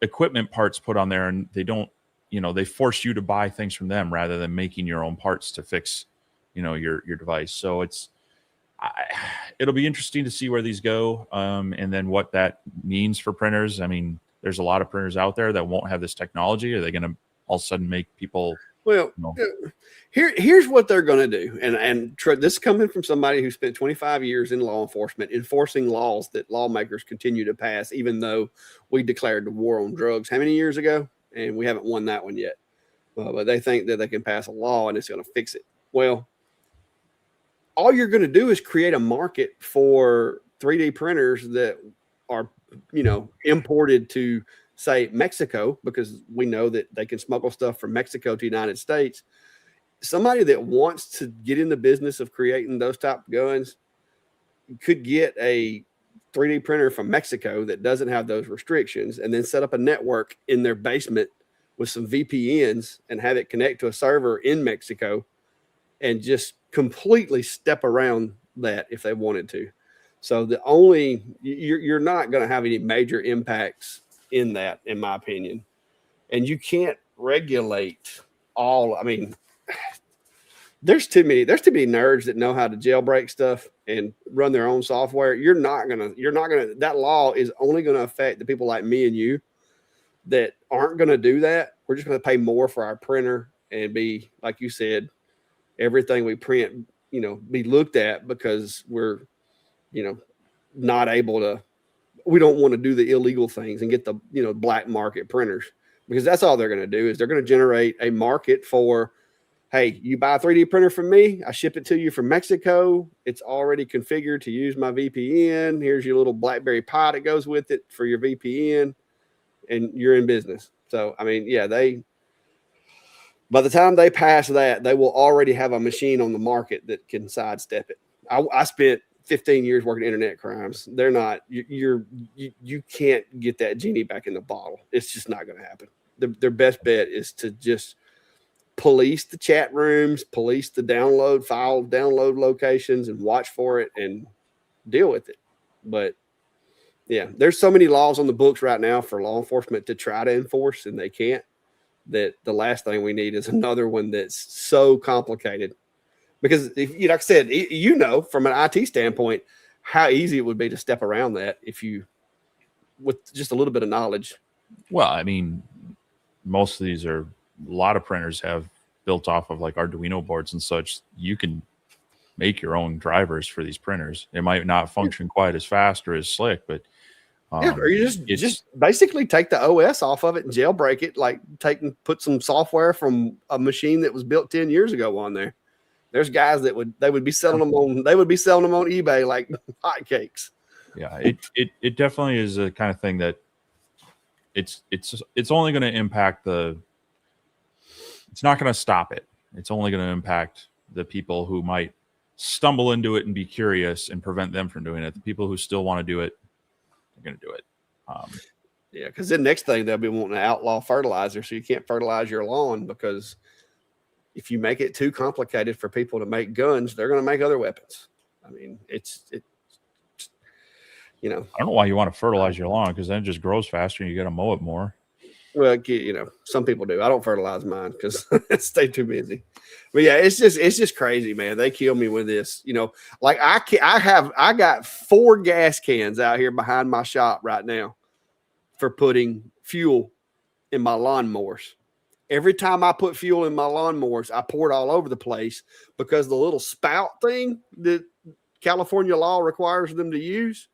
equipment parts put on there and they don't, they force you to buy things from them rather than making your own parts to fix, your device. So it'll be interesting to see where these go. And then what that means for printers. I mean, there's a lot of printers out there that won't have this technology. Are they going to all of a sudden make people? Well, here's what they're going to do. And this is coming from somebody who spent 25 years in law enforcement, enforcing laws that lawmakers continue to pass, even though we declared the war on drugs how many years ago? And we haven't won that one yet. But they think that they can pass a law and it's going to fix it. Well, all you're going to do is create a market for 3D printers that are, imported to, say, Mexico, because we know that they can smuggle stuff from Mexico to the United States. Somebody that wants to get in the business of creating those type of guns could get a 3D printer from Mexico that doesn't have those restrictions and then set up a network in their basement with some VPNs and have it connect to a server in Mexico and just completely step around that if they wanted to. So you're not going to have any major impacts in that, in my opinion. And you can't regulate all. I mean, there's too many nerds that know how to jailbreak stuff and run their own software. That law is only going to affect the people like me and you that aren't going to do that. We're just going to pay more for our printer and be, like you said, everything we print, be looked at because we're, not able to, we don't want to do the illegal things and get the, black market printers, because that's all they're going to do is they're going to generate a market for, hey, you buy a 3D printer from me, I ship it to you from Mexico. It's already configured to use my VPN. Here's your little BlackBerry Pi that goes with it for your VPN, and you're in business. So, I mean, yeah, by the time they pass that, they will already have a machine on the market that can sidestep it. I spent 15 years working internet crimes. They're not, you can't get that genie back in the bottle. It's just not going to happen. Their best bet is to just police the chat rooms, police the download locations, and watch for it and deal with it. But yeah, there's so many laws on the books right now for law enforcement to try to enforce, and they can't, that the last thing we need is another one that's so complicated. Because like I said, from an IT standpoint, how easy it would be to step around that with just a little bit of knowledge. Well, I mean, most of these a lot of printers have built off of like Arduino boards and such. You can make your own drivers for these printers. It might not function quite as fast or as slick, but or you just basically take the OS off of it and jailbreak it, like put some software from a machine that was built 10 years ago on there. There's guys that would be selling them on eBay like hotcakes. Yeah, it definitely is a kind of thing that it's only going to impact it's not going to stop it. It's only going to impact the people who might stumble into it and be curious and prevent them from doing it. The people who still want to do it, they're going to do it. Yeah, because the next thing they'll be wanting to outlaw fertilizer, so you can't fertilize your lawn, because if you make it too complicated for people to make guns, they're going to make other weapons. I mean, I don't know why you want to fertilize your lawn, because then it just grows faster and you got to mow it more. Well, some people do. I don't fertilize mine because I stay too busy. But yeah, it's just crazy, man. They kill me with this. Like I got 4 gas cans out here behind my shop right now for putting fuel in my lawnmowers. Every time I put fuel in my lawnmowers, I pour it all over the place, because the little spout thing that California law requires them to use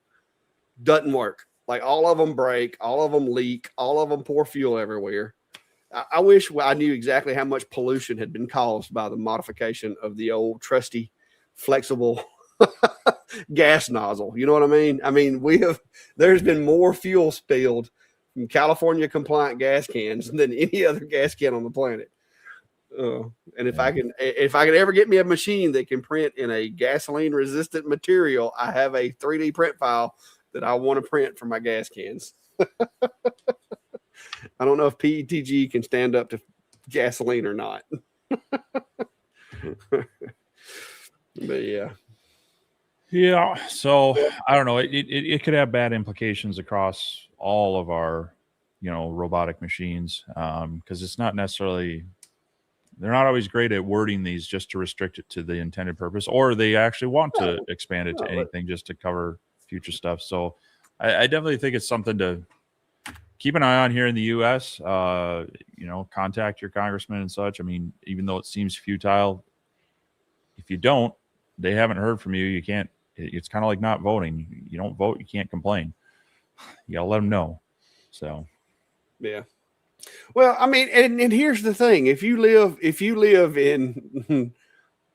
doesn't work. Like, all of them break, all of them leak, all of them pour fuel everywhere. I wish I knew exactly how much pollution had been caused by the modification of the old trusty, flexible gas nozzle. You know what I mean? I mean, there's been more fuel spilled from California compliant gas cans than any other gas can on the planet. And if I can ever get me a machine that can print in a gasoline resistant material, I have a 3D print file that I want to print for my gas cans. I don't know if PETG can stand up to gasoline or not. But yeah. Yeah. So I don't know. It could have bad implications across all of our, robotic machines. Because it's not necessarily, they're not always great at wording these just to restrict it to the intended purpose, or they actually want to expand it to anything just to cover future stuff. So I definitely think it's something to keep an eye on here in the U.S. Contact your congressman and such. I mean, even though it seems futile, if you don't, they haven't heard from you. You can't. It's kind of like not voting. You don't vote, you can't complain. You gotta let them know. So, yeah. Well, I mean, and here's the thing: if you live in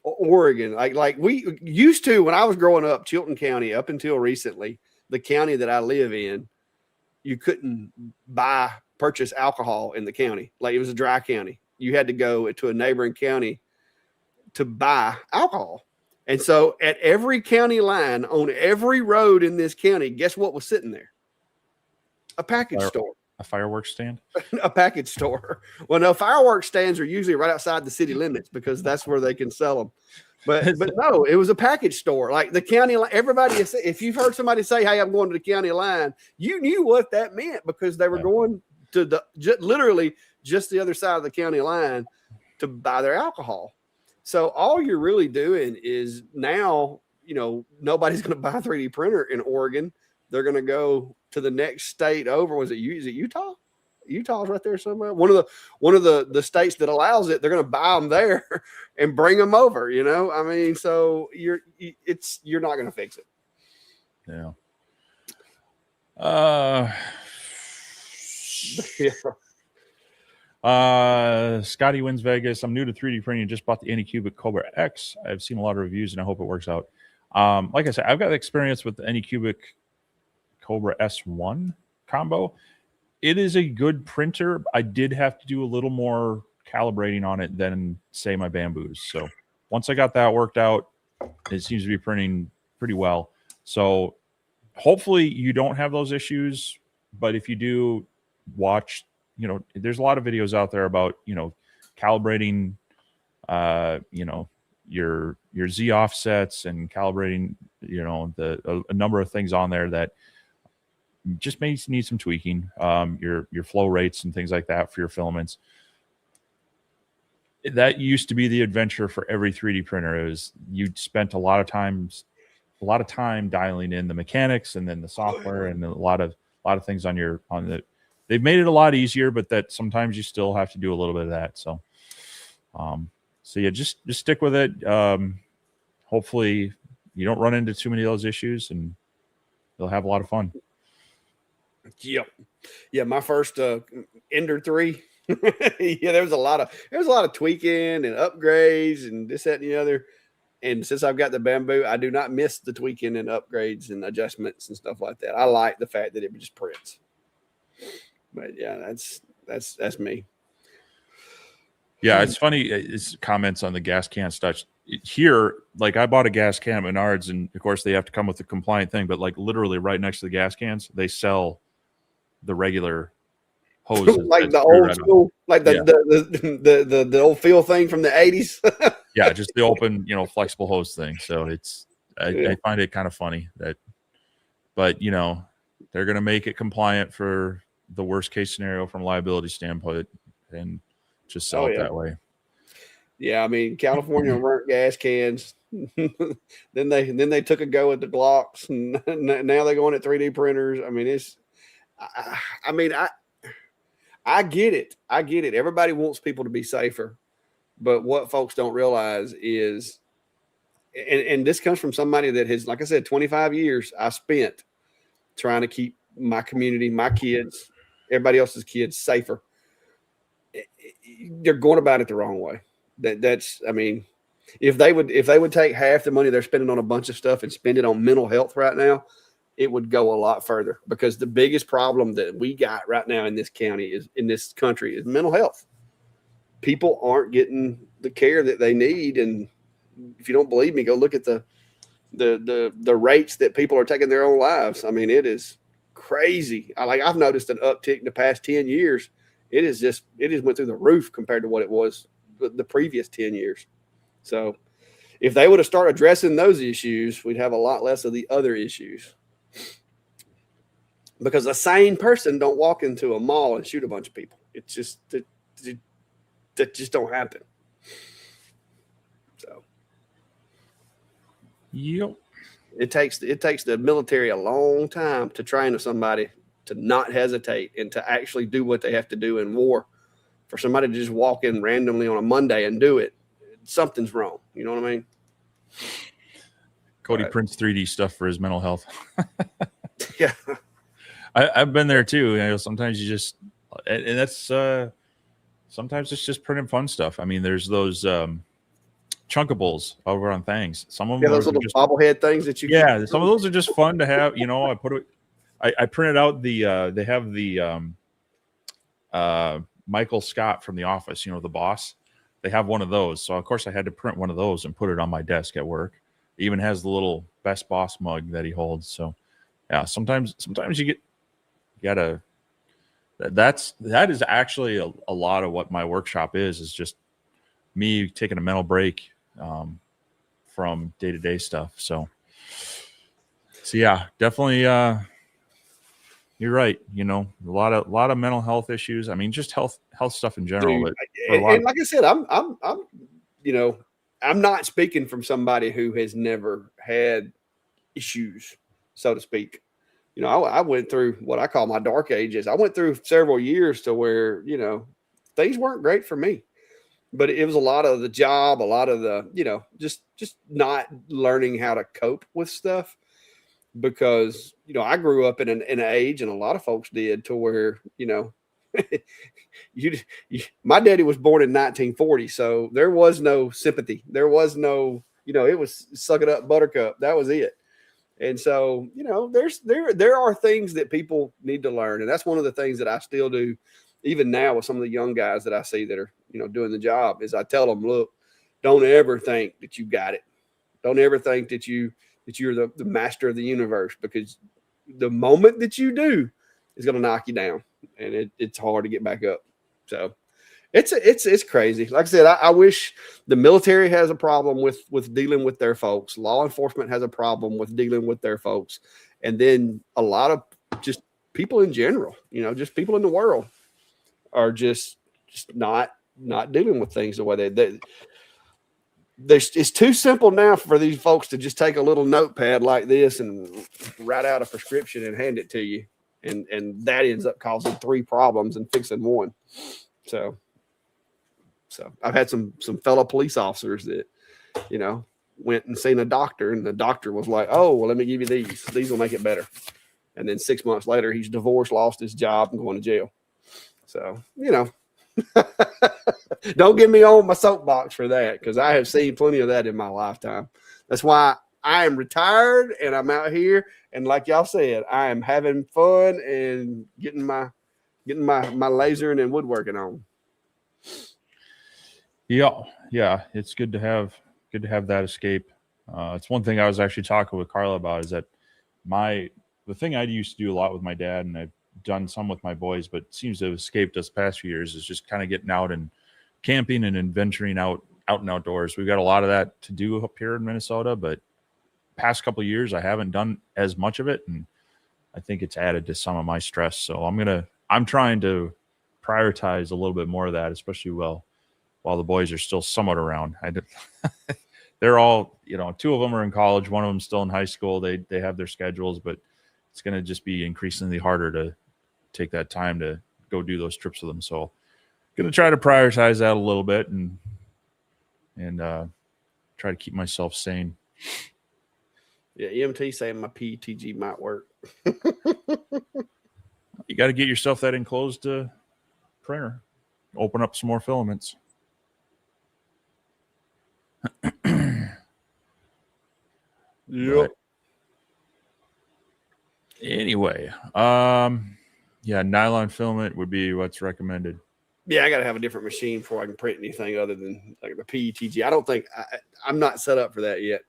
Oregon, like we used to when I was growing up, Chilton County, up until recently, the county that I live in, you couldn't purchase alcohol in the county. Like, it was a dry county. You had to go to a neighboring county to buy alcohol. And so at every county line on every road in this county, guess what was sitting there? A package store. A fireworks stand? A package store. Well, no, fireworks stands are usually right outside the city limits because that's where they can sell them. But no, it was a package store. Like the county line, everybody, if you've heard somebody say, "Hey, I'm going to the county line," you knew what that meant because they were going to literally just the other side of the county line to buy their alcohol. So all you're really doing is now, nobody's going to buy a 3D printer in Oregon. They're going to go to the next state over. Is it Utah? Utah's right there somewhere. One of the states that allows it, they're going to buy them there and bring them over. I mean, so you're not going to fix it. Yeah. Scotty wins Vegas. I'm new to 3D printing. Just bought the Anycubic Cobra X. I've seen a lot of reviews and I hope it works out. Like I said, I've got experience with the Anycubic Cobra S1 combo. It is a good printer. I did have to do a little more calibrating on it than, say, my Bamboos. So once I got that worked out, it seems to be printing pretty well. So hopefully you don't have those issues. But if you do, watch, there's a lot of videos out there about, calibrating, your Z offsets and calibrating, a number of things on there that just may need some tweaking, your flow rates and things like that for your filaments. That used to be the adventure for every 3D printer. It was, you spent a lot of time dialing in the mechanics and then the software and a lot of things on the. They've made it a lot easier, but that sometimes you still have to do a little bit of that. So, yeah, just stick with it. Hopefully you don't run into too many of those issues and you'll have a lot of fun. Yep. Yeah. My first Ender 3. Yeah, there was a lot of tweaking and upgrades and this, that, and the other. And since I've got the Bamboo, I do not miss the tweaking and upgrades and adjustments and stuff like that. I like the fact that it just prints. But yeah, that's me. Yeah, it's funny. It's comments on the gas can stuff here. Like, I bought a gas can at Menards, and of course they have to come with the compliant thing. But like literally right next to the gas cans, they sell the regular hoses, like the old school, like the old feel thing from the 80s. Yeah, just the open, flexible hose thing. So I find it kind of funny that, but they're going to make it compliant for the worst case scenario from a liability standpoint and just sell it that way. Yeah, I mean, California burnt gas cans. then they took a go at the Glocks, and now they're going at 3D printers. I mean, I get it. I get it. Everybody wants people to be safer, but what folks don't realize is, and this comes from somebody that has, like I said, 25 years I spent trying to keep my community, my kids, everybody else's kids safer. they're going about it the wrong way. I mean, if they would take half the money they're spending on a bunch of stuff and spend it on mental health right now, it would go a lot further, because the biggest problem that we got right now in this country is mental health. People aren't getting the care that they need. And if you don't believe me, go look at the rates that people are taking their own lives. I mean, it is crazy. I've noticed an uptick in the past 10 years. It has went through the roof compared to what it was the previous 10 years. So if they would have started addressing those issues, we'd have a lot less of the other issues. Because a sane person don't walk into a mall and shoot a bunch of people. It's just that just don't happen. So, yep. It takes the military a long time to train somebody to not hesitate and to actually do what they have to do in war. For somebody to just walk in randomly on a Monday and do it, something's wrong. You know what I mean? Cody prints 3D stuff for his mental health. Yeah. I've been there too. You know, sometimes you just, and that's sometimes it's just printing fun stuff. I mean, there's those chunkables over on things. Some of them, those little just bobblehead things that you. Yeah, some of those are just fun to have. You know, I printed out they have the Michael Scott from The Office. You know, the boss. They have one of those. So of course I had to print one of those and put it on my desk at work. It even has the little Best Boss mug that he holds. So yeah, sometimes you gotta. That is actually a lot of what my workshop is just me taking a mental break from day-to-day stuff. So yeah, definitely you're right. You know, a lot of mental health issues. I mean, just health stuff in general. Dude, and like I said, I'm you know, I'm not speaking from somebody who has never had issues, so to speak. You know, I went through what I call my dark ages. I went through several years to where, you know, things weren't great for me, but it was a lot of the job, a lot of the, you know, just not learning how to cope with stuff, because, you know, I grew up in an age, and a lot of folks did, to where, you know, my daddy was born in 1940. So there was no sympathy. There was no, you know, it was suck it up, buttercup. That was it. And so, you know, there are things that people need to learn. And that's one of the things that I still do, even now, with some of the young guys that I see that are, you know, doing the job, is I tell them, look, don't ever think that you got it. Don't ever think that you're the master of the universe, because the moment that you do is going to knock you down, and it's hard to get back up. So it's crazy. Like I said, I wish the military has a problem with dealing with their folks. Law enforcement has a problem with dealing with their folks. And then a lot of just people in general, you know, just people in the world are just not dealing with things the way it's too simple now for these folks to just take a little notepad like this and write out a prescription and hand it to you. And that ends up causing 3 problems and fixing 1. So I've had some fellow police officers that, you know, went and seen a doctor, and the doctor was like, oh, well, let me give you these. These will make it better. And then 6 months later, he's divorced, lost his job, and going to jail. So, you know, don't get me on my soapbox for that, because I have seen plenty of that in my lifetime. That's why I am retired and I'm out here. And like y'all said, I am having fun and getting my lasering and woodworking on. Yeah. It's good to have that escape. It's one thing I was actually talking with Carla about, is that the thing I used to do a lot with my dad, and I've done some with my boys, but seems to have escaped us the past few years, is just kind of getting out and camping and adventuring out and outdoors. We've got a lot of that to do up here in Minnesota, but past couple of years I haven't done as much of it, and I think it's added to some of my stress. So I'm trying to prioritize a little bit more of that, especially while the boys are still somewhat around. They're all, you know, 2 of them are in college, 1 of them's still in high school. They have their schedules, but it's going to just be increasingly harder to take that time to go do those trips with them. So going to try to prioritize that a little bit and try to keep myself sane. Yeah, EMT saying my PETG might work. You got to get yourself that enclosed printer. open up some more filaments. Yep. Anyway, yeah, nylon filament would be what's recommended. Yeah, I got to have a different machine before I can print anything other than like the PETG. I don't think I'm not set up for that yet.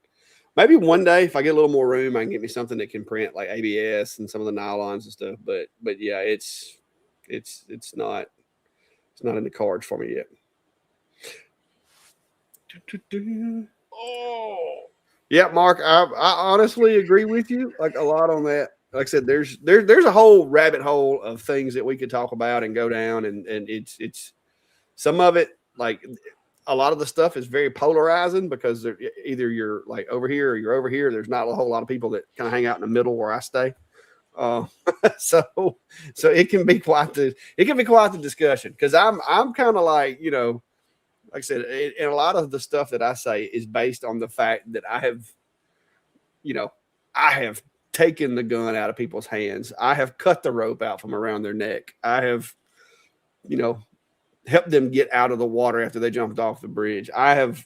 Maybe one day, if I get a little more room, I can get me something that can print like ABS and some of the nylons and stuff. But yeah, it's not in the cards for me yet. Oh, yeah, Mark, I honestly agree with you like a lot on that. Like I said, there's a whole rabbit hole of things that we could talk about and go down, and it's some of it, like a lot of the stuff is very polarizing because either you're like over here or you're over here. There's not a whole lot of people that kind of hang out in the middle where I stay. So it can be quite the discussion, because I'm kind of like, like I said, and a lot of the stuff that I say is based on the fact that I have taken the gun out of people's hands. I have cut the rope out from around their neck. I have, helped them get out of the water after they jumped off the bridge. I have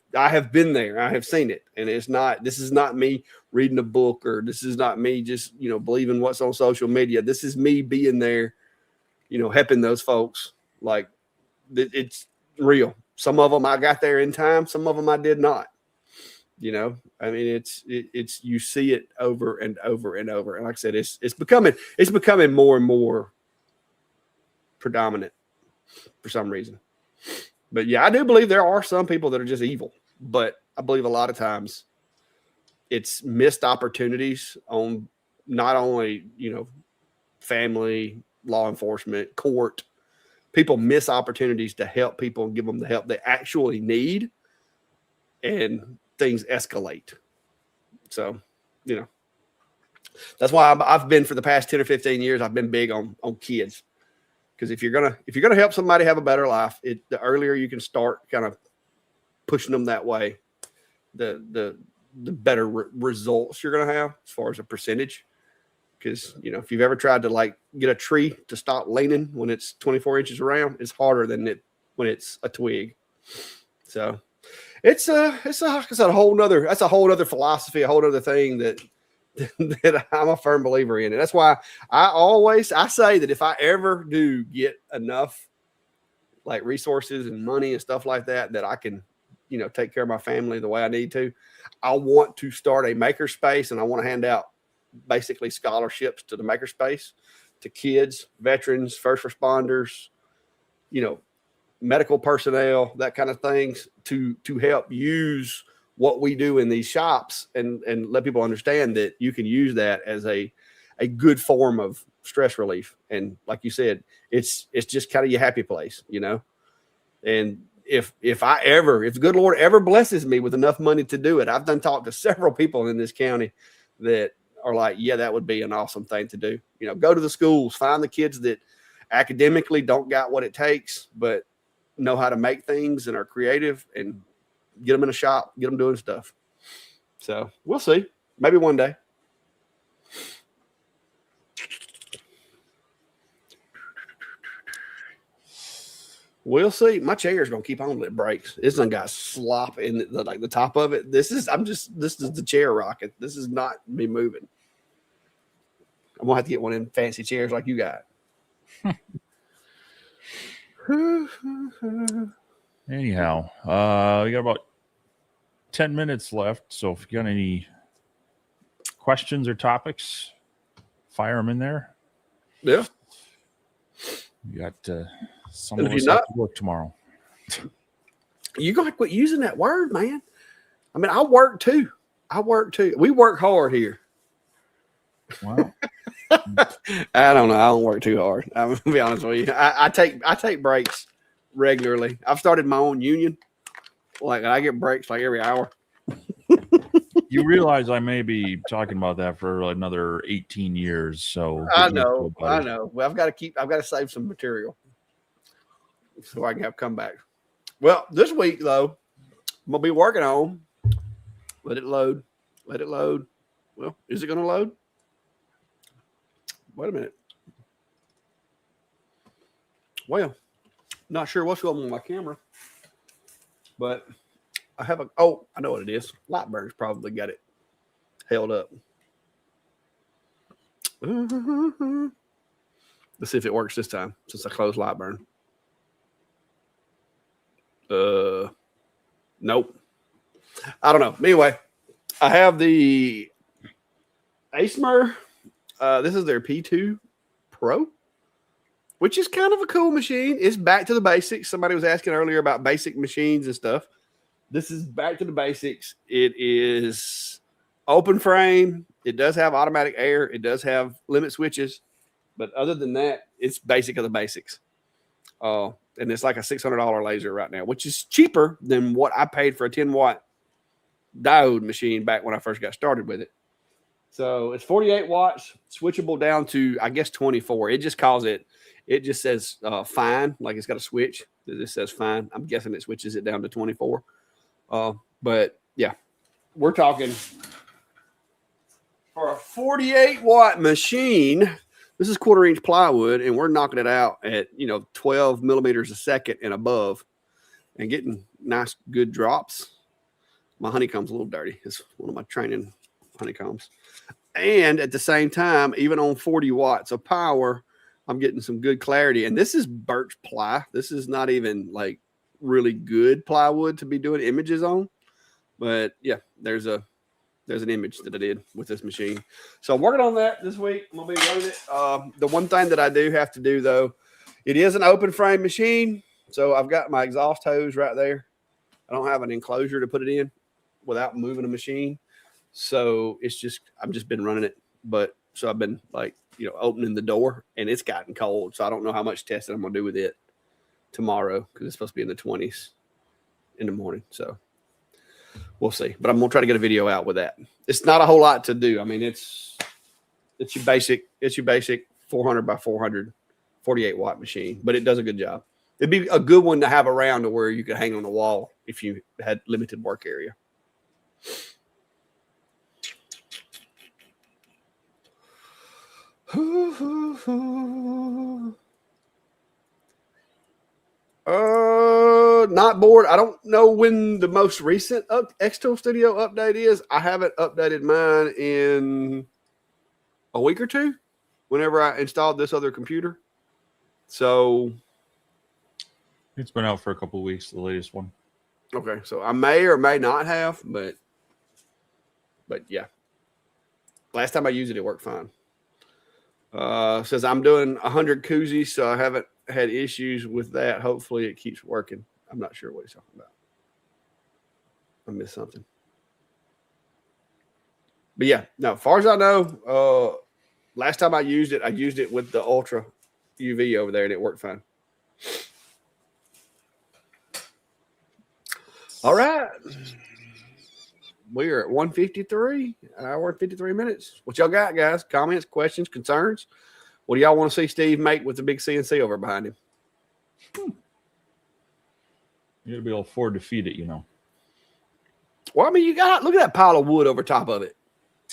been there. I have seen it. And this is not me reading a book, or this is not me just, believing what's on social media. This is me being there, helping those folks. Like, it's real. Some of them I got there in time. Some of them I did not. I mean, it's you see it over and over and over. And like I said, it's becoming more and more predominant for some reason. But yeah, I do believe there are some people that are just evil. But I believe a lot of times it's missed opportunities on not only, family, law enforcement, court. People miss opportunities to help people and give them the help they actually need, and things escalate. So, that's why I've been, for the past 10 or 15 years, I've been big on kids. Because if you're gonna help somebody have a better life, the earlier you can start kind of pushing them that way, the better results you're gonna have as far as a percentage. Because if you've ever tried to like get a tree to stop leaning when it's 24 inches around, it's harder than it when it's a twig. So it's a whole nother philosophy, a whole other thing that I'm a firm believer in. And that's why I say that if I ever do get enough like resources and money and stuff like that, that I can, take care of my family the way I need to, I want to start a makerspace, and I want to hand out basically scholarships to the makerspace to kids, veterans, first responders, medical personnel, that kind of things, to help use what we do in these shops, and let people understand that you can use that as a good form of stress relief. And like you said, it's just kind of your happy place, and if the good Lord ever blesses me with enough money to do it, I've done talk to several people in this county that are like, yeah, that would be an awesome thing to do. Go to the schools, find the kids that academically don't got what it takes, but know how to make things and are creative, and get them in a shop, get them doing stuff. So we'll see. Maybe one day. We'll see. My chair is gonna keep on till it breaks. It's done got slop in the top of it. This is the chair rocket. This is not me moving. I'm gonna have to get one of them fancy chairs like you got. Anyhow, we got about 10 minutes left. So if you got any questions or topics, fire them in there. Yeah. You got some of us have to work tomorrow. You gotta quit using that word, man. I mean, I work too. We work hard here. Wow. I don't know. I don't work too hard. I'm gonna be honest with you. I take breaks regularly. I've started my own union. Like, I get breaks like every hour. You realize I may be talking about that for another 18 years. So I know. Well, I've got to save some material so I can have comebacks. Well, this week though, I'm gonna be working on. Let it load. Well, is it gonna load? Wait a minute. Well, Not sure what's going on with my camera, but I have a. Oh, I know what it is. Lightburn's probably got it held up. Let's see if it works this time since I closed Lightburn. Nope. I don't know. Anyway, I have the Asmer. This is their P2 Pro, which is kind of a cool machine. It's back to the basics. Somebody was asking earlier about basic machines and stuff. This is back to the basics. It is open frame. It does have automatic air. It does have limit switches. But other than that, it's basic of the basics. And it's like a $600 laser right now, which is cheaper than what I paid for a 10-watt diode machine back when I first got started with it. So it's 48 watts, switchable down to, I guess, 24. It just calls it, it just says fine, like it's got a switch. It just says fine. I'm guessing it switches it down to 24. But yeah, we're talking for a 48 watt machine. This is 1/4 inch plywood, and we're knocking it out at 12 millimeters a second and above, and getting nice good drops. My honeycomb's a little dirty. It's one of my training honeycombs, and at the same time, even on 40 watts of power, I'm getting some good clarity. And this is birch ply. This is not even like really good plywood to be doing images on, but yeah, there's an image that I did with this machine. So I'm working on that this week. I'm gonna be running it. The one thing that I do have to do though, it is an open frame machine. So I've got my exhaust hose right there. I don't have an enclosure to put it in without moving a machine. So it's just, I've just been running it. But so I've been like, opening the door, and it's gotten cold. So I don't know how much testing I'm gonna do with it tomorrow, because it's supposed to be in the 20s in the morning. So we'll see. But I'm gonna try to get a video out with that. It's not a whole lot to do. I mean, it's your basic 400 by 400 48 watt machine, but it does a good job. It'd be a good one to have around to where you could hang on the wall if you had limited work area. Not bored. I don't know when the most recent Xtool Studio update is. I haven't updated mine in a week or two whenever I installed this other computer. So it's been out for a couple of weeks, the latest one. Okay, so I may or may not have, but yeah. Last time I used it, it worked fine. Says I'm doing 100 koozies, so I haven't had issues with that. Hopefully it keeps working. I'm not sure what he's talking about. I missed something. But yeah, no, as far as I know, last time I used it with the Ultra UV over there, and it worked fine. All right. We are at 1:53, hour and 53 minutes. What y'all got, guys? Comments, questions, concerns? What do y'all want to see Steve make with the big CNC over behind him? You gotta be able to afford to feed it, Well, I mean, look at that pile of wood over top of it.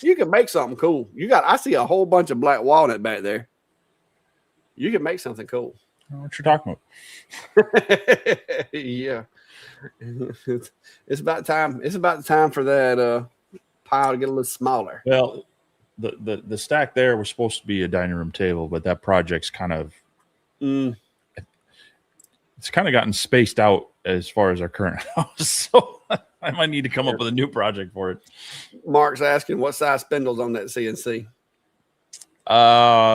You can make something cool. I see a whole bunch of black walnut back there. You can make something cool. I don't know what you're talking about. Yeah. It's about time. It's about the time for that pile to get a little smaller. Well, the stack there was supposed to be a dining room table, but that project's kind of it's kind of gotten spaced out as far as our current house. So I might need to come up with a new project for it. Mark's asking what size spindle's on that CNC.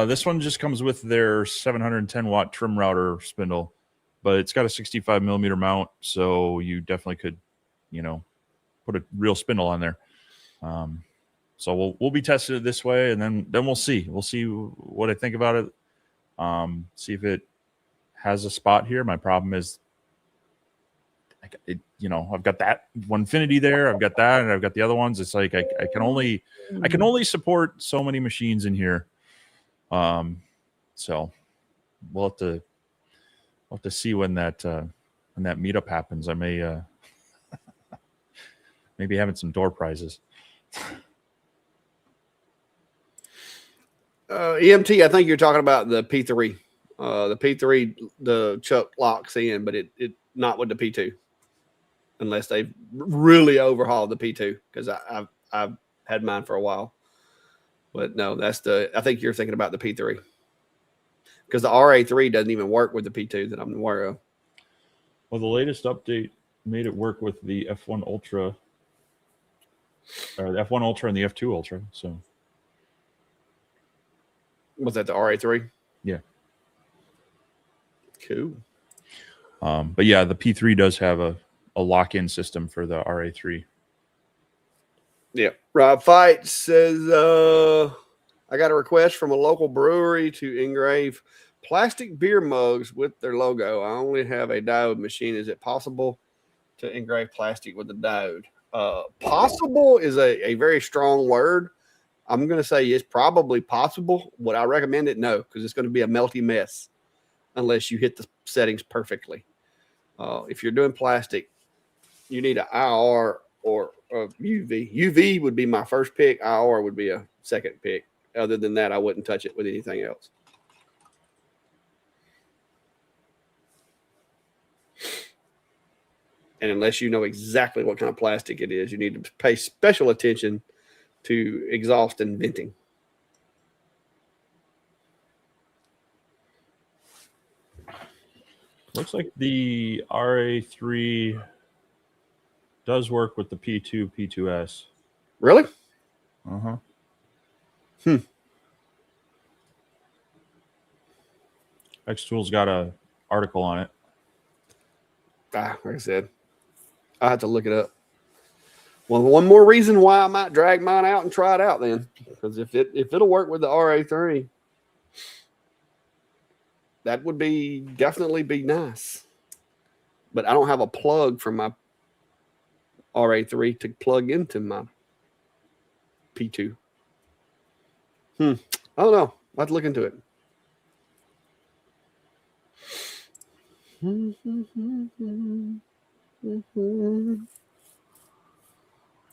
This one just comes with their 710 watt trim router spindle, but it's got a 65 millimeter mount, so you definitely could, put a real spindle on there. So we'll be testing it this way, and then we'll see. We'll see what I think about it. See if it has a spot here. My problem is, I've got that Onefinity there. I've got that, and I've got the other ones. It's like I can only support so many machines in here. So we'll have to see when that meetup happens. I may maybe having some door prizes. EMT, I think you're talking about the P3 The P3, the chuck locks in, but it not with the P2, unless they've really overhauled the P2. Because I've had mine for a while, but no, I think you're thinking about the P3, because the RA3 doesn't even work with the P2 that I'm aware of. Well, the latest update made it work with the F1 Ultra, or the F1 Ultra and the F2 Ultra. So, was that the RA3? Yeah. Cool. But yeah, the P3 does have a lock-in system for the RA3. Yeah. Rob Fight says, I got a request from a local brewery to engrave plastic beer mugs with their logo. I only have a diode machine. Is it possible to engrave plastic with a diode? Possible is a very strong word. I'm going to say it's probably possible. Would I recommend it? No, because it's going to be a melty mess unless you hit the settings perfectly. If you're doing plastic, you need an IR or a UV. UV would be my first pick. IR would be a second pick. Other than that, I wouldn't touch it with anything else. And unless you know exactly what kind of plastic it is, you need to pay special attention to exhaust and venting. Looks like the RA3 does work with the P2, P2S. Really? Uh-huh. Xtool's got an article on it. Like I said, I have to look it up. Well, one more reason why I might drag mine out and try it out then, because if it'll work with the RA3, that would definitely be nice. But I don't have a plug for my RA3 to plug into my P2. I don't know. I'll have to look into it.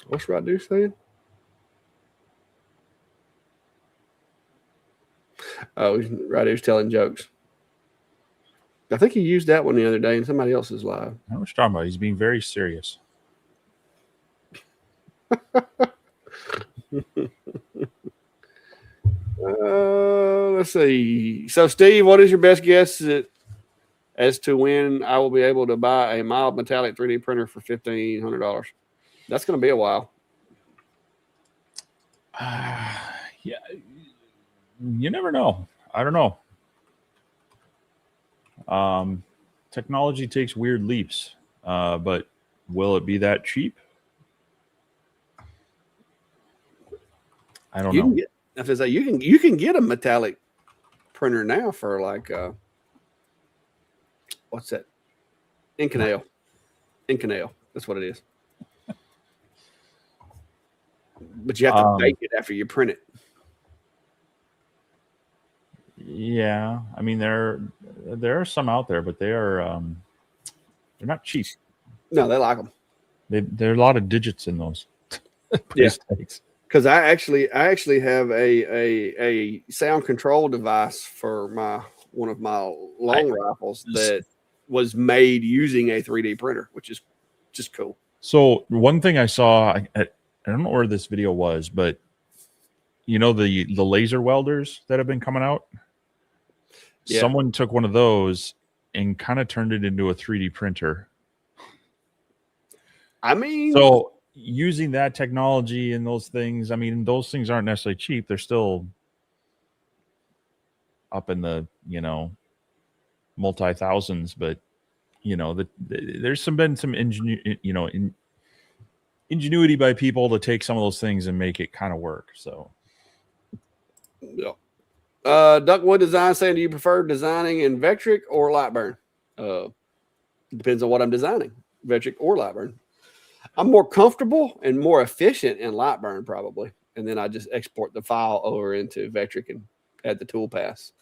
What's Radu saying? Oh, Radu's telling jokes. I think he used that one the other day in somebody else's live. I know what you're talking about. He's being very serious. Let's see. So, Steve, what is your best guess as to when I will be able to buy a mild metallic 3D printer for $1,500? That's going to be a while. Yeah, you never know. I don't know. Technology takes weird leaps, but will it be that cheap? I don't know. You can get a metallic printer now for like what's that? Inconel. That's what it is. But you have to bake it after you print it. Yeah, I mean there are some out there, but they're not cheap. No, they like them. There are a lot of digits in those. Yeah, because I actually have a sound control device for one of my long rifles that was made using a 3D printer, which is just cool. So one thing I saw, I don't know where this video was, but you know the laser welders that have been coming out. Yeah. Someone took one of those and kind of turned it into a 3D printer. I mean, so using that technology and those things, I mean, those things aren't necessarily cheap. They're still up in the, multi-thousands, but there's been some ingenuity by people to take some of those things and make it kind of work. So yeah. Duckwood Design saying, do you prefer designing in Vectric or Lightburn? Depends on what I'm designing, Vectric or Lightburn. I'm more comfortable and more efficient in Lightburn probably. And then I just export the file over into Vectric and add the tool pass.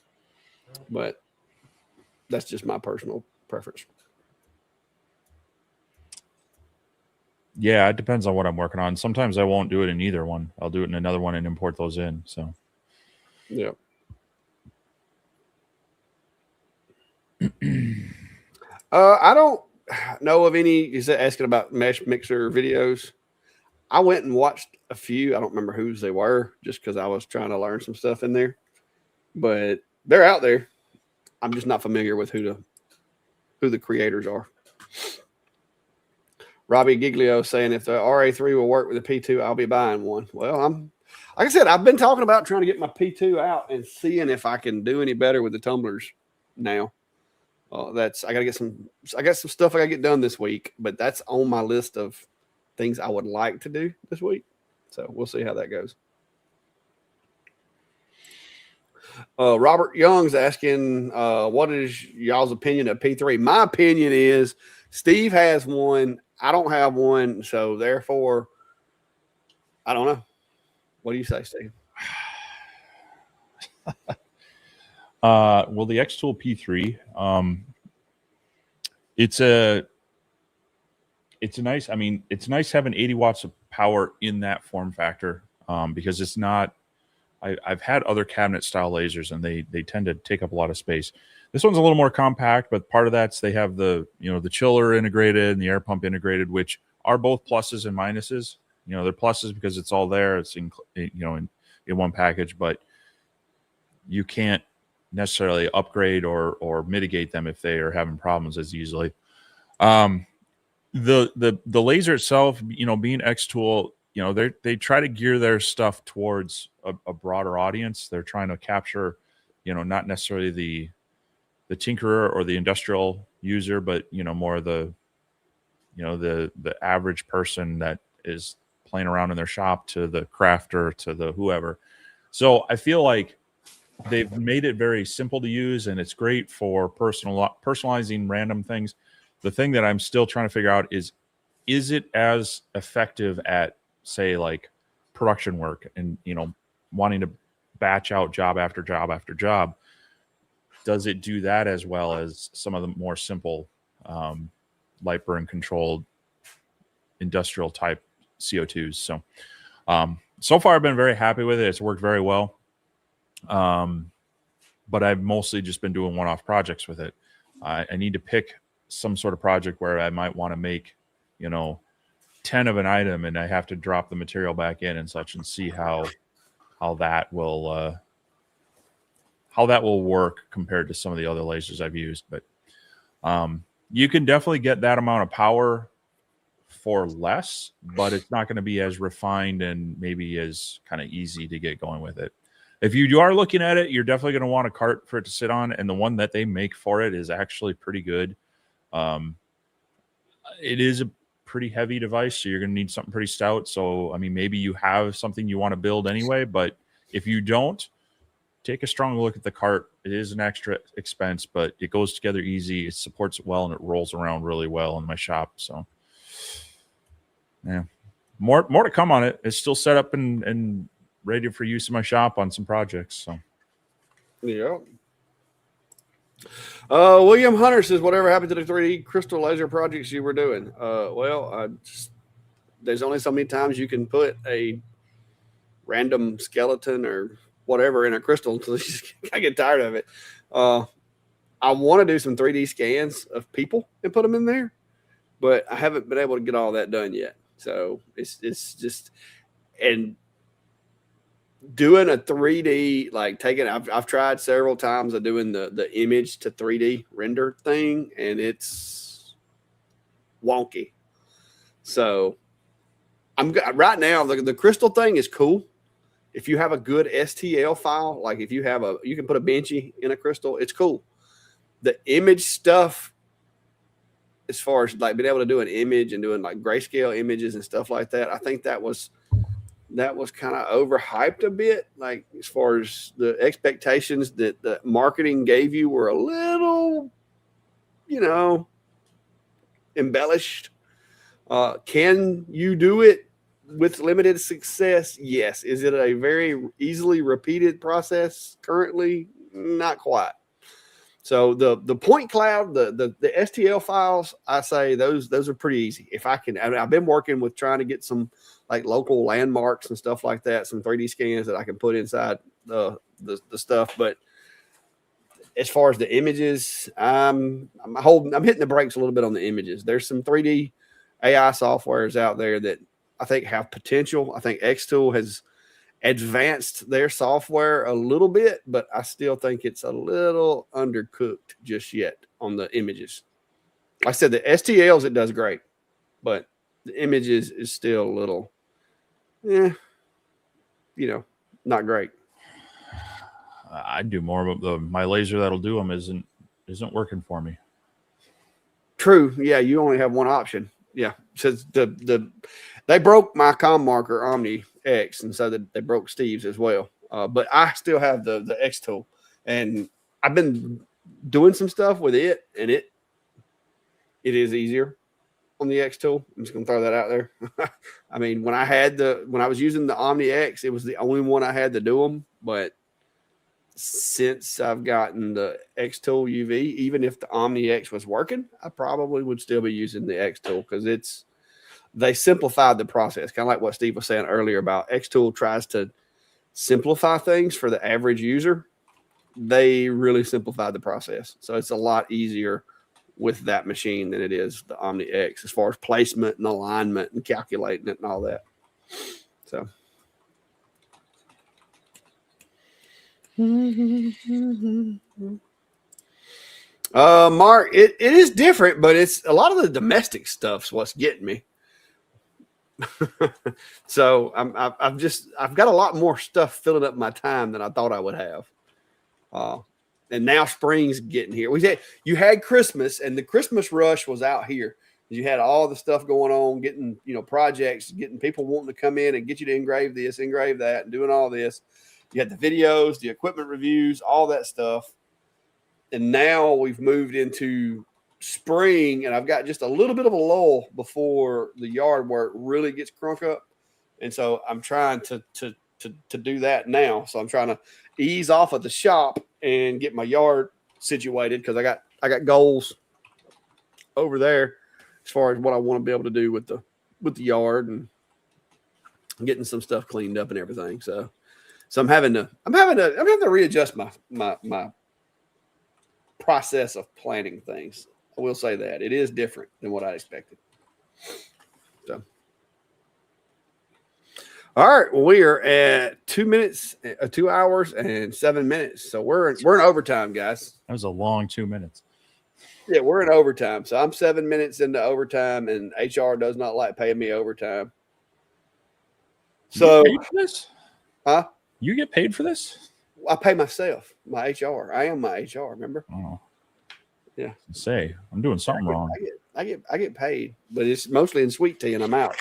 But that's just my personal preference. Yeah, it depends on what I'm working on. Sometimes I won't do it in either one. I'll do it in another one and import those in. So yeah. I don't know of any. Is that asking about mesh mixer videos? I went and watched a few. I don't remember whose they were, just because I was trying to learn some stuff in there. But they're out there. I'm just not familiar with who the creators are. Robbie Giglio saying if the RA3 will work with the P2, I'll be buying one. Well, like I said, I've been talking about trying to get my P2 out and seeing if I can do any better with the tumblers now. I got some stuff I got to get done this week, but that's on my list of things I would like to do this week. So we'll see how that goes. Robert Young's asking, what is y'all's opinion of P3? My opinion is Steve has one. I don't have one. So therefore, I don't know. What do you say, Steve? Well, the X-Tool P3, it's nice. I mean, it's nice having 80 watts of power in that form factor, because it's not, I've had other cabinet style lasers and they tend to take up a lot of space. This one's a little more compact, but part of that's they have the chiller integrated and the air pump integrated, which are both pluses and minuses. They're pluses because it's all there. It's in one package, but you can't necessarily upgrade or mitigate them if they are having problems as easily. The laser itself, being X-Tool, they try to gear their stuff towards a broader audience. They're trying to capture, not necessarily the tinkerer or the industrial user, but more the average person that is playing around in their shop to the crafter to the whoever. So I feel like they've made it very simple to use, and it's great for personalizing random things. The thing that I'm still trying to figure out is it as effective at, say, like production work and, wanting to batch out job after job after job? Does it do that as well as some of the more simple light burn controlled industrial type CO2s? So far I've been very happy with it. It's worked very well. But I've mostly just been doing one-off projects with it. I need to pick some sort of project where I might want to make, 10 of an item, and I have to drop the material back in and such, and see how that will work compared to some of the other lasers I've used. But you can definitely get that amount of power for less, but it's not going to be as refined and maybe as kind of easy to get going with it. If you are looking at it, you're definitely going to want a cart for it to sit on, and the one that they make for it is actually pretty good. It is a pretty heavy device, so you're going to need something pretty stout. So, I mean, maybe you have something you want to build anyway, but if you don't, take a strong look at the cart. It is an extra expense, but it goes together easy. It supports it well, and it rolls around really well in my shop. So, yeah, more to come on it. It's still set up and ready for use in my shop on some projects. So, yeah. William Hunter says, whatever happened to the 3D crystal laser projects you were doing? There's only so many times you can put a random skeleton or whatever in a crystal until I get tired of it. I want to do some 3D scans of people and put them in there, but I haven't been able to get all that done yet. So it's just, and doing a 3D, like I've tried several times of doing the image to 3D render thing, and it's wonky. So right now, the crystal thing is cool. If you have a good STL file, like if you can put a benchy in a crystal, it's cool. The image stuff, as far as like being able to do an image and doing like grayscale images and stuff like that, I think that was kind of overhyped a bit. Like as far as the expectations that the marketing gave you were a little, embellished. Can you do it with limited success? Yes. Is it a very easily repeated process currently? Not quite. So the point cloud, the STL files, I say those are pretty easy. If I can, I've been working with trying to get some like local landmarks and stuff like that, some 3D scans that I can put inside the stuff. But as far as the images, I'm hitting the brakes a little bit on the images. There's some 3D AI softwares out there that I think have potential. I think Xtool has advanced their software a little bit, but I still think it's a little undercooked just yet on the images. Like I said, the STLs, it does great, but the images is still a little, not great. I do more, but my laser that'll do them isn't working for me. True. Yeah, you only have one option. Yeah, says they broke my com marker Omni X, and so they broke Steve's as well. But I still have the Xtool, and I've been doing some stuff with it, and it is easier on the Xtool. I'm just gonna throw that out there. I mean, when I was using the Omni X, it was the only one I had to do them, but since I've gotten the Xtool UV, even if the Omni X was working, I probably would still be using the Xtool because they simplified the process. Kind of like what Steve was saying earlier about Xtool tries to simplify things for the average user. They really simplified the process. So it's a lot easier with that machine than it is the Omni X as far as placement and alignment and calculating it and all that. So. Mark, it is different, but it's a lot of the domestic stuff's what's getting me. So I've got a lot more stuff filling up my time than I thought I would have. And now spring's getting here. You had Christmas, and the Christmas rush was out here. You had all the stuff going on, getting projects, getting people wanting to come in and get you to engrave this, engrave that, and doing all this. You had the videos, the equipment reviews, all that stuff. And now we've moved into spring, and I've got just a little bit of a lull before the yard work really gets crunk up. And so I'm trying to do that now. So I'm trying to ease off of the shop and get my yard situated because I got goals over there as far as what I want to be able to do with the yard and getting some stuff cleaned up and everything. So I'm having to readjust my process of planning things. I will say that it is different than what I expected. So, all right, well, we are at 2 hours and 7 minutes. So we're in overtime, guys. That was a long 2 minutes. Yeah, we're in overtime. So I'm 7 minutes into overtime, and HR does not like paying me overtime. So, you paid for this? Huh? You get paid for this? I pay myself, my HR. I am my HR. Remember? Oh, yeah. Say I'm doing something wrong. I get paid, but it's mostly in sweet tea, and I'm out.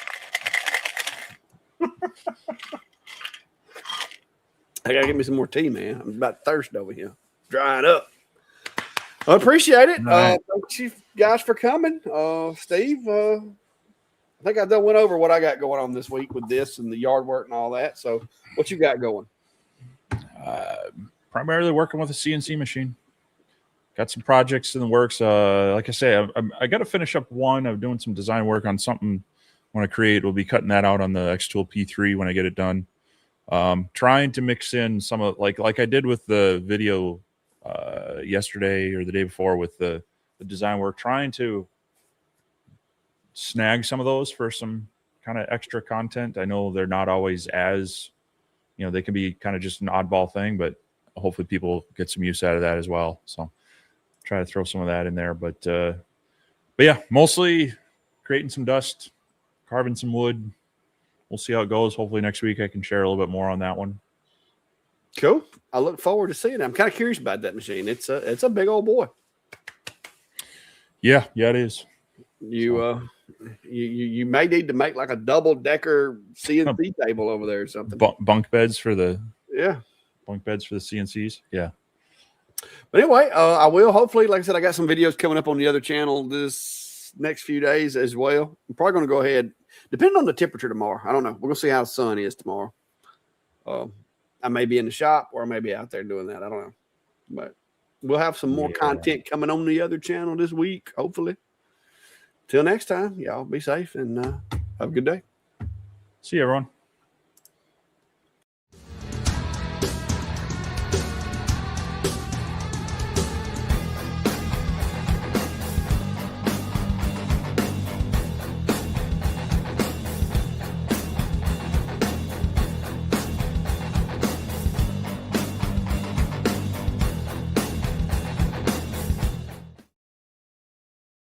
I gotta get me some more tea, man. I'm about thirsty over here, drying up. I appreciate it. Right. Thank you guys for coming. Steve, I think I done went over what I got going on this week with this and the yard work and all that. So, what you got going? Primarily working with a CNC machine. Got some projects in the works. Like I say, I got to finish up one. I'm doing some design work on something I want to create. We'll be cutting that out on the Xtool P3 when I get it done. Trying to mix in some of like I did with the video yesterday or the day before with the design work, trying to snag some of those for some kind of extra content. I know they're not always as, they can be kind of just an oddball thing, but hopefully people get some use out of that as well. So try to throw some of that in there, but yeah, mostly creating some dust, carving some wood. We'll see how it goes. Hopefully next week I can share a little bit more on that one. Cool. I look forward to seeing it. I'm kind of curious about that machine. It's a big old boy. Yeah, it is. You may need to make like a double decker CNC table over there or something. Bunk beds for the bunk beds for the CNCs. Yeah. But anyway, I will hopefully, like I said, I got some videos coming up on the other channel this next few days as well. I'm probably going to go ahead, depending on the temperature tomorrow. I don't know. We're going to see how the sun is tomorrow. I may be in the shop or I may be out there doing that. I don't know. But we'll have some more content coming on the other channel this week, hopefully. Till next time, y'all be safe and have a good day. See you, everyone.